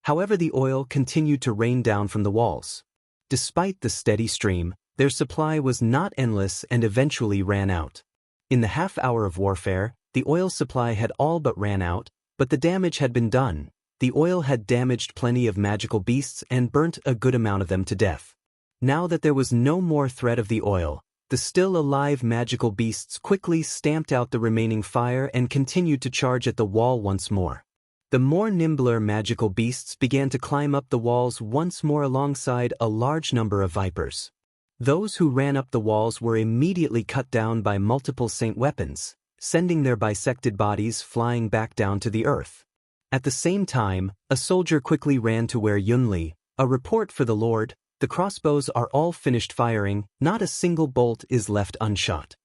However, the oil continued to rain down from the walls. Despite the steady stream, their supply was not endless and eventually ran out. In the half hour of warfare, the oil supply had all but ran out, but the damage had been done. The oil had damaged plenty of magical beasts and burnt a good amount of them to death. Now that there was no more threat of the oil, the still alive magical beasts quickly stamped out the remaining fire and continued to charge at the wall once more. The more nimbler magical beasts began to climb up the walls once more alongside a large number of vipers. Those who ran up the walls were immediately cut down by multiple saint weapons, sending their bisected bodies flying back down to the earth. At the same time, a soldier quickly ran to where Yun Li, "A report for the Lord, the crossbows are all finished firing, not a single bolt is left unshot."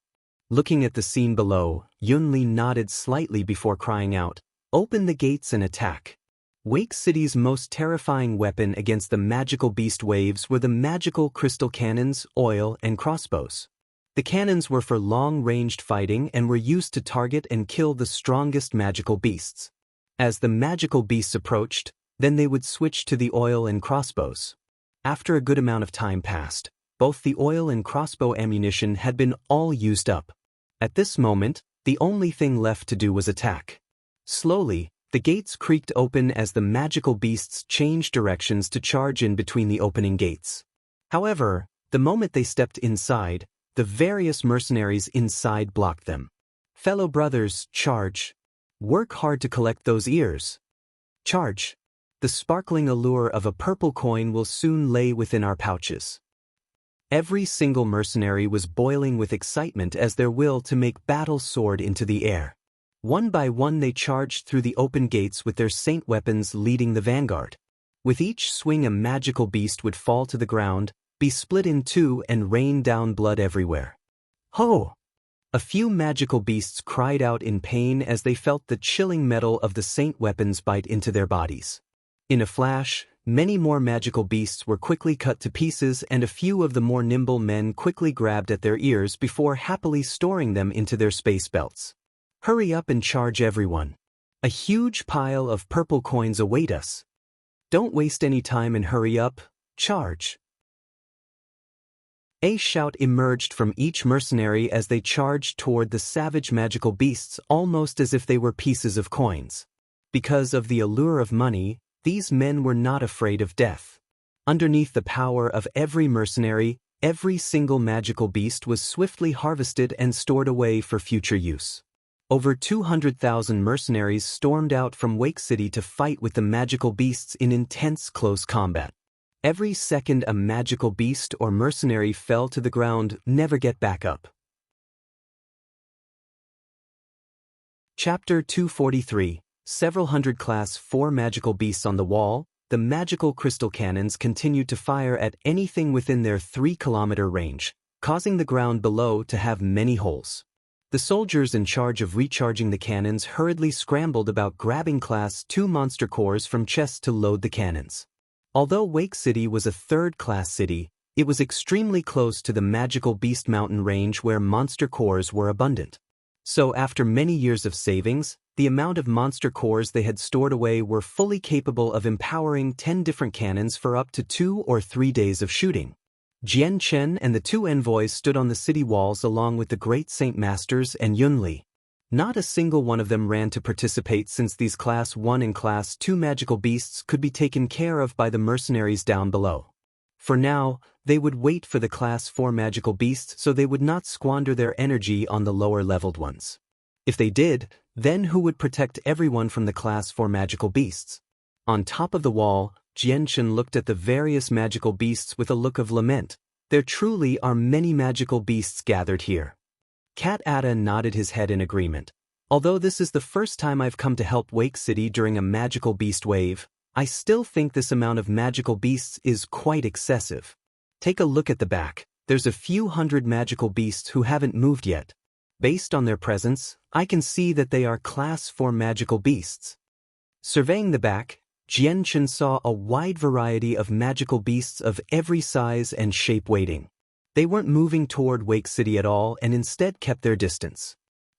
Looking at the scene below, Yun Li nodded slightly before crying out, "Open the gates and attack." Wake City's most terrifying weapon against the magical beast waves were the magical crystal cannons, oil, and crossbows. The cannons were for long-ranged fighting and were used to target and kill the strongest magical beasts. As the magical beasts approached, then they would switch to the oil and crossbows. After a good amount of time passed, both the oil and crossbow ammunition had been all used up. At this moment, the only thing left to do was attack. Slowly, the gates creaked open as the magical beasts changed directions to charge in between the opening gates. However, the moment they stepped inside, the various mercenaries inside blocked them. "Fellow brothers, charge. Work hard to collect those ears. Charge. The sparkling allure of a purple coin will soon lay within our pouches." Every single mercenary was boiling with excitement as their will to make battle soared into the air. One by one they charged through the open gates with their saint weapons leading the vanguard. With each swing a magical beast would fall to the ground, be split in two and rain down blood everywhere. Ho! A few magical beasts cried out in pain as they felt the chilling metal of the saint weapons bite into their bodies. In a flash, many more magical beasts were quickly cut to pieces and a few of the more nimble men quickly grabbed at their ears before happily storing them into their space belts. "Hurry up and charge everyone." A huge pile of purple coins await us. Don't waste any time and hurry up, charge. A shout emerged from each mercenary as they charged toward the savage magical beasts almost as if they were pieces of coins. Because of the allure of money, these men were not afraid of death. Underneath the power of every mercenary, every single magical beast was swiftly harvested and stored away for future use. Over 200,000 mercenaries stormed out from Wake City to fight with the magical beasts in intense close combat. Every second a magical beast or mercenary fell to the ground, never get back up. Chapter 243. Several hundred Class 4 magical beasts on the wall. The magical crystal cannons continued to fire at anything within their 3-kilometer range, causing the ground below to have many holes. The soldiers in charge of recharging the cannons hurriedly scrambled about grabbing Class 2 monster cores from chests to load the cannons. Although Wake City was a third-class city, it was extremely close to the magical Beast Mountain range where monster cores were abundant. So after many years of savings, the amount of monster cores they had stored away were fully capable of empowering 10 different cannons for up to 2 or 3 days of shooting. Jian Chen and the 2 envoys stood on the city walls along with the great Saint Masters and Yunli. Not a single one of them ran to participate since these Class 1 and Class 2 magical beasts could be taken care of by the mercenaries down below. For now, they would wait for the Class 4 magical beasts so they would not squander their energy on the lower-leveled ones. If they did, then who would protect everyone from the Class 4 magical beasts? On top of the wall, Jianchen looked at the various magical beasts with a look of lament. There truly are many magical beasts gathered here. Cat Ada nodded his head in agreement. Although this is the first time I've come to help Wake City during a magical beast wave, I still think this amount of magical beasts is quite excessive. Take a look at the back. There's a few hundred magical beasts who haven't moved yet. Based on their presence, I can see that they are Class 4 magical beasts. Surveying the back, Jianchen saw a wide variety of magical beasts of every size and shape waiting. They weren't moving toward Wake City at all and instead kept their distance.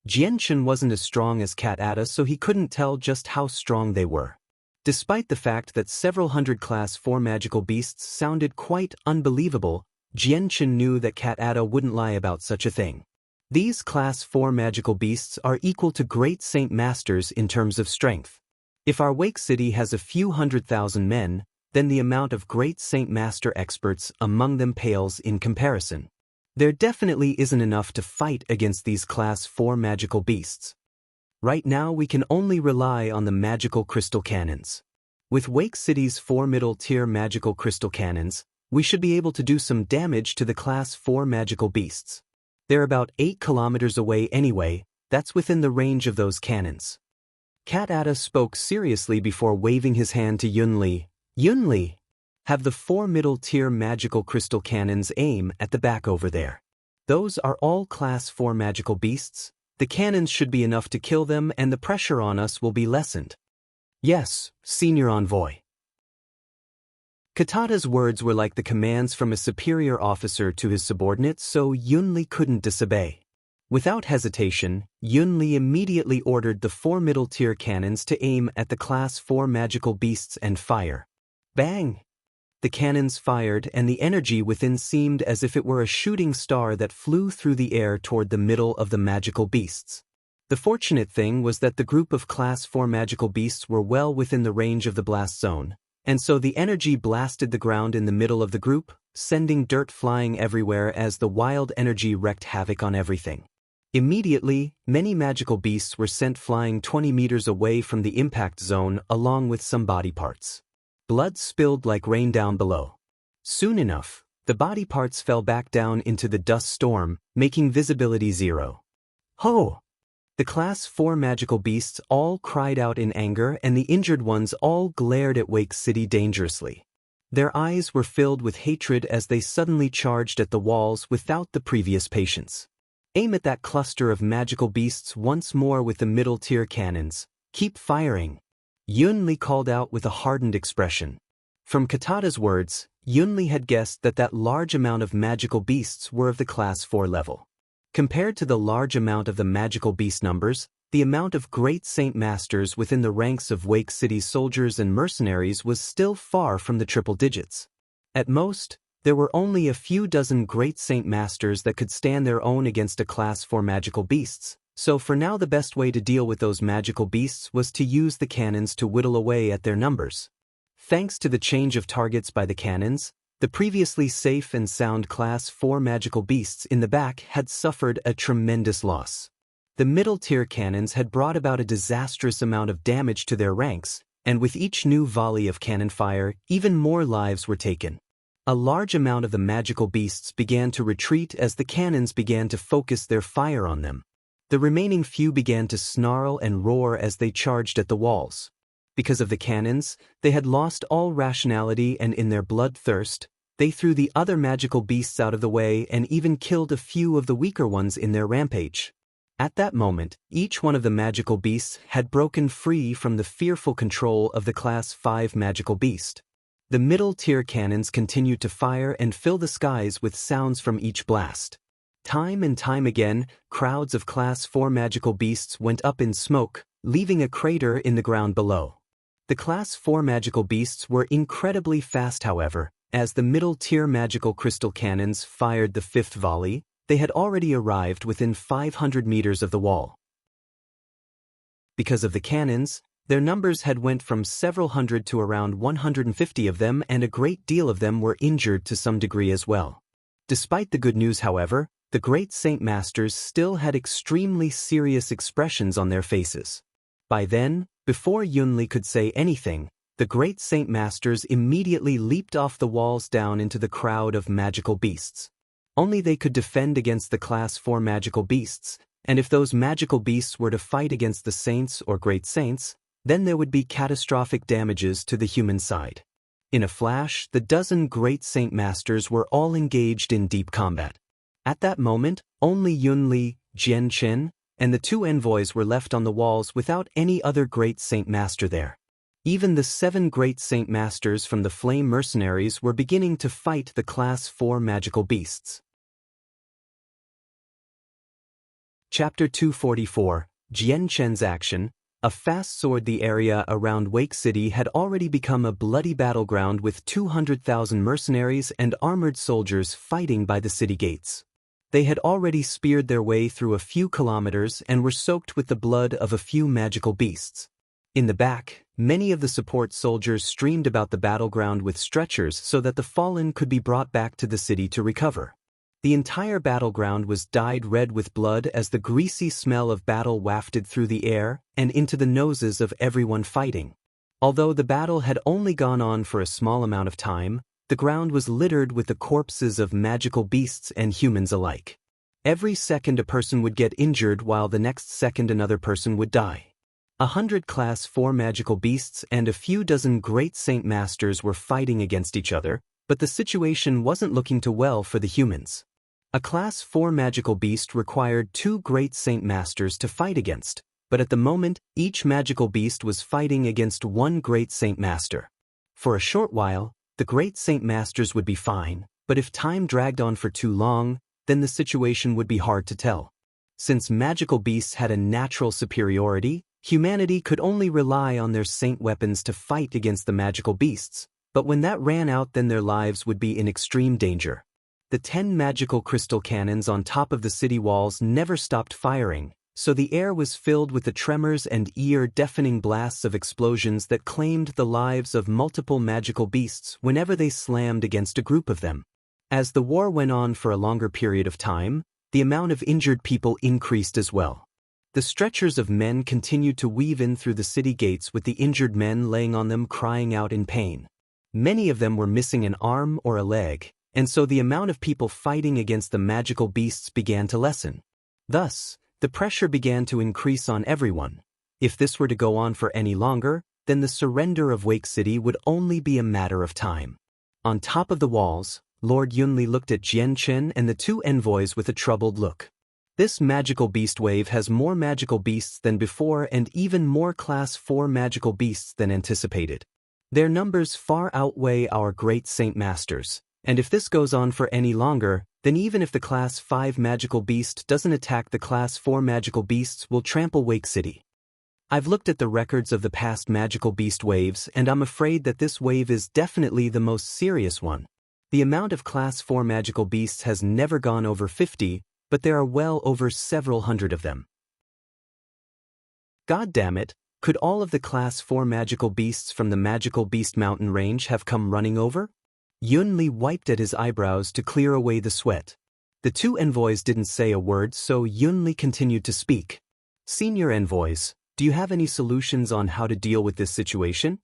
Jianchen wasn't as strong as Cat Ada, so he couldn't tell just how strong they were. Despite the fact that several hundred Class 4 magical beasts sounded quite unbelievable, Jianchen knew that Cat Ada wouldn't lie about such a thing. These Class 4 magical beasts are equal to great Saint Masters in terms of strength. If our Wake City has a few 100,000 men, then the amount of great Saint Master experts among them pales in comparison. There definitely isn't enough to fight against these Class 4 magical beasts. Right now we can only rely on the magical crystal cannons. With Wake City's 4 middle-tier magical crystal cannons, we should be able to do some damage to the Class 4 magical beasts. They're about 8 kilometers away anyway, that's within the range of those cannons. Cat Ada spoke seriously before waving his hand to Yunli. Yunli, have the 4 middle-tier magical crystal cannons aim at the back over there. Those are all Class 4 magical beasts. The cannons should be enough to kill them and the pressure on us will be lessened. Yes, Senior Envoy. Katata's words were like the commands from a superior officer to his subordinates, so Yunli couldn't disobey. Without hesitation, Yunli immediately ordered the 4 middle-tier cannons to aim at the Class 4 magical beasts and fire. Bang! The cannons fired and the energy within seemed as if it were a shooting star that flew through the air toward the middle of the magical beasts. The fortunate thing was that the group of Class 4 magical beasts were well within the range of the blast zone, and so the energy blasted the ground in the middle of the group, sending dirt flying everywhere as the wild energy wreaked havoc on everything. Immediately, many magical beasts were sent flying 20 meters away from the impact zone along with some body parts. Blood spilled like rain down below. Soon enough, the body parts fell back down into the dust storm, making visibility 0. Ho! The Class 4 magical beasts all cried out in anger and the injured ones all glared at Wake City dangerously. Their eyes were filled with hatred as they suddenly charged at the walls without the previous patience. Aim at that cluster of magical beasts once more with the middle-tier cannons. Keep firing. Yunli called out with a hardened expression. From Katata's words, Yunli had guessed that that large amount of magical beasts were of the Class 4 level. Compared to the large amount of the magical beast numbers, the amount of great Saint Masters within the ranks of Wake City's soldiers and mercenaries was still far from the triple digits. At most, there were only a few dozen great Saint Masters that could stand their own against a class 4 magical beasts, so for now the best way to deal with those magical beasts was to use the cannons to whittle away at their numbers. Thanks to the change of targets by the cannons, the previously safe and sound class 4 magical beasts in the back had suffered a tremendous loss. The middle-tier cannons had brought about a disastrous amount of damage to their ranks, and with each new volley of cannon fire, even more lives were taken. A large amount of the magical beasts began to retreat as the cannons began to focus their fire on them. The remaining few began to snarl and roar as they charged at the walls. Because of the cannons, they had lost all rationality, and in their bloodthirst, they threw the other magical beasts out of the way and even killed a few of the weaker ones in their rampage. At that moment, each one of the magical beasts had broken free from the fearful control of the Class 5 magical beast. The middle-tier cannons continued to fire and fill the skies with sounds from each blast. Time and time again, crowds of Class 4 magical beasts went up in smoke, leaving a crater in the ground below. The Class 4 magical beasts were incredibly fast, however. As the middle-tier magical crystal cannons fired the fifth volley, they had already arrived within 500 meters of the wall. Because of the cannons, their numbers had went from several hundred to around 150 of them, and a great deal of them were injured to some degree as well. Despite the good news, however, the great Saint Masters still had extremely serious expressions on their faces. By then, before Yunli could say anything, the great Saint Masters immediately leaped off the walls down into the crowd of magical beasts. Only they could defend against the Class 4 magical beasts, and if those magical beasts were to fight against the saints or great saints, then there would be catastrophic damages to the human side. In a flash, the dozen great Saint Masters were all engaged in deep combat. At that moment, only Yunli, Jian Chen, and the two envoys were left on the walls without any other great Saint Master there. Even the 7 great Saint Masters from the Flame Mercenaries were beginning to fight the Class 4 magical beasts. Chapter 244, Jian Chen's Action. A fast sword. The area around Wake City had already become a bloody battleground with 200,000 mercenaries and armored soldiers fighting by the city gates. They had already speared their way through a few kilometers and were soaked with the blood of a few magical beasts. In the back, many of the support soldiers streamed about the battleground with stretchers so that the fallen could be brought back to the city to recover. The entire battleground was dyed red with blood as the greasy smell of battle wafted through the air and into the noses of everyone fighting. Although the battle had only gone on for a small amount of time, the ground was littered with the corpses of magical beasts and humans alike. Every second a person would get injured, while the next second another person would die. 100 Class 4 magical beasts and a few dozen great Saint Masters were fighting against each other, but the situation wasn't looking too well for the humans. A Class 4 magical beast required 2 great Saint Masters to fight against, but at the moment, each magical beast was fighting against 1 great Saint Master. For a short while, the great Saint Masters would be fine, but if time dragged on for too long, then the situation would be hard to tell. Since magical beasts had a natural superiority, humanity could only rely on their saint weapons to fight against the magical beasts, but when that ran out, then their lives would be in extreme danger. The 10 magical crystal cannons on top of the city walls never stopped firing, so the air was filled with the tremors and ear-deafening blasts of explosions that claimed the lives of multiple magical beasts whenever they slammed against a group of them. As the war went on for a longer period of time, the amount of injured people increased as well. The stretchers of men continued to weave in through the city gates, with the injured men laying on them crying out in pain. Many of them were missing an arm or a leg, and so the amount of people fighting against the magical beasts began to lessen. Thus, the pressure began to increase on everyone. If this were to go on for any longer, then the surrender of Wake City would only be a matter of time. On top of the walls, Lord Yunli looked at Jian Chen and the 2 envoys with a troubled look. This magical beast wave has more magical beasts than before and even more Class 4 magical beasts than anticipated. Their numbers far outweigh our great Saint Masters, And if this goes on for any longer, then even if the Class 5 magical beast doesn't attack, the Class 4 magical beasts will trample Wake City. I've looked at the records of the past magical beast waves, and I'm afraid that this wave is definitely the most serious one. The amount of Class 4 magical beasts has never gone over 50, but there are well over several hundred of them. God damn it, could all of the Class 4 magical beasts from the Magical Beast Mountain range have come running over? Yunli wiped at his eyebrows to clear away the sweat. The two envoys didn't say a word, so Yunli continued to speak. Senior envoys, do you have any solutions on how to deal with this situation?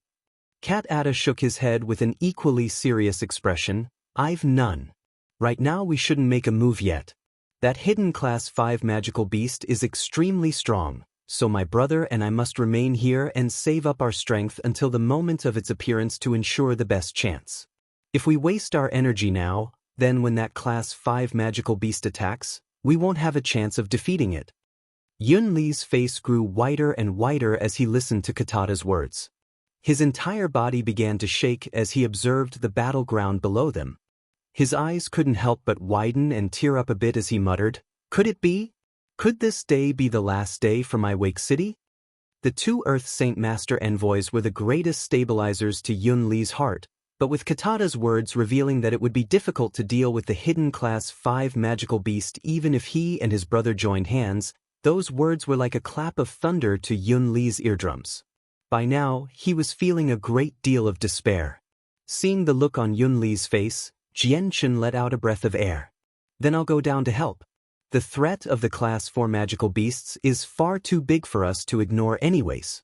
Cat Atta shook his head with an equally serious expression. I've none. Right now we shouldn't make a move yet. That hidden Class 5 magical beast is extremely strong, so my brother and I must remain here and save up our strength until the moment of its appearance to ensure the best chance. If we waste our energy now, then when that Class 5 magical beast attacks, we won't have a chance of defeating it. Yun Li's face grew whiter and whiter as he listened to Katata's words. His entire body began to shake as he observed the battleground below them. His eyes couldn't help but widen and tear up a bit as he muttered, "Could it be? Could this day be the last day for my Wake City?" The two Earth Saint Master envoys were the greatest stabilizers to Yun Li's heart, but with Katata's words revealing that it would be difficult to deal with the hidden Class 5 magical beast even if he and his brother joined hands, those words were like a clap of thunder to Yun Li's eardrums. By now, he was feeling a great deal of despair. Seeing the look on Yun Li's face, Jian Chen let out a breath of air. Then I'll go down to help. The threat of the Class 4 magical beasts is far too big for us to ignore anyways.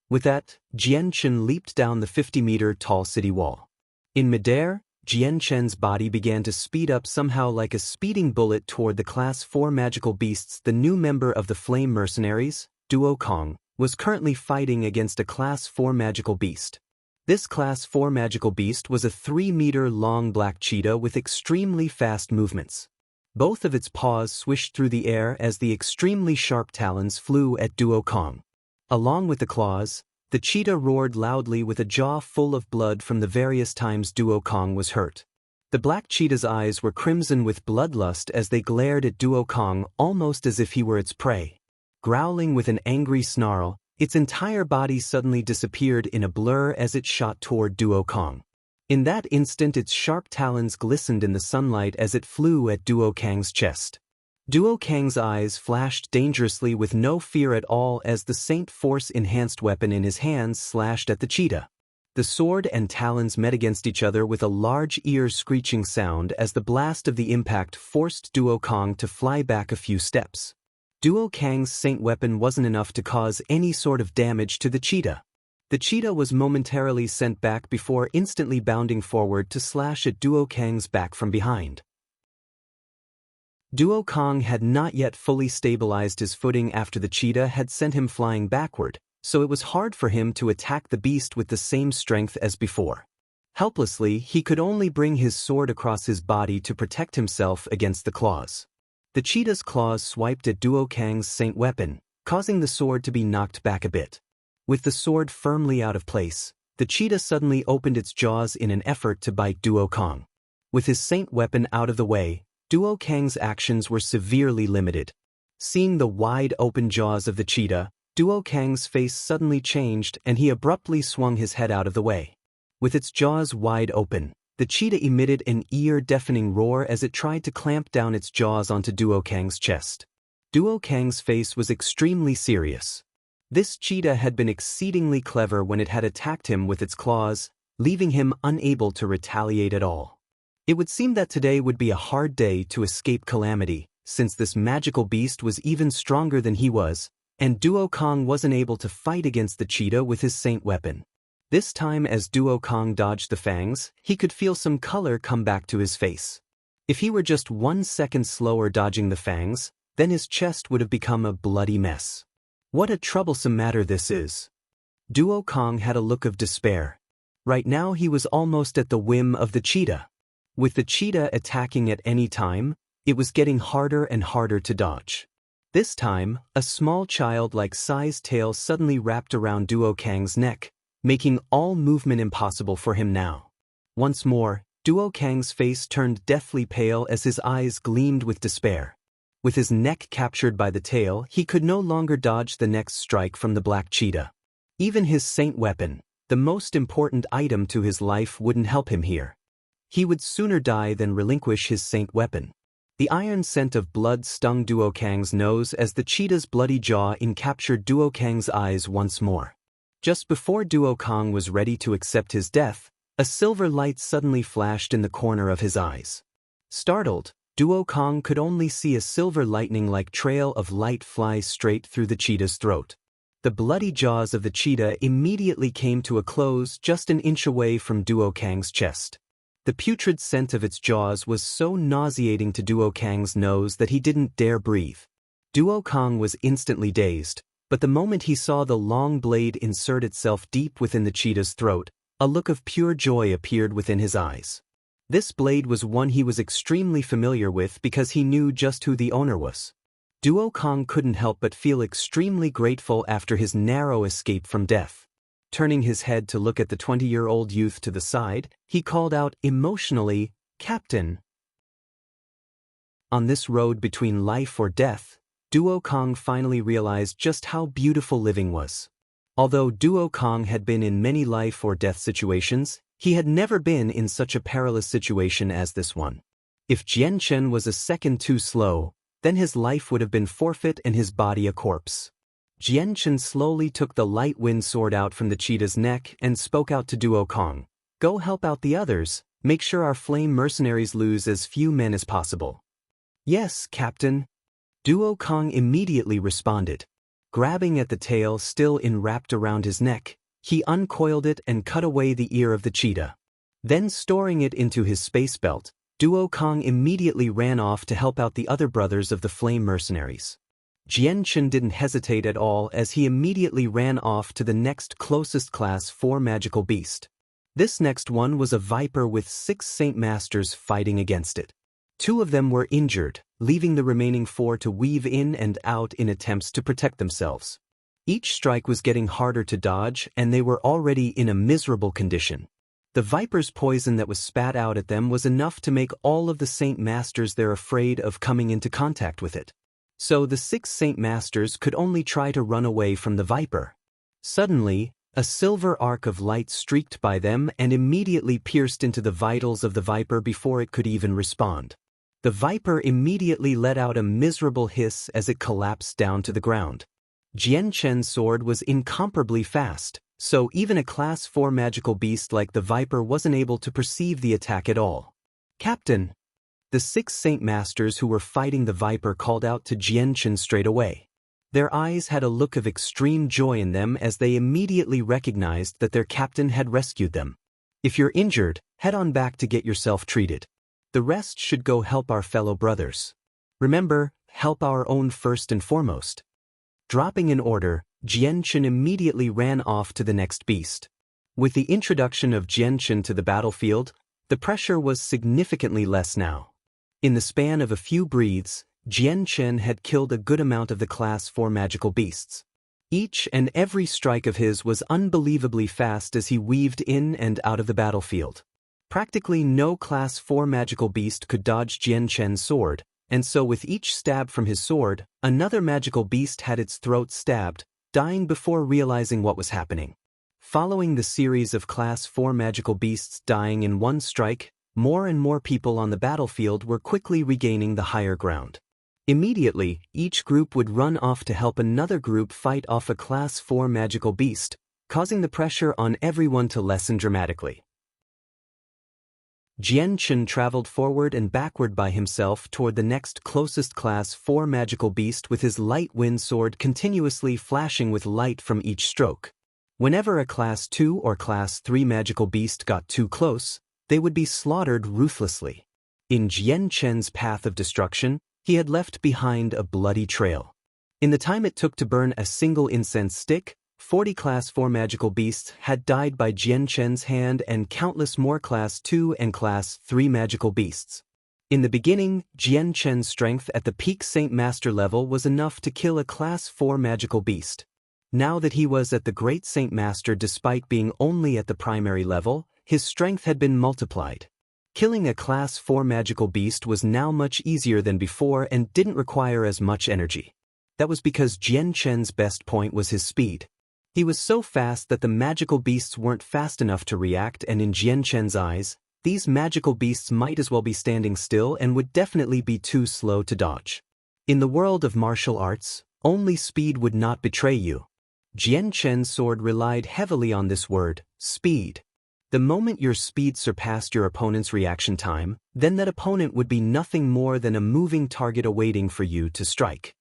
With that, Jian Chen leaped down the 50-meter tall city wall. In midair, Jian Chen's body began to speed up somehow like a speeding bullet toward the Class 4 magical beasts. The new member of the Flame Mercenaries, Duo Kong, was currently fighting against a Class 4 magical beast. This Class 4 magical beast was a 3-meter-long black cheetah with extremely fast movements. Both of its paws swished through the air as the extremely sharp talons flew at Duo Kong. Along with the claws, the cheetah roared loudly with a jaw full of blood from the various times Duo Kong was hurt. The black cheetah's eyes were crimson with bloodlust as they glared at Duo Kong almost as if he were its prey. Growling with an angry snarl, its entire body suddenly disappeared in a blur as it shot toward Duo Kong. In that instant its sharp talons glistened in the sunlight as it flew at Duo Kang's chest. Duo Kang's eyes flashed dangerously with no fear at all as the Saint Force-enhanced weapon in his hands slashed at the cheetah. The sword and talons met against each other with a large ear-screeching sound as the blast of the impact forced Duo Kong to fly back a few steps. Duo Kang's Saint weapon wasn't enough to cause any sort of damage to the cheetah. The cheetah was momentarily sent back before instantly bounding forward to slash at Duo Kang's back from behind. Duo Kong had not yet fully stabilized his footing after the cheetah had sent him flying backward, so it was hard for him to attack the beast with the same strength as before. Helplessly, he could only bring his sword across his body to protect himself against the claws. The cheetah's claws swiped at Duo Kang's Saint weapon, causing the sword to be knocked back a bit. With the sword firmly out of place, the cheetah suddenly opened its jaws in an effort to bite Duo Kong. With his Saint weapon out of the way, Duo Kang's actions were severely limited. Seeing the wide-open jaws of the cheetah, Duo Kang's face suddenly changed and he abruptly swung his head out of the way. With its jaws wide open, the cheetah emitted an ear-deafening roar as it tried to clamp down its jaws onto Duo Kang's chest. Duo Kang's face was extremely serious. This cheetah had been exceedingly clever when it had attacked him with its claws, leaving him unable to retaliate at all. It would seem that today would be a hard day to escape calamity, since this magical beast was even stronger than he was, and Duo Kong wasn't able to fight against the cheetah with his Saint weapon. This time as Duo Kong dodged the fangs, he could feel some color come back to his face. If he were just 1 second slower dodging the fangs, then his chest would have become a bloody mess. What a troublesome matter this is. Duo Kong had a look of despair. Right now he was almost at the whim of the cheetah. With the cheetah attacking at any time, it was getting harder and harder to dodge. This time, a small child-like sized tail suddenly wrapped around Duo Kang's neck, making all movement impossible for him now. Once more, Duo Kang's face turned deathly pale as his eyes gleamed with despair. With his neck captured by the tail, he could no longer dodge the next strike from the black cheetah. Even his saint weapon, the most important item to his life, wouldn't help him here. He would sooner die than relinquish his saint weapon. The iron scent of blood stung Duo Kang's nose as the cheetah's bloody jaw encaptured Duo Kang's eyes once more. Just before Duo Kang was ready to accept his death, a silver light suddenly flashed in the corner of his eyes. Startled, Duo Kang could only see a silver lightning-like trail of light fly straight through the cheetah's throat. The bloody jaws of the cheetah immediately came to a close just an inch away from Duo Kang's chest. The putrid scent of its jaws was so nauseating to Duo Kang's nose that he didn't dare breathe. Duo Kang was instantly dazed, but the moment he saw the long blade insert itself deep within the cheetah's throat, a look of pure joy appeared within his eyes. This blade was one he was extremely familiar with because he knew just who the owner was. Duo Kang couldn't help but feel extremely grateful after his narrow escape from death. Turning his head to look at the 20-year-old youth to the side, he called out emotionally, "Captain." On this road between life or death, Duo Kang finally realized just how beautiful living was. Although Duo Kang had been in many life or death situations, he had never been in such a perilous situation as this one. If Jian Chen was a second too slow, then his life would have been forfeit and his body a corpse. Jian Chen slowly took the light wind sword out from the cheetah's neck and spoke out to Duo Kang. "Go help out the others, make sure our flame mercenaries lose as few men as possible." "Yes, Captain." Duo Kang immediately responded. Grabbing at the tail still enwrapped around his neck, he uncoiled it and cut away the ear of the cheetah. Then storing it into his space belt, Duo Kang immediately ran off to help out the other brothers of the flame mercenaries. Jian Chen didn't hesitate at all as he immediately ran off to the next closest class 4 magical beast. This next one was a viper with 6 Saint Masters fighting against it. 2 of them were injured, leaving the remaining 4 to weave in and out in attempts to protect themselves. Each strike was getting harder to dodge and they were already in a miserable condition. The viper's poison that was spat out at them was enough to make all of the Saint Masters there afraid of coming into contact with it. So the 6 Saint Masters could only try to run away from the viper. Suddenly, a silver arc of light streaked by them and immediately pierced into the vitals of the viper before it could even respond. The viper immediately let out a miserable hiss as it collapsed down to the ground. Jian Chen's sword was incomparably fast, so even a class 4 magical beast like the viper wasn't able to perceive the attack at all. "Captain!" The 6 Saint Masters who were fighting the viper called out to Jian Chen straight away. Their eyes had a look of extreme joy in them as they immediately recognized that their captain had rescued them. "If you're injured, head on back to get yourself treated. The rest should go help our fellow brothers. Remember, help our own first and foremost." Dropping an order, Jian Chen immediately ran off to the next beast. With the introduction of Jian Chen to the battlefield, the pressure was significantly less now. In the span of a few breaths, Jian Chen had killed a good amount of the class 4 magical beasts. Each and every strike of his was unbelievably fast as he weaved in and out of the battlefield. Practically no class 4 magical beast could dodge Jian Chen's sword, and so with each stab from his sword, another magical beast had its throat stabbed, dying before realizing what was happening. Following the series of class 4 magical beasts dying in one strike, more and more people on the battlefield were quickly regaining the higher ground. Immediately, each group would run off to help another group fight off a class 4 magical beast, causing the pressure on everyone to lessen dramatically. Jian Chen traveled forward and backward by himself toward the next closest class 4 magical beast with his light wind sword continuously flashing with light from each stroke. Whenever a class 2 or class 3 magical beast got too close, they would be slaughtered ruthlessly. In Jian Chen's path of destruction, he had left behind a bloody trail. In the time it took to burn a single incense stick, 40 class 4 magical beasts had died by Jian Chen's hand and countless more class 2 and class 3 magical beasts. In the beginning, Jian Chen's strength at the peak Saint Master level was enough to kill a class 4 magical beast. Now that he was at the Great Saint Master despite being only at the primary level, his strength had been multiplied. Killing a Class 4 magical beast was now much easier than before and didn't require as much energy. That was because Jian Chen's best point was his speed. He was so fast that the magical beasts weren't fast enough to react, and in Jian Chen's eyes, these magical beasts might as well be standing still and would definitely be too slow to dodge. In the world of martial arts, only speed would not betray you. Jian Chen's sword relied heavily on this word, speed. The moment your speed surpassed your opponent's reaction time, then that opponent would be nothing more than a moving target awaiting for you to strike.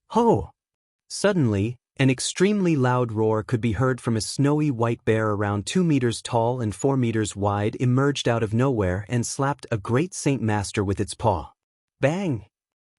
Ho! Suddenly, an extremely loud roar could be heard from a snowy white bear around 2 meters tall and 4 meters wide emerged out of nowhere and slapped a great Saint Master with its paw. Bang!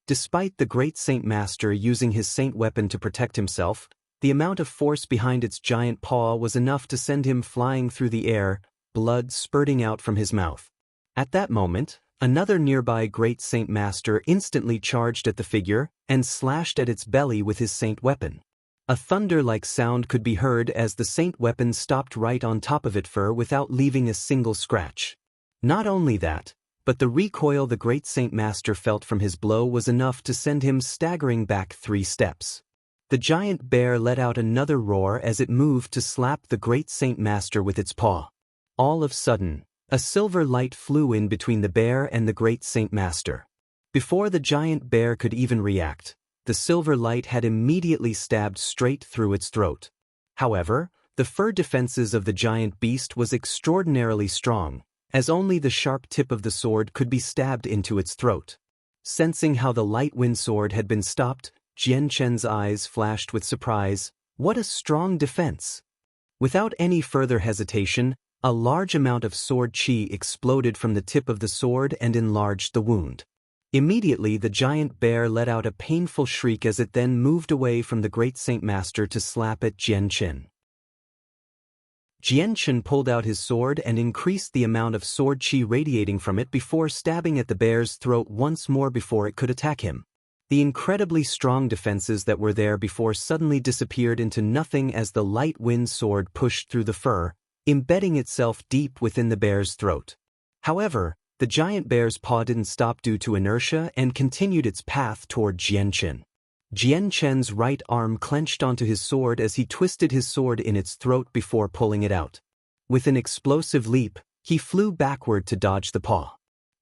Despite the great Saint Master using his saint weapon to protect himself, the amount of force behind its giant paw was enough to send him flying through the air, blood spurting out from his mouth. At that moment, another nearby great Saint Master instantly charged at the figure and slashed at its belly with his saint weapon. A thunder-like sound could be heard as the saint weapon stopped right on top of its fur without leaving a single scratch. Not only that, but the recoil the great Saint Master felt from his blow was enough to send him staggering back 3 steps. The giant bear let out another roar as it moved to slap the great Saint Master with its paw. All of a sudden, a silver light flew in between the bear and the great Saint Master. Before the giant bear could even react, the silver light had immediately stabbed straight through its throat. However, the fur defenses of the giant beast was extraordinarily strong, as only the sharp tip of the sword could be stabbed into its throat. Sensing how the light wind sword had been stopped, Jian Chen's eyes flashed with surprise. What a strong defense! Without any further hesitation, a large amount of sword qi exploded from the tip of the sword and enlarged the wound. Immediately the giant bear let out a painful shriek as it then moved away from the great Saint Master to slap at Jian Chen. Jian Chen pulled out his sword and increased the amount of sword qi radiating from it before stabbing at the bear's throat once more before it could attack him. The incredibly strong defenses that were there before suddenly disappeared into nothing as the light wind sword pushed through the fur, embedding itself deep within the bear's throat. However, the giant bear's paw didn't stop due to inertia and continued its path toward Jian Chen. Jian Chen's right arm clenched onto his sword as he twisted his sword in its throat before pulling it out. With an explosive leap, he flew backward to dodge the paw.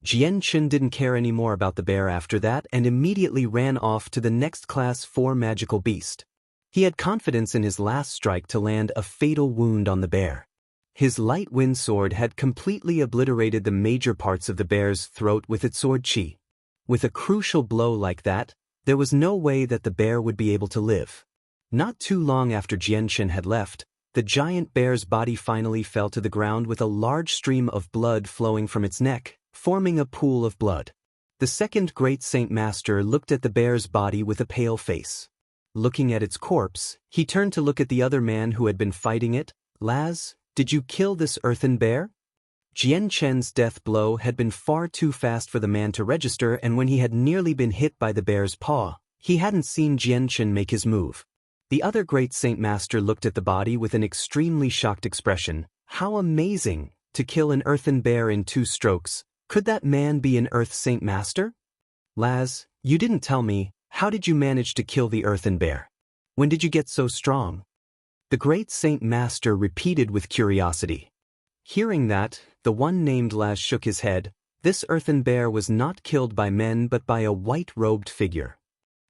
Jian Chen didn't care anymore about the bear after that and immediately ran off to the next Class 4 magical beast. He had confidence in his last strike to land a fatal wound on the bear. His light wind sword had completely obliterated the major parts of the bear's throat with its sword qi. With a crucial blow like that, there was no way that the bear would be able to live. Not too long after Jian Chen had left, the giant bear's body finally fell to the ground with a large stream of blood flowing from its neck, forming a pool of blood. The second great Saint Master looked at the bear's body with a pale face. Looking at its corpse, he turned to look at the other man who had been fighting it. Laz, did you kill this earthen bear? Jian Chen's death blow had been far too fast for the man to register, and when he had nearly been hit by the bear's paw, he hadn't seen Jian Chen make his move. The other great Saint Master looked at the body with an extremely shocked expression. How amazing! To kill an earthen bear in 2 strokes. Could that man be an Earth Saint Master? Laz, you didn't tell me. How did you manage to kill the earthen bear? When did you get so strong? The great Saint Master repeated with curiosity. Hearing that, the one named Laz shook his head. This earthen bear was not killed by men but by a white-robed figure.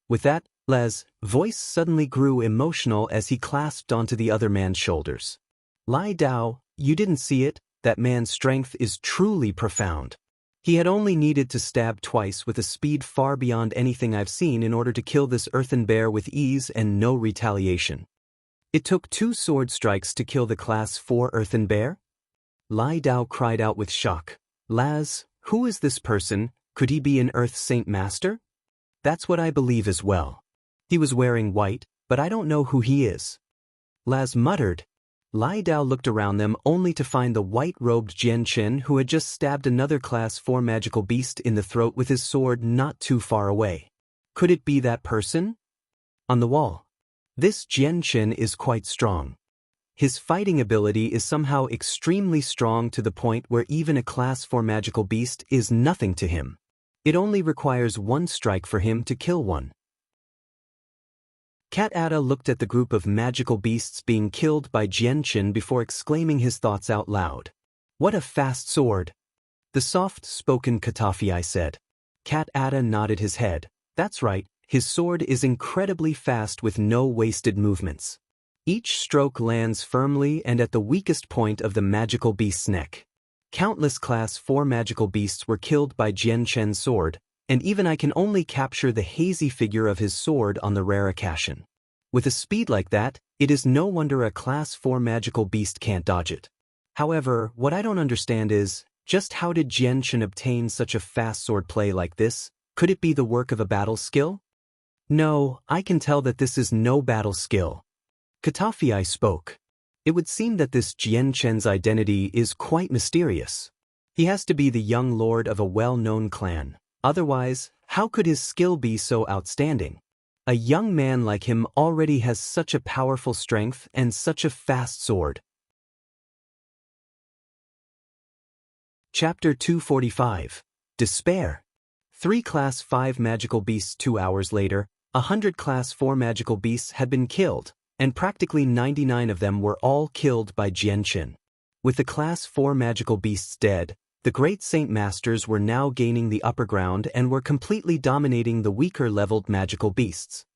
With that, Laz's voice suddenly grew emotional as he clasped onto the other man's shoulders. Lai Dao, you didn't see it? That man's strength is truly profound. He had only needed to stab twice with a speed far beyond anything I've seen in order to kill this earthen bear with ease and no retaliation. It took 2 sword strikes to kill the Class 4 earthen bear? Lai Dao cried out with shock. Laz, who is this person? Could he be an Earth Saint Master? That's what I believe as well. He was wearing white, but I don't know who he is. Laz muttered. Lai Dao looked around them only to find the white-robed Jian Chen who had just stabbed another Class 4 magical beast in the throat with his sword not too far away. Could it be that person? On the wall. This Jian Chen is quite strong. His fighting ability is somehow extremely strong to the point where even a Class 4 magical beast is nothing to him. It only requires one strike for him to kill one. Cat Ada looked at the group of magical beasts being killed by Jianchen before exclaiming his thoughts out loud. What a fast sword! The soft-spoken Katafii said. Cat Ada nodded his head. That's right, his sword is incredibly fast with no wasted movements. Each stroke lands firmly and at the weakest point of the magical beast's neck. Countless Class 4 magical beasts were killed by Jianchen's sword, and even I can only capture the hazy figure of his sword on the rare Akashian. With a speed like that, it is no wonder a Class 4 magical beast can't dodge it. However, what I don't understand is, just how did Jianchen obtain such a fast swordplay like this? Could it be the work of a battle skill? No, I can tell that this is no battle skill. Katafii spoke. It would seem that this Jianchen's identity is quite mysterious. He has to be the young lord of a well-known clan. Otherwise, how could his skill be so outstanding? A young man like him already has such a powerful strength and such a fast sword. Chapter 245. Despair. 3 Class 5 magical beasts. 2 hours later, 100 Class 4 magical beasts had been killed, and practically 99 of them were all killed by Jianchen. With the Class 4 magical beasts dead, the Great Saint Masters were now gaining the upper ground and were completely dominating the weaker-leveled magical beasts.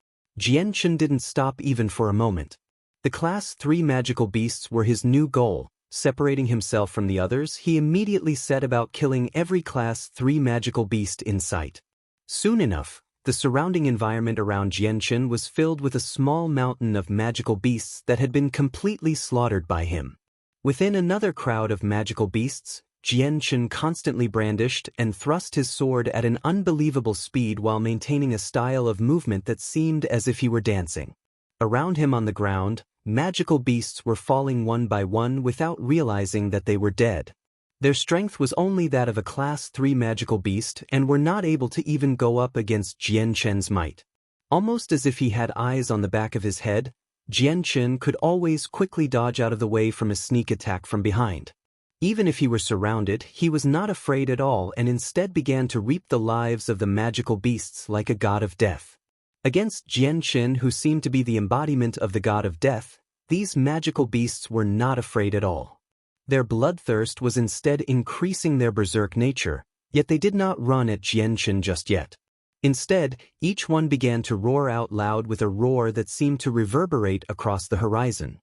Jianchen didn't stop even for a moment. The Class 3 magical beasts were his new goal. Separating himself from the others, he immediately set about killing every Class 3 magical beast in sight. Soon enough, the surrounding environment around Jianchen was filled with a small mountain of magical beasts that had been completely slaughtered by him. Within another crowd of magical beasts, Jianchen constantly brandished and thrust his sword at an unbelievable speed while maintaining a style of movement that seemed as if he were dancing. Around him on the ground, magical beasts were falling one by one without realizing that they were dead. Their strength was only that of a Class 3 magical beast and were not able to even go up against Jianchen's might. Almost as if he had eyes on the back of his head, Jianchen could always quickly dodge out of the way from a sneak attack from behind. Even if he were surrounded, he was not afraid at all and instead began to reap the lives of the magical beasts like a god of death. Against Jianchen, who seemed to be the embodiment of the god of death, these magical beasts were not afraid at all. Their bloodthirst was instead increasing their berserk nature, yet they did not run at Jianchen just yet. Instead, each one began to roar out loud with a roar that seemed to reverberate across the horizon.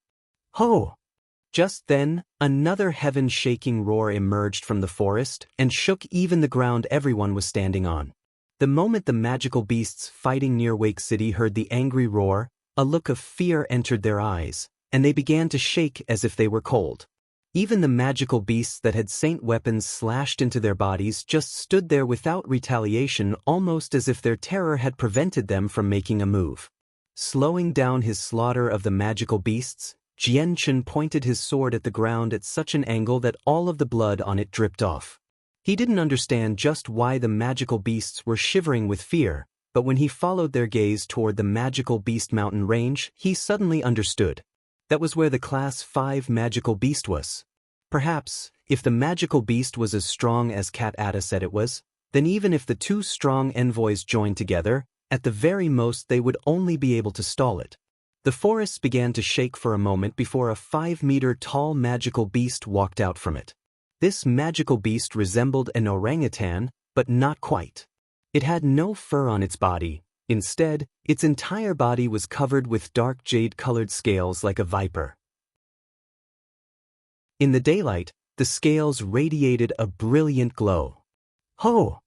Ho! Just then, another heaven-shaking roar emerged from the forest and shook even the ground everyone was standing on. The moment the magical beasts fighting near Wake City heard the angry roar, a look of fear entered their eyes, and they began to shake as if they were cold. Even the magical beasts that had saint weapons slashed into their bodies just stood there without retaliation, almost as if their terror had prevented them from making a move. Slowing down his slaughter of the magical beasts, Jianchen pointed his sword at the ground at such an angle that all of the blood on it dripped off. He didn't understand just why the magical beasts were shivering with fear, but when he followed their gaze toward the magical beast mountain range, he suddenly understood. That was where the Class 5 magical beast was. Perhaps, if the magical beast was as strong as Cat Ada said it was, then even if the 2 strong envoys joined together, at the very most they would only be able to stall it. The forests began to shake for a moment before a 5-meter-tall magical beast walked out from it. This magical beast resembled an orangutan, but not quite. It had no fur on its body. Instead, its entire body was covered with dark jade-colored scales like a viper. In the daylight, the scales radiated a brilliant glow. Ho!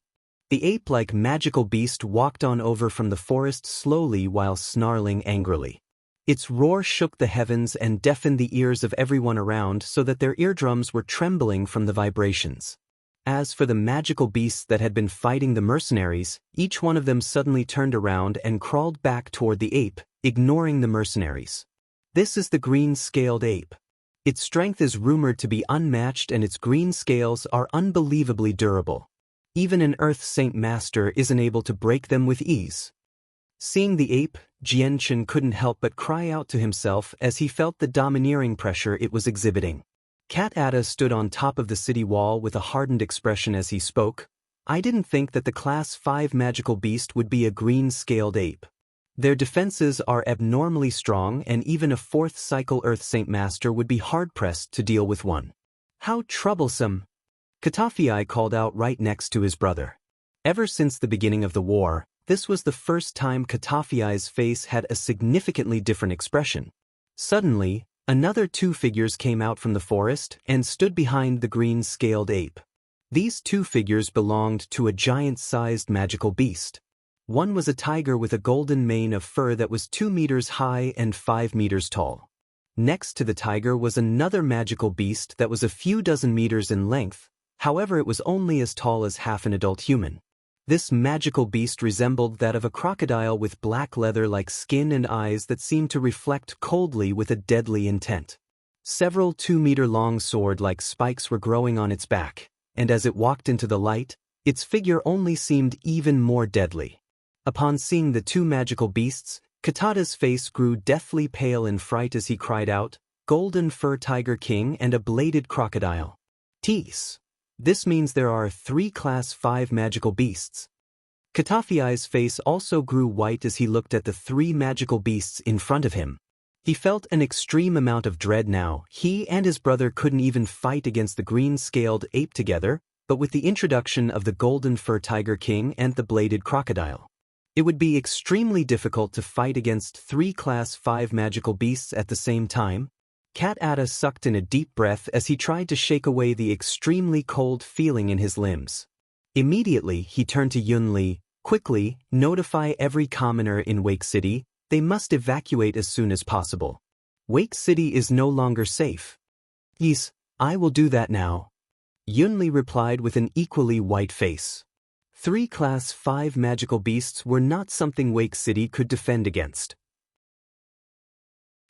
The ape-like magical beast walked on over from the forest slowly while snarling angrily. Its roar shook the heavens and deafened the ears of everyone around so that their eardrums were trembling from the vibrations. As for the magical beasts that had been fighting the mercenaries, each one of them suddenly turned around and crawled back toward the ape, ignoring the mercenaries. This is the green-scaled ape. Its strength is rumored to be unmatched and its green scales are unbelievably durable. Even an Earth Saint Master isn't able to break them with ease. Seeing the ape, Jianchen couldn't help but cry out to himself as he felt the domineering pressure it was exhibiting. Cat Ada stood on top of the city wall with a hardened expression as he spoke. I didn't think that the Class 5 magical beast would be a green-scaled ape. Their defenses are abnormally strong, and even a 4th cycle Earth Saint Master would be hard-pressed to deal with one. How troublesome! Katafi called out right next to his brother. Ever since the beginning of the war, this was the first time Katafi's face had a significantly different expression. Suddenly, another 2 figures came out from the forest and stood behind the green-scaled ape. These 2 figures belonged to a giant-sized magical beast. One was a tiger with a golden mane of fur that was 2 meters high and 5 meters tall. Next to the tiger was another magical beast that was a few dozen meters in length, however it was only as tall as half an adult human. This magical beast resembled that of a crocodile with black leather-like skin and eyes that seemed to reflect coldly with a deadly intent. Several 2-meter-long sword-like spikes were growing on its back, and as it walked into the light, its figure only seemed even more deadly. Upon seeing the 2 magical beasts, Katada's face grew deathly pale in fright as he cried out, "Golden Fur Tiger King and a bladed crocodile. Tease! This means there are 3 Class 5 magical beasts." Katafi's face also grew white as he looked at the 3 magical beasts in front of him. He felt an extreme amount of dread now. He and his brother couldn't even fight against the green-scaled ape together, but with the introduction of the Golden Fur Tiger King and the bladed crocodile, it would be extremely difficult to fight against 3 Class 5 magical beasts at the same time. Cat Ada sucked in a deep breath as he tried to shake away the extremely cold feeling in his limbs. Immediately, he turned to Yunli. "Quickly, notify every commoner in Wake City. They must evacuate as soon as possible. Wake City is no longer safe." "Yes, I will do that now," Yunli replied with an equally white face. 3 Class 5 magical beasts were not something Wake City could defend against.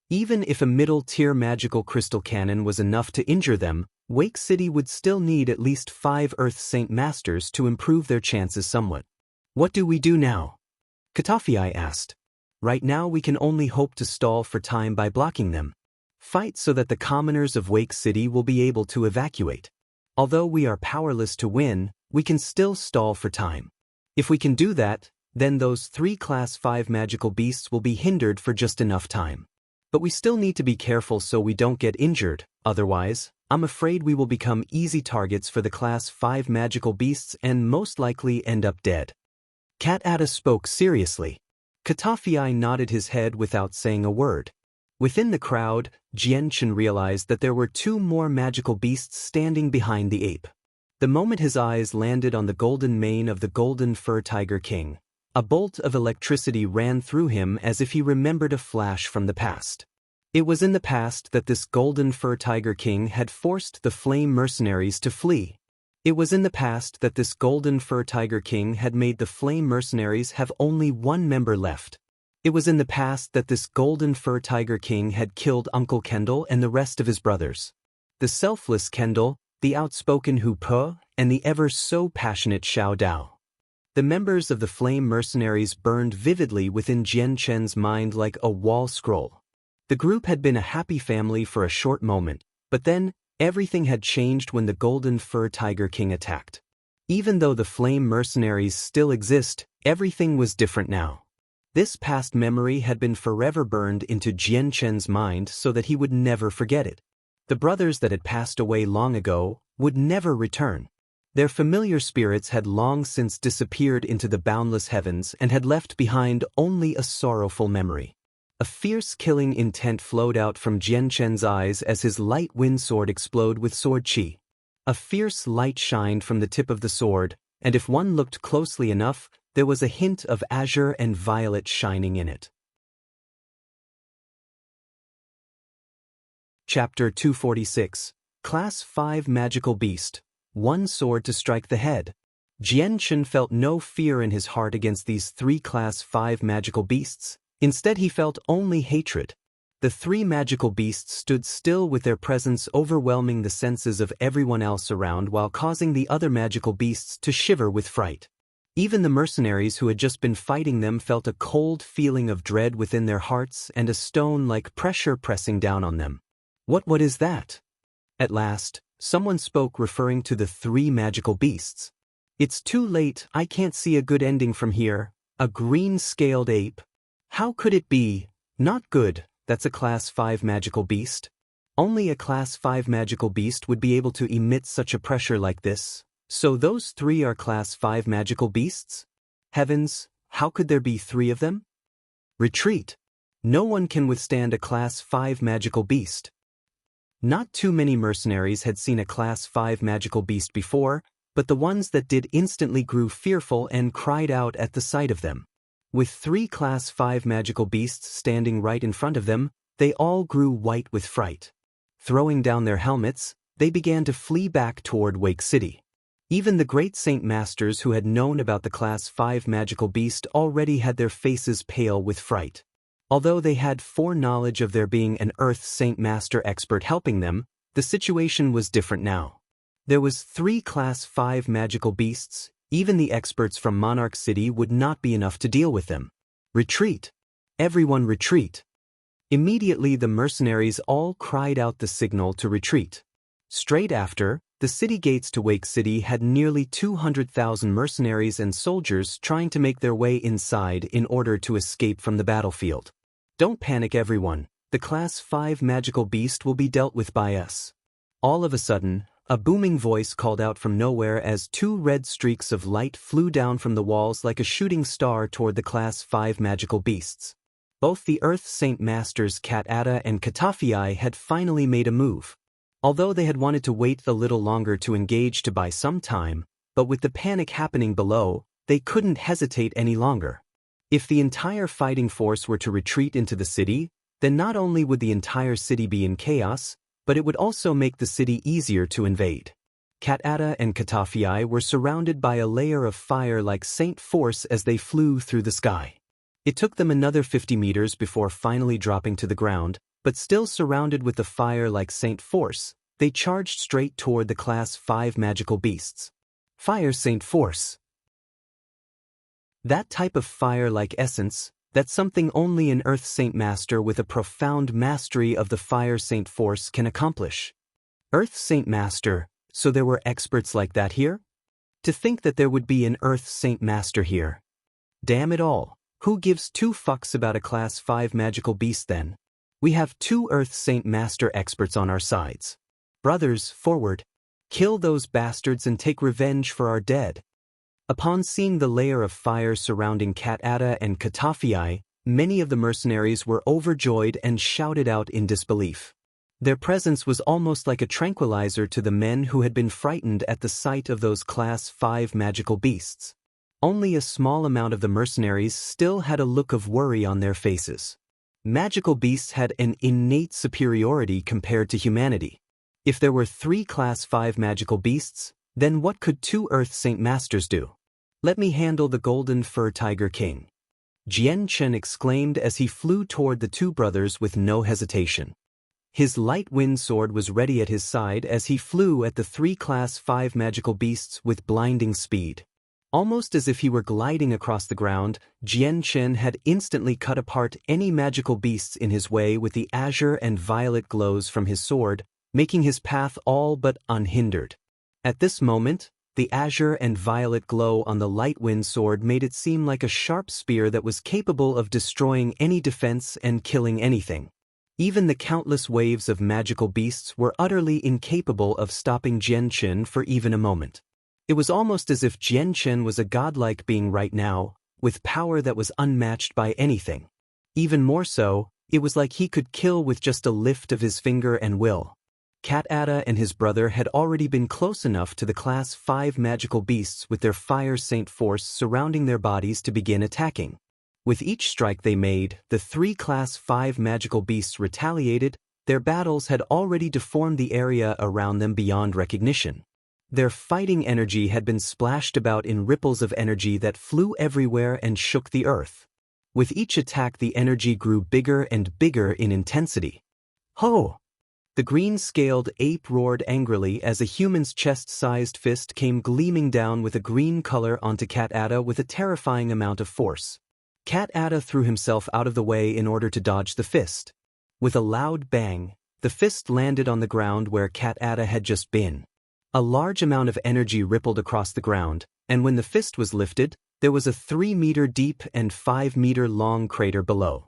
Even if a middle-tier magical crystal cannon was enough to injure them, Wake City would still need at least 5 Earth Saint Masters to improve their chances somewhat. "What do we do now?" Katafi asked. "Right now we can only hope to stall for time by blocking them. Fight so that the commoners of Wake City will be able to evacuate. Although we are powerless to win, we can still stall for time. If we can do that, then those 3 Class 5 magical beasts will be hindered for just enough time. But we still need to be careful so we don't get injured, otherwise, I'm afraid we will become easy targets for the Class 5 magical beasts and most likely end up dead." Cat Ada spoke seriously. Katafi nodded his head without saying a word. Within the crowd, Jianchen realized that there were 2 more magical beasts standing behind the ape. The moment his eyes landed on the golden mane of the Golden Fur Tiger King, a bolt of electricity ran through him as if he remembered a flash from the past. It was in the past that this Golden Fur Tiger King had forced the Flame Mercenaries to flee. It was in the past that this Golden Fur Tiger King had made the Flame Mercenaries have only 1 member left. It was in the past that this Golden Fur Tiger King had killed Uncle Kendall and the rest of his brothers. The selfless Kendall, the outspoken Hu Po, and the ever-so-passionate Xiao Dao. The members of the Flame Mercenaries burned vividly within Jianchen's mind like a wall scroll. The group had been a happy family for a short moment, but then, everything had changed when the Golden Fur Tiger King attacked. Even though the Flame Mercenaries still exist, everything was different now. This past memory had been forever burned into Jianchen's mind so that he would never forget it. The brothers that had passed away long ago would never return. Their familiar spirits had long since disappeared into the boundless heavens and had left behind only a sorrowful memory. A fierce killing intent flowed out from Jianchen's eyes as his light wind sword exploded with sword chi. A fierce light shined from the tip of the sword, and if one looked closely enough, there was a hint of azure and violet shining in it. Chapter 246. Class 5 Magical Beast. 1 sword to strike the head. Jianchen felt no fear in his heart against these 3 Class 5 magical beasts. Instead he felt only hatred. The 3 magical beasts stood still with their presence overwhelming the senses of everyone else around while causing the other magical beasts to shiver with fright. Even the mercenaries who had just been fighting them felt a cold feeling of dread within their hearts and a stone-like pressure pressing down on them. What is that? At last, someone spoke, referring to the 3 magical beasts. It's too late, I can't see a good ending from here. A green-scaled ape? How could it be? Not good, that's a Class 5 magical beast. Only a Class 5 magical beast would be able to emit such a pressure like this. So those 3 are Class 5 magical beasts? Heavens, how could there be 3 of them? Retreat. No one can withstand a Class 5 magical beast. Not too many mercenaries had seen a Class 5 magical beast before, but the ones that did instantly grew fearful and cried out at the sight of them. With 3 Class 5 magical beasts standing right in front of them, they all grew white with fright. Throwing down their helmets, they began to flee back toward Wake City. Even the great Saint Masters who had known about the Class 5 magical beast already had their faces pale with fright. Although they had foreknowledge of there being an Earth Saint Master expert helping them, the situation was different now. There was 3 Class 5 magical beasts. Even the experts from Monarch City would not be enough to deal with them. Retreat! Everyone retreat! Immediately the mercenaries all cried out the signal to retreat. Straight after, the city gates to Wake City had nearly 200,000 mercenaries and soldiers trying to make their way inside in order to escape from the battlefield. Don't panic, everyone. The Class 5 magical beast will be dealt with by us. All of a sudden, a booming voice called out from nowhere as 2 red streaks of light flew down from the walls like a shooting star toward the Class 5 magical beasts. Both the Earth Saint Masters Cat-Ada and Katafii had finally made a move. Although they had wanted to wait a little longer to engage to buy some time, but with the panic happening below, they couldn't hesitate any longer. If the entire fighting force were to retreat into the city, then not only would the entire city be in chaos, but it would also make the city easier to invade. Cat-Ada and Katafii were surrounded by a layer of fire like Saint Force as they flew through the sky. It took them another 50 meters before finally dropping to the ground, but still surrounded with the fire like Saint Force, they charged straight toward the Class 5 magical beasts. Fire Saint Force. That type of fire-like essence, that's something only an Earth Saint Master with a profound mastery of the Fire Saint Force can accomplish. Earth Saint Master, so there were experts like that here? To think that there would be an Earth Saint Master here. Damn it all, who gives 2 fucks about a Class 5 magical beast then? We have 2 Earth Saint Master experts on our sides. Brothers, forward. Kill those bastards and take revenge for our dead. Upon seeing the layer of fire surrounding Cat-Ada and Katafii, many of the mercenaries were overjoyed and shouted out in disbelief. Their presence was almost like a tranquilizer to the men who had been frightened at the sight of those Class 5 magical beasts. Only a small amount of the mercenaries still had a look of worry on their faces. Magical beasts had an innate superiority compared to humanity. If there were 3 Class 5 magical beasts, then what could 2 Earth Saint Masters do? Let me handle the Golden Fur Tiger King. Jian Chen exclaimed as he flew toward the 2 brothers with no hesitation. His light wind sword was ready at his side as he flew at the 3 Class 5 magical beasts with blinding speed. Almost as if he were gliding across the ground, Jian Chen had instantly cut apart any magical beasts in his way with the azure and violet glows from his sword, making his path all but unhindered. At this moment, the azure and violet glow on the light wind sword made it seem like a sharp spear that was capable of destroying any defense and killing anything. Even the countless waves of magical beasts were utterly incapable of stopping Jian Chen for even a moment. It was almost as if Jian Chen was a godlike being right now, with power that was unmatched by anything. Even more so, it was like he could kill with just a lift of his finger and will. Cat-Ada and his brother had already been close enough to the Class 5 magical beasts with their Fire Saint Force surrounding their bodies to begin attacking. With each strike they made, the 3 Class 5 magical beasts retaliated. Their battles had already deformed the area around them beyond recognition. Their fighting energy had been splashed about in ripples of energy that flew everywhere and shook the earth. With each attack the energy grew bigger and bigger in intensity. Ho! The green-scaled ape roared angrily as a human's chest-sized fist came gleaming down with a green color onto Cat Ada with a terrifying amount of force. Cat Ada threw himself out of the way in order to dodge the fist. With a loud bang, the fist landed on the ground where Cat Ada had just been. A large amount of energy rippled across the ground, and when the fist was lifted, there was a 3-meter-deep and 5-meter-long crater below.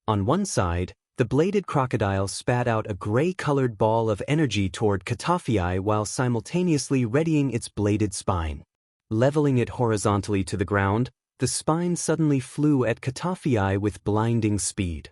On one side, the bladed crocodile spat out a gray-colored ball of energy toward Katafii while simultaneously readying its bladed spine. Leveling it horizontally to the ground, the spine suddenly flew at Katafii with blinding speed.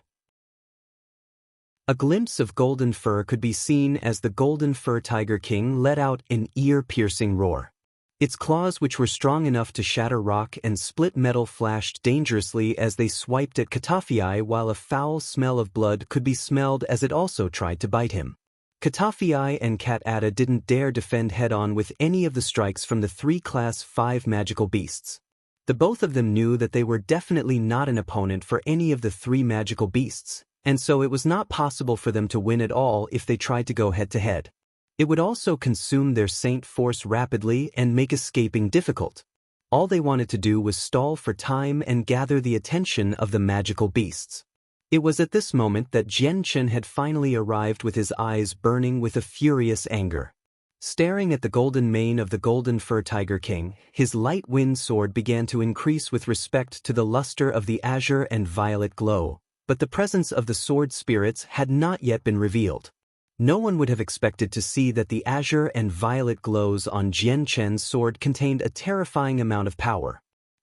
A glimpse of golden fur could be seen as the golden fur tiger king let out an ear-piercing roar. Its claws, which were strong enough to shatter rock and split metal, flashed dangerously as they swiped at Katafii, while a foul smell of blood could be smelled as it also tried to bite him. Katafii and Cat Ada didn't dare defend head-on with any of the strikes from the 3 Class 5 magical beasts. The both of them knew that they were definitely not an opponent for any of the 3 magical beasts, and so it was not possible for them to win at all if they tried to go head-to-head. It would also consume their Saint Force rapidly and make escaping difficult. All they wanted to do was stall for time and gather the attention of the magical beasts. It was at this moment that Jianchen had finally arrived with his eyes burning with a furious anger. Staring at the golden mane of the golden fur tiger king, his light wind sword began to increase with respect to the luster of the azure and violet glow, but the presence of the sword spirits had not yet been revealed. No one would have expected to see that the azure and violet glows on Jianchen's sword contained a terrifying amount of power.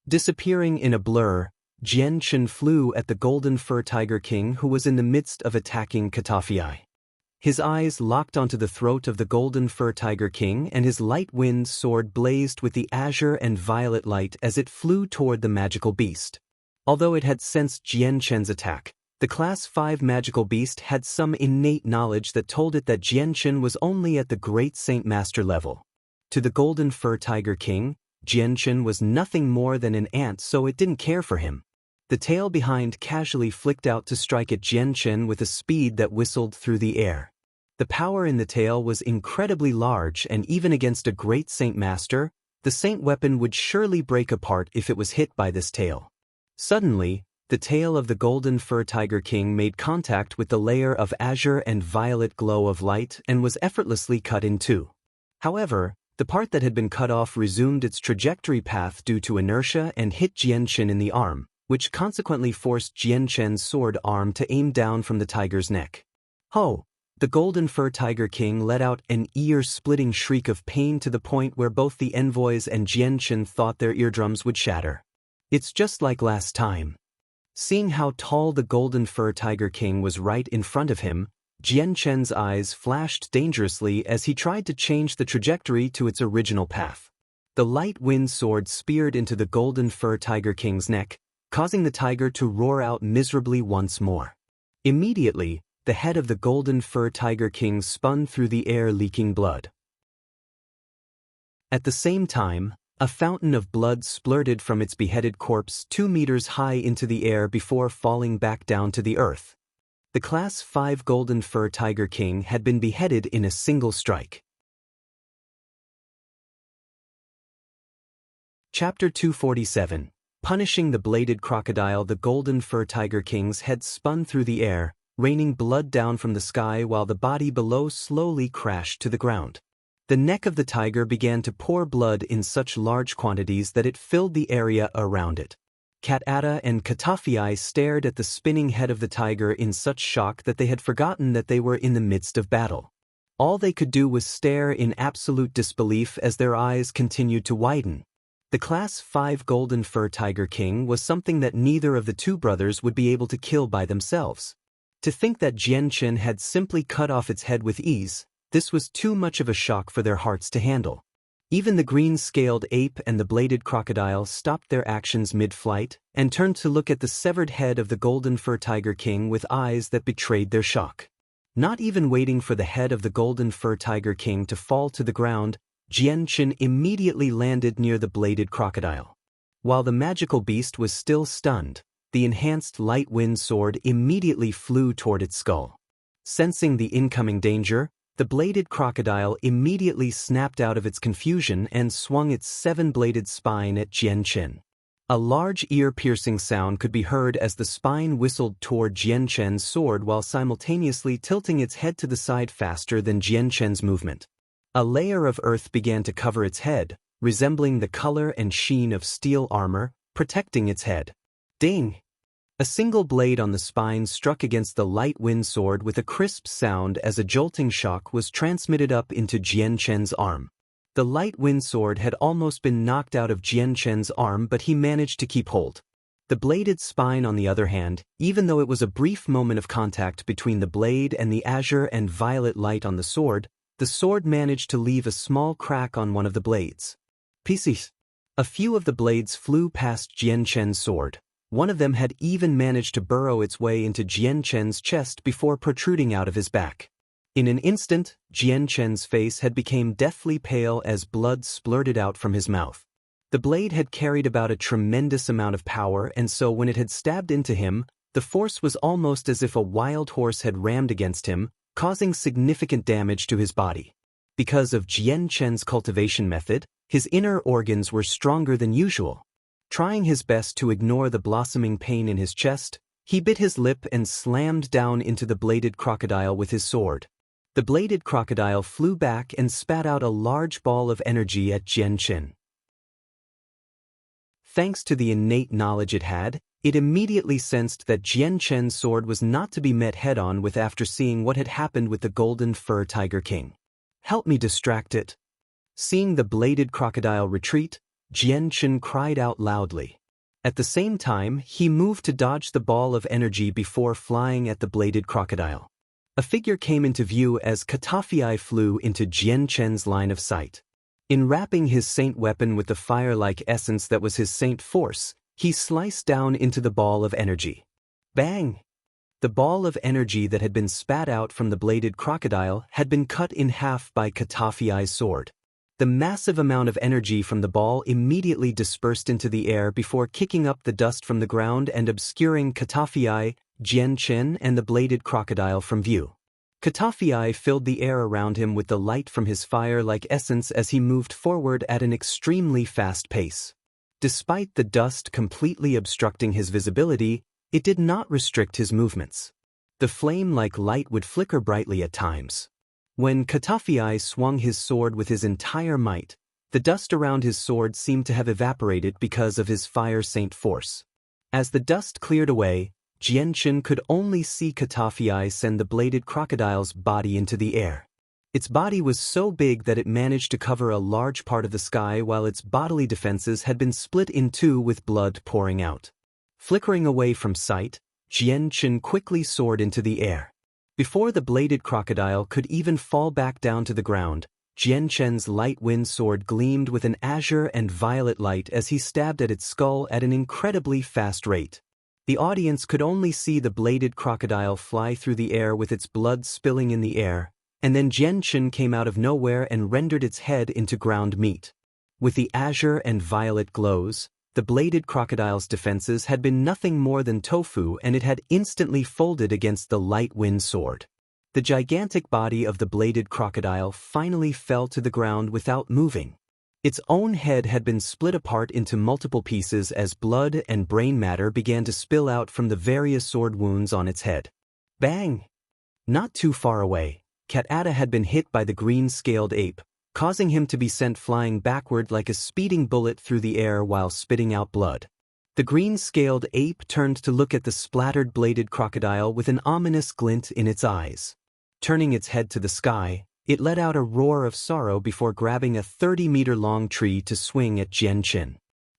Disappearing in a blur, Jianchen flew at the golden fur tiger king who was in the midst of attacking Katafii. His eyes locked onto the throat of the golden fur tiger king, and his light wind sword blazed with the azure and violet light as it flew toward the magical beast. Although it had sensed Jianchen's attack, the Class 5 magical beast had some innate knowledge that told it that Jianchen was only at the Great Saint Master level. To the golden fur tiger king, Jianchen was nothing more than an ant, so it didn't care for him. The tail behind casually flicked out to strike at Jianchen with a speed that whistled through the air. The power in the tail was incredibly large, and even against a Great Saint Master, the saint weapon would surely break apart if it was hit by this tail. Suddenly, the tail of the golden fur tiger king made contact with the layer of azure and violet glow of light and was effortlessly cut in two. However, the part that had been cut off resumed its trajectory path due to inertia and hit Jianchen in the arm, which consequently forced Jianchen's sword arm to aim down from the tiger's neck. Ho! The golden fur tiger king let out an ear-splitting shriek of pain to the point where both the envoys and Jianchen thought their eardrums would shatter. It's just like last time. Seeing how tall the golden fur tiger king was right in front of him, Jianchen's eyes flashed dangerously as he tried to change the trajectory to its original path. The light wind sword speared into the golden fur tiger king's neck, causing the tiger to roar out miserably once more. Immediately, the head of the golden fur tiger king spun through the air, leaking blood. At the same time, a fountain of blood splurted from its beheaded corpse 2 meters high into the air before falling back down to the earth. The Class 5 golden fur tiger king had been beheaded in a single strike. Chapter 247. Punishing the bladed crocodile. The golden fur tiger king's head spun through the air, raining blood down from the sky while the body below slowly crashed to the ground. The neck of the tiger began to pour blood in such large quantities that it filled the area around it. Cat Ada and Katafii stared at the spinning head of the tiger in such shock that they had forgotten that they were in the midst of battle. All they could do was stare in absolute disbelief as their eyes continued to widen. The Class 5 golden fur tiger king was something that neither of the two brothers would be able to kill by themselves. To think that Jianchen had simply cut off its head with ease, this was too much of a shock for their hearts to handle. Even the green-scaled ape and the bladed crocodile stopped their actions mid-flight and turned to look at the severed head of the golden fur tiger king with eyes that betrayed their shock. Not even waiting for the head of the golden fur tiger king to fall to the ground, Jianchen immediately landed near the bladed crocodile. While the magical beast was still stunned, the enhanced light wind sword immediately flew toward its skull. Sensing the incoming danger, the bladed crocodile immediately snapped out of its confusion and swung its 7-bladed spine at Jian Chen. A large ear-piercing sound could be heard as the spine whistled toward Jian Chen's sword while simultaneously tilting its head to the side faster than Jian Chen's movement. A layer of earth began to cover its head, resembling the color and sheen of steel armor, protecting its head. Ding! A single blade on the spine struck against the light wind sword with a crisp sound as a jolting shock was transmitted up into Jian Chen's arm. The light wind sword had almost been knocked out of Jian Chen's arm, but he managed to keep hold. The bladed spine, on the other hand, even though it was a brief moment of contact between the blade and the azure and violet light on the sword managed to leave a small crack on one of the blades. Pieces. A few of the blades flew past Jian Chen's sword. One of them had even managed to burrow its way into Jian Chen's chest before protruding out of his back. In an instant, Jian Chen's face had become deathly pale as blood splurted out from his mouth. The blade had carried about a tremendous amount of power, and so when it had stabbed into him, the force was almost as if a wild horse had rammed against him, causing significant damage to his body. Because of Jian Chen's cultivation method, his inner organs were stronger than usual. Trying his best to ignore the blossoming pain in his chest, he bit his lip and slammed down into the bladed crocodile with his sword. The bladed crocodile flew back and spat out a large ball of energy at Jian Chen. Thanks to the innate knowledge it had, it immediately sensed that Jian Chen's sword was not to be met head-on with after seeing what had happened with the golden fur tiger king. "Help me distract it." Seeing the bladed crocodile retreat, Jian Chen cried out loudly. At the same time, he moved to dodge the ball of energy before flying at the bladed crocodile. A figure came into view as Katafei flew into Jian Chen's line of sight. Enwrapping his saint weapon with the fire-like essence that was his saint force, he sliced down into the ball of energy. Bang! The ball of energy that had been spat out from the bladed crocodile had been cut in half by Katafei's sword. The massive amount of energy from the ball immediately dispersed into the air before kicking up the dust from the ground and obscuring Katafei, Jian Chen, and the bladed crocodile from view. Katafei filled the air around him with the light from his fire-like essence as he moved forward at an extremely fast pace. Despite the dust completely obstructing his visibility, it did not restrict his movements. The flame-like light would flicker brightly at times. When Katafei swung his sword with his entire might, the dust around his sword seemed to have evaporated because of his fire saint force. As the dust cleared away, Jian Chen could only see Katafei send the bladed crocodile's body into the air. Its body was so big that it managed to cover a large part of the sky while its bodily defenses had been split in two with blood pouring out. Flickering away from sight, Jian Chen quickly soared into the air. Before the bladed crocodile could even fall back down to the ground, Jian Chen's light wind sword gleamed with an azure and violet light as he stabbed at its skull at an incredibly fast rate. The audience could only see the bladed crocodile fly through the air with its blood spilling in the air, and then Jian Chen came out of nowhere and rendered its head into ground meat. With the azure and violet glows, the bladed crocodile's defenses had been nothing more than tofu, and it had instantly folded against the light wind sword. The gigantic body of the bladed crocodile finally fell to the ground without moving. Its own head had been split apart into multiple pieces as blood and brain matter began to spill out from the various sword wounds on its head. Bang! Not too far away, Cat-Ada had been hit by the green-scaled ape, causing him to be sent flying backward like a speeding bullet through the air while spitting out blood. The green-scaled ape turned to look at the splattered bladed crocodile with an ominous glint in its eyes. Turning its head to the sky, it let out a roar of sorrow before grabbing a 30-meter-long tree to swing at Jian Chen.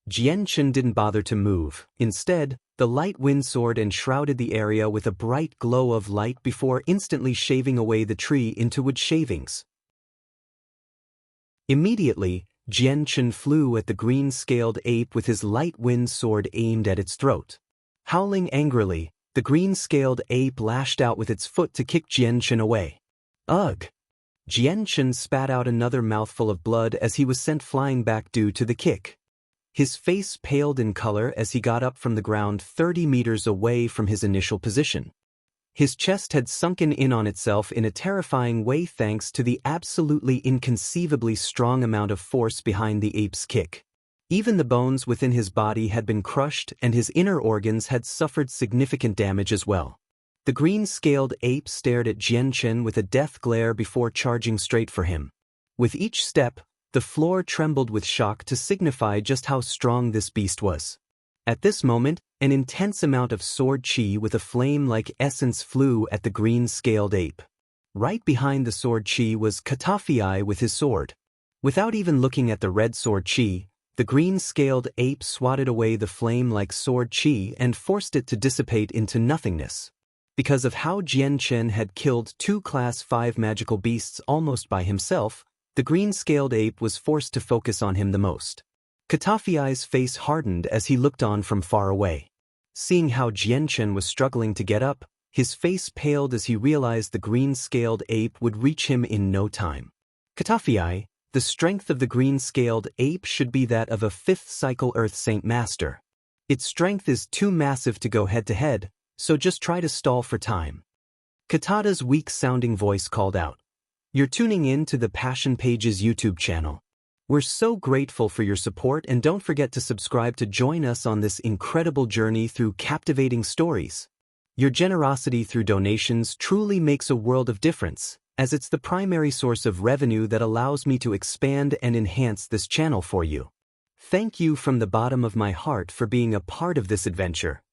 Jian Chen didn't bother to move. Instead, the light wind sword enshrouded the area with a bright glow of light before instantly shaving away the tree into wood shavings. Immediately, Jian Chen flew at the green-scaled ape with his light wind sword aimed at its throat. Howling angrily, the green-scaled ape lashed out with its foot to kick Jian Chen away. Ugh! Jian Chen spat out another mouthful of blood as he was sent flying back due to the kick. His face paled in color as he got up from the ground 30 meters away from his initial position. His chest had sunken in on itself in a terrifying way thanks to the absolutely inconceivably strong amount of force behind the ape's kick. Even the bones within his body had been crushed and his inner organs had suffered significant damage as well. The green-scaled ape stared at Jian Chen with a death glare before charging straight for him. With each step, the floor trembled with shock to signify just how strong this beast was. At this moment, an intense amount of sword chi with a flame-like essence flew at the green-scaled ape. Right behind the sword chi was Katafi with his sword. Without even looking at the red sword chi, the green-scaled ape swatted away the flame-like sword chi and forced it to dissipate into nothingness. Because of how Jian Chen had killed 2 Class 5 magical beasts almost by himself, the green-scaled ape was forced to focus on him the most. Katafi's face hardened as he looked on from far away. Seeing how Jian Chen was struggling to get up, his face paled as he realized the green-scaled ape would reach him in no time. Katafi, the strength of the green-scaled ape should be that of a 5th cycle Earth Saint Master. Its strength is too massive to go head-to-head, so just try to stall for time. Katata's weak-sounding voice called out. You're tuning in to the Passion Pages YouTube channel. We're so grateful for your support and don't forget to subscribe to join us on this incredible journey through captivating stories. Your generosity through donations truly makes a world of difference, as it's the primary source of revenue that allows me to expand and enhance this channel for you. Thank you from the bottom of my heart for being a part of this adventure.